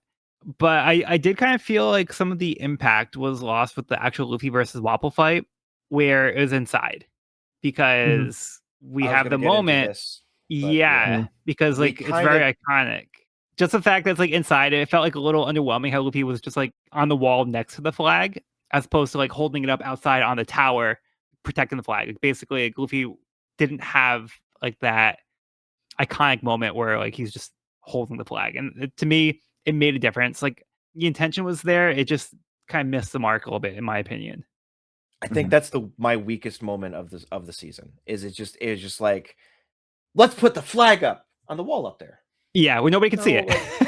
But I did kind of feel like some of the impact was lost with the actual Luffy versus Wapple fight, where it was inside, because we have the moment. Because like it's very iconic. Just the fact that it's like inside it felt like a little underwhelming how Luffy was just like on the wall next to the flag, as opposed to like holding it up outside on the tower, protecting the flag. Like, basically, like, Luffy didn't have like that iconic moment where like he's just holding the flag, and to me, it made a difference. Like the intention was there, it just kind of missed the mark a little bit, in my opinion. I think that's my weakest moment of the season. It was just like, let's put the flag up on the wall up there. Yeah, well, nobody can see it.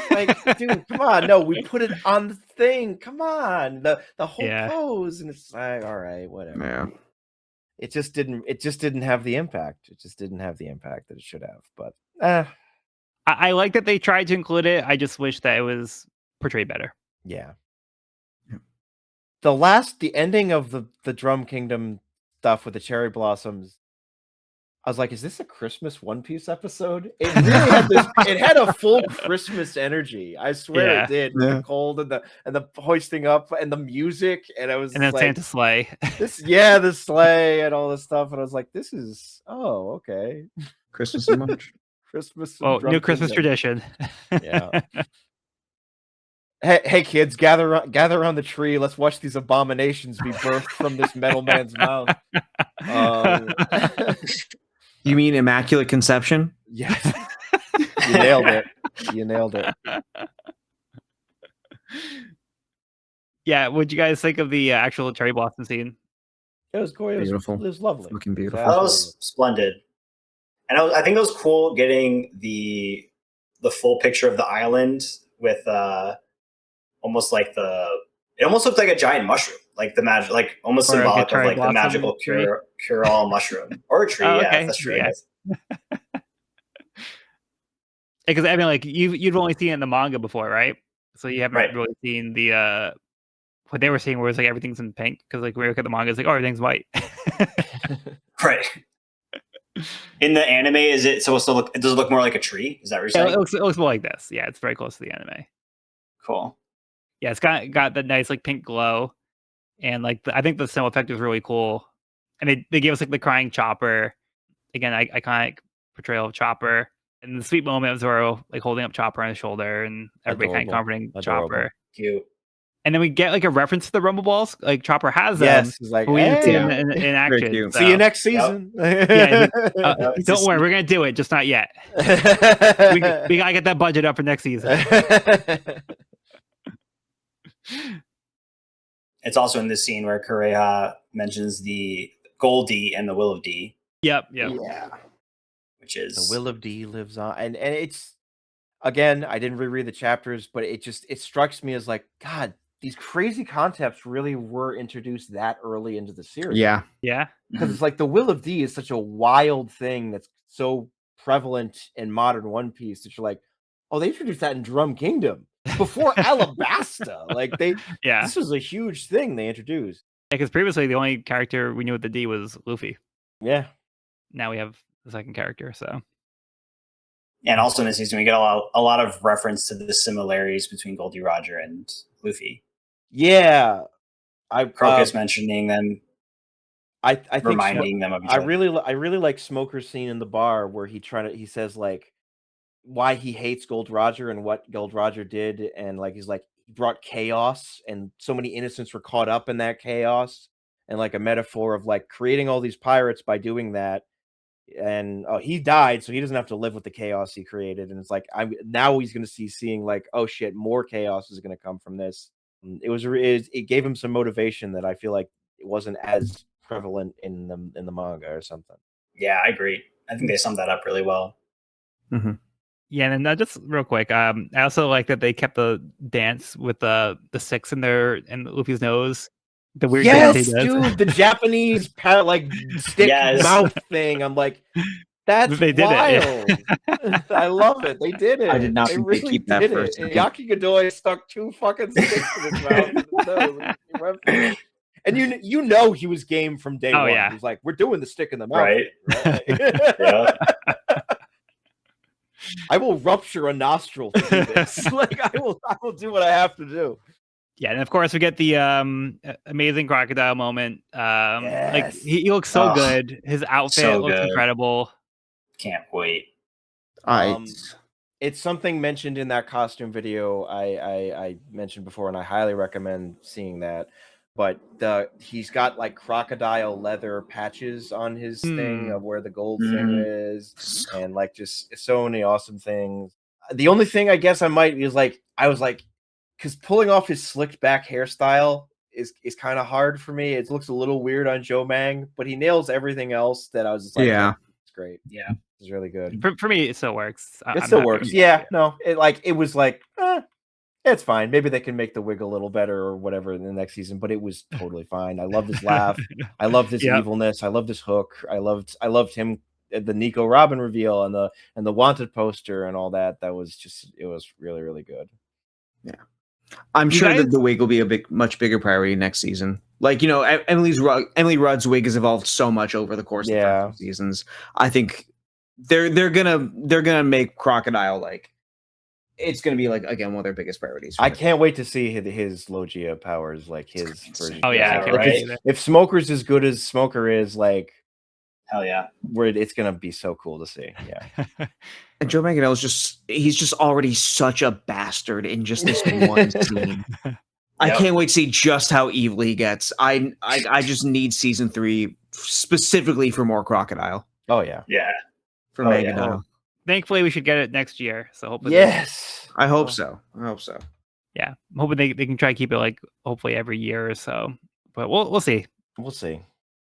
Like, dude, come on. No, we put it on the thing. Come on. The whole pose. And it's like, all right, whatever. Yeah. It just didn't have the impact. It just didn't have the impact that it should have. But I like that they tried to include it. I just wish that it was portrayed better. Yeah. The ending of the Drum Kingdom stuff with the cherry blossoms, I was like, is this a Christmas One Piece episode? It really had it had a full Christmas energy. I swear it did. With the cold and the hoisting up and the music. And I was and then like, Santa's sleigh. The sleigh and all this stuff. And I was like, this is okay. Christmas in March. Christmas. New Christmas tradition. Yeah. Hey kids, gather around the tree. Let's watch these abominations be birthed from this metal man's mouth. You mean Immaculate Conception? Yes. You nailed it. You nailed it. Yeah, what'd you guys think of the actual cherry blossom scene? It was gorgeous. Beautiful. It was lovely. Looking beautiful. That was splendid. And I think it was cool getting the full picture of the island with almost like it almost looked like a giant mushroom, like the magic, like almost symbolic of like the magical cure all mushroom or a tree. That's true. Because I mean, like you've only seen it in the manga before, right? So you haven't really seen the what they were seeing, where it's like everything's in pink. Because like when we look at the manga, it's like, oh, everything's white. Right. In the anime, is it supposed to look? Does it look more like a tree? Is that what you're saying? It looks more like this. Yeah, it's very close to the anime. Cool. Yeah, it's got that nice like pink glow, and like I think the snow effect is really cool. And they gave us like the crying Chopper, again, iconic portrayal of Chopper, and the sweet moment of Zoro like holding up Chopper on his shoulder, and everybody kind of comforting Chopper. Cute. And then we get like a reference to the Rumble Balls. Like Chopper has them. Yes, he's like, we didn't see them in action. So. See you next season. Yeah, don't worry, we're gonna do it, just not yet. we gotta get that budget up for next season. It's also in this scene where Kureha mentions the Goldie and the Will of D. Yep. Yeah. Which is the Will of D lives on, and it's again, I didn't reread the chapters, but it strikes me as like, God these crazy concepts really were introduced that early into the series. Yeah. Yeah. Because it's like the Will of D is such a wild thing that's so prevalent in modern One Piece that you're like, oh, they introduced that in Drum Kingdom before Alabasta. Like Yeah. this was a huge thing they introduced. Because previously the only character we knew with the D was Luffy. Yeah. Now we have the second character. So. And also in this season, we get a lot of reference to the similarities between Goldie Roger and Luffy. Yeah. Crocus mentioning them. I think reminding them of each I other. really like Smoker's scene in the bar where he says like why he hates Gold Roger and what Gold Roger did, and like he's like he brought chaos and so many innocents were caught up in that chaos, and like a metaphor of like creating all these pirates by doing that. And he died, so he doesn't have to live with the chaos he created. And it's like now he's going to seeing like, oh shit, more chaos is going to come from this. It gave him some motivation that I feel like it wasn't as prevalent in the manga or something. Yeah, I agree. I think they summed that up really well. Mm-hmm. Yeah, and then just real quick, I also like that they kept the dance with the six in Luffy's nose. The weird dance he does. Dude, the Japanese like stick mouth thing. I'm like, that's they did wild. It. I love it. They did it. I did not they think really they keep that did for a it. second. Yakigadoy stuck 2 fucking sticks in his mouth. He went for it. And you know he was game from day one. Yeah. He's like, we're doing the stick in the mouth. Right. Yeah. I will rupture a nostril to do this. Like I will do what I have to do. Yeah, and of course we get the amazing crocodile moment. Yes. Like he looks so good. His outfit looks incredible. Can't wait. It's something mentioned in that costume video I mentioned before, and I highly recommend seeing that. But he's got like crocodile leather patches on his thing of where the gold thing is, and like just so many awesome things. The only thing I guess I might is like I was like, because pulling off his slicked back hairstyle is kind of hard for me. It looks a little weird on Joe Mang, but he nails everything else that I was just like, yeah, it's great. Yeah, it's really good. For me, it still works. It still works. Yeah, no, it was like, it's fine. Maybe they can make the wig a little better or whatever in the next season, but it was totally fine. I loved his laugh. I loved his evilness. I loved his hook. I loved him, the Nico Robin reveal and the wanted poster and all that. It was really, really good. Yeah. I'm sure that the wig will be a much bigger priority next season. Like, Emily Rudd's wig has evolved so much over the course of the first few seasons. I think they're gonna make Crocodile like it's gonna be like again one of their biggest priorities. I can't wait to see his Logia powers, like his version. Oh yeah, right? If Smoker's as good as Smoker is, like hell yeah, it's gonna be so cool to see. Yeah. And Joe Manganiello's he's just already such a bastard in just this one scene. I can't wait to see just how evil he gets. I just need season 3 specifically for more Crocodile. Oh yeah. Yeah. For Manganiello. Thankfully we should get it next year. So hopefully I hope so. I hope so. Yeah. I'm hoping they can try to keep it like hopefully every year or so. But we'll see. We'll see.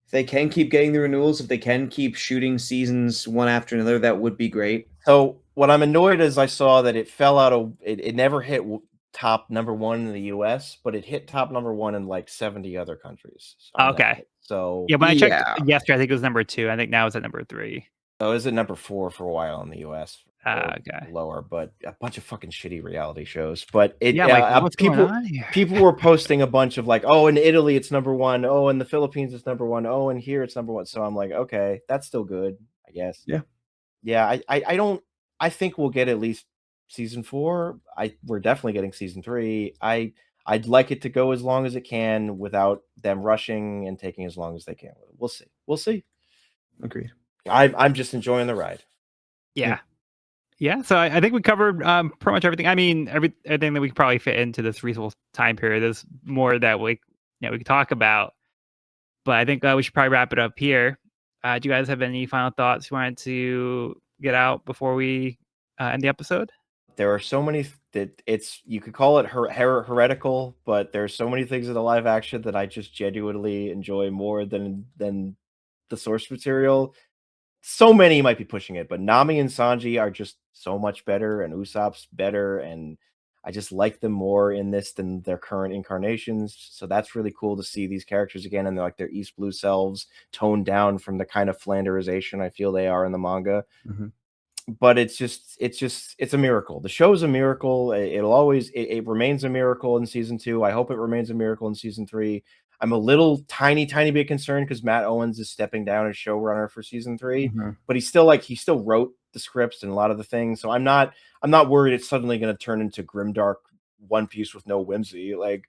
If they can keep getting the renewals, if they can keep shooting seasons one after another, that would be great. So what I'm annoyed is I saw that it fell out of it never hit top number 1 in the US, but it hit top number 1 in like 70 other countries. Okay. So yeah, when I checked yesterday, I think it was number 2. I think now it's at number 3. So is it number 4 for a while in the US? Okay. Lower, but a bunch of fucking shitty reality shows. But people were posting a bunch of like, oh, in Italy it's number 1. Oh, in the Philippines it's number 1. Oh, and here it's number 1. So I'm like, okay, that's still good, I guess. Yeah. I think we'll get at least season 4. We're definitely getting season 3. I'd like it to go as long as it can without them rushing and taking as long as they can. We'll see. Agreed. I'm just enjoying the ride. Yeah, so I think we covered pretty much everything. I mean, everything that we could probably fit into this reasonable time period. There's more that we could talk about, but I think we should probably wrap it up here. Do you guys have any final thoughts you wanted to get out before we end the episode? There are so many that you could call it heretical, but there's so many things in the live action that I just genuinely enjoy more than the source material. So many might be pushing it, but Nami and Sanji are just so much better, and Usopp's better, and I just like them more in this than their current incarnations. So that's really cool to see these characters again, and they're like their East Blue selves, toned down from the kind of Flanderization I feel they are in the manga. Mhm. But it's a miracle. The show is a miracle. It'll always it remains a miracle in season 2. I hope it remains a miracle in season 3. I'm a little tiny bit concerned because Matt Owens is stepping down as showrunner for season 3, Mhm. but he still wrote the scripts and a lot of the things. So I'm not worried it's suddenly going to turn into grimdark One Piece with no whimsy. Like,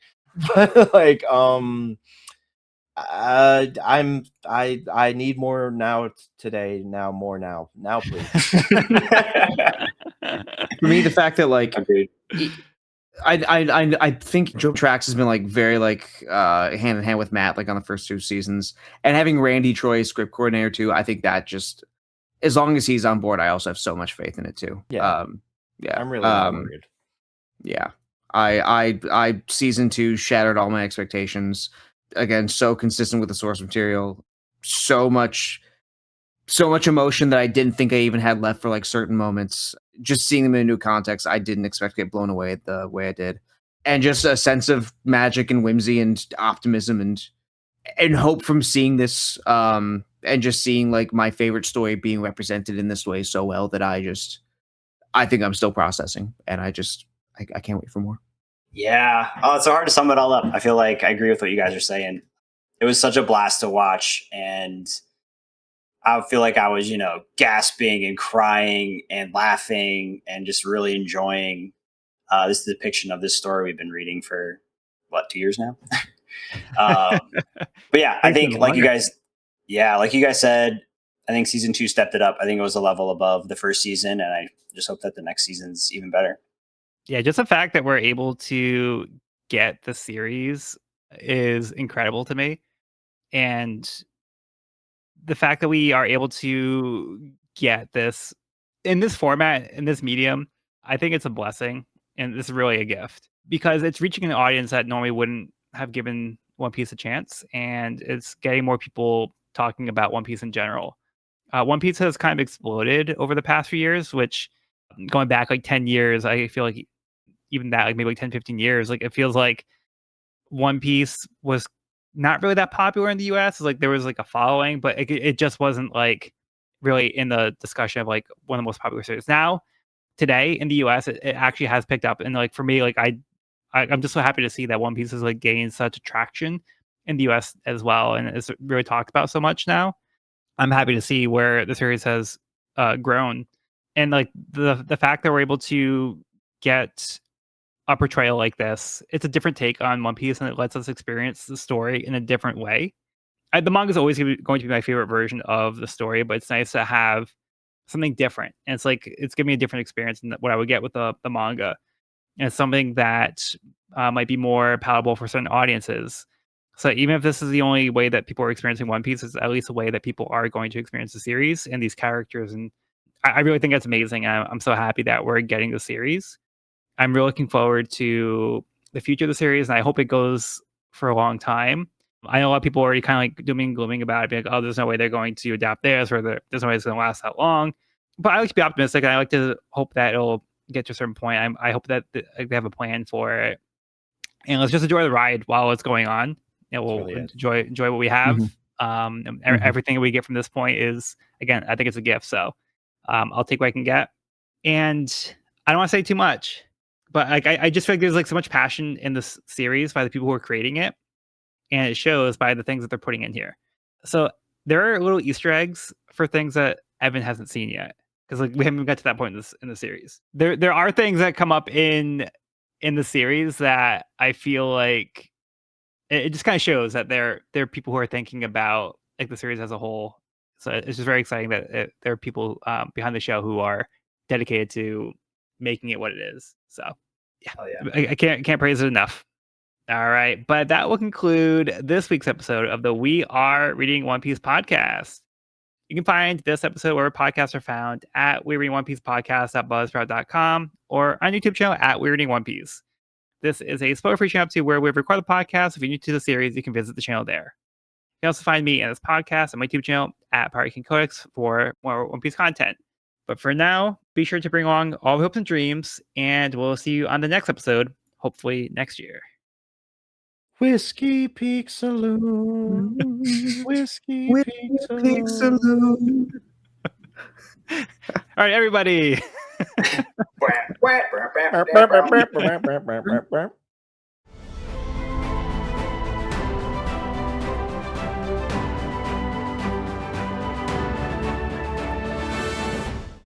but like I need more now today. Now more now. Now please. For me, the fact that like Agreed. I think Joe Trax has been like very like hand in hand with Matt like on the first 2 seasons, and having Randy Troy script coordinator too. I think that just as long as he's on board, I also have so much faith in it too. Yeah. Yeah. I'm really not worried. Yeah. I season 2 shattered all my expectations. Again, so consistent with the source material. So much emotion that I didn't think I even had left for like certain moments. Just seeing them in a new context, I didn't expect to get blown away the way I did. And just a sense of magic and whimsy and optimism and hope from seeing this and just seeing like my favorite story being represented in this way so well that I think I'm still processing, and I can't wait for more. Yeah. Oh, it's so hard to sum it all up. I feel like I agree with what you guys are saying. It was such a blast to watch, and I feel like I was, gasping and crying and laughing and just really enjoying this depiction of this story we've been reading for 2 years now. But yeah, I think like you guys said, I think season 2 stepped it up. I think it was a level above the first season, and I just hope that the next season's even better. Yeah, just the fact that we're able to get the series is incredible to me. And the fact that we are able to get this in this format, in this medium, I think it's a blessing. And this is really a gift because it's reaching an audience that normally wouldn't have given One Piece a chance. And it's getting more people talking about One Piece in general. One Piece has kind of exploded over the past few years, which going back like 10 years, I feel like even that, like maybe like 10, 15 years, like it feels like One Piece was not really that popular in the US. Like there was like a following, but it just wasn't like really in the discussion of like one of the most popular series. Now, today in the US, it actually has picked up. And like for me, like I'm just so happy to see that One Piece is like gaining such traction in the US as well. And it's really talked about so much now. I'm happy to see where the series has grown. And like the fact that we're able to get a portrayal like this, it's a different take on One Piece, and it lets us experience the story in a different way. The manga is always going to be my favorite version of the story, but it's nice to have something different. And it's like it's giving me a different experience than what I would get with the manga. And it's something that might be more palatable for certain audiences. So even if this is the only way that people are experiencing One Piece, it's at least a way that people are going to experience the series and these characters. And I really think that's amazing. I'm so happy that we're getting the series. I'm really looking forward to the future of the series, and I hope it goes for a long time. I know a lot of people are already kind of like dooming and glooming about it, being like, "Oh, there's no way they're going to adapt this, or there's no way it's going to last that long." But I like to be optimistic, and I like to hope that it'll get to a certain point. I hope that they have a plan for it, and let's just enjoy the ride while it's going on, and we'll really is. enjoy what we have. Mhm. And Mhm. everything we get from this point is, again, I think it's a gift. So I'll take what I can get, and I don't want to say too much, but like I just feel like there's like so much passion in this series by the people who are creating it, and it shows by the things that they're putting in here. So there are little Easter eggs for things that Evan hasn't seen yet, because like we haven't got to that point in the series. There are things that come up in the series that I feel like it just kind of shows that there are people who are thinking about like the series as a whole. So it's just very exciting that there are people behind the show who are dedicated to making it what it is. So yeah, Oh yeah. I can't praise it enough. All right, but that will conclude this week's episode of the We Are Reading One Piece podcast. You can find this episode where podcasts are found at We Reading One Piece podcast.buzzsprout.com or on YouTube channel at We Reading One Piece. This is a spoiler-free channel to where we record the podcast. If you're new to the series, you can visit the channel there. You can also find me and this podcast on my YouTube channel at Pirate King Codex for more One Piece content. But for now, be sure to bring along all the hopes and dreams, and we'll see you on the next episode, hopefully next year. Whiskey Peak Saloon. Whiskey Peak Pig Saloon. Saloon. All right, everybody. Wah, wah, wah, wah, wah, wah.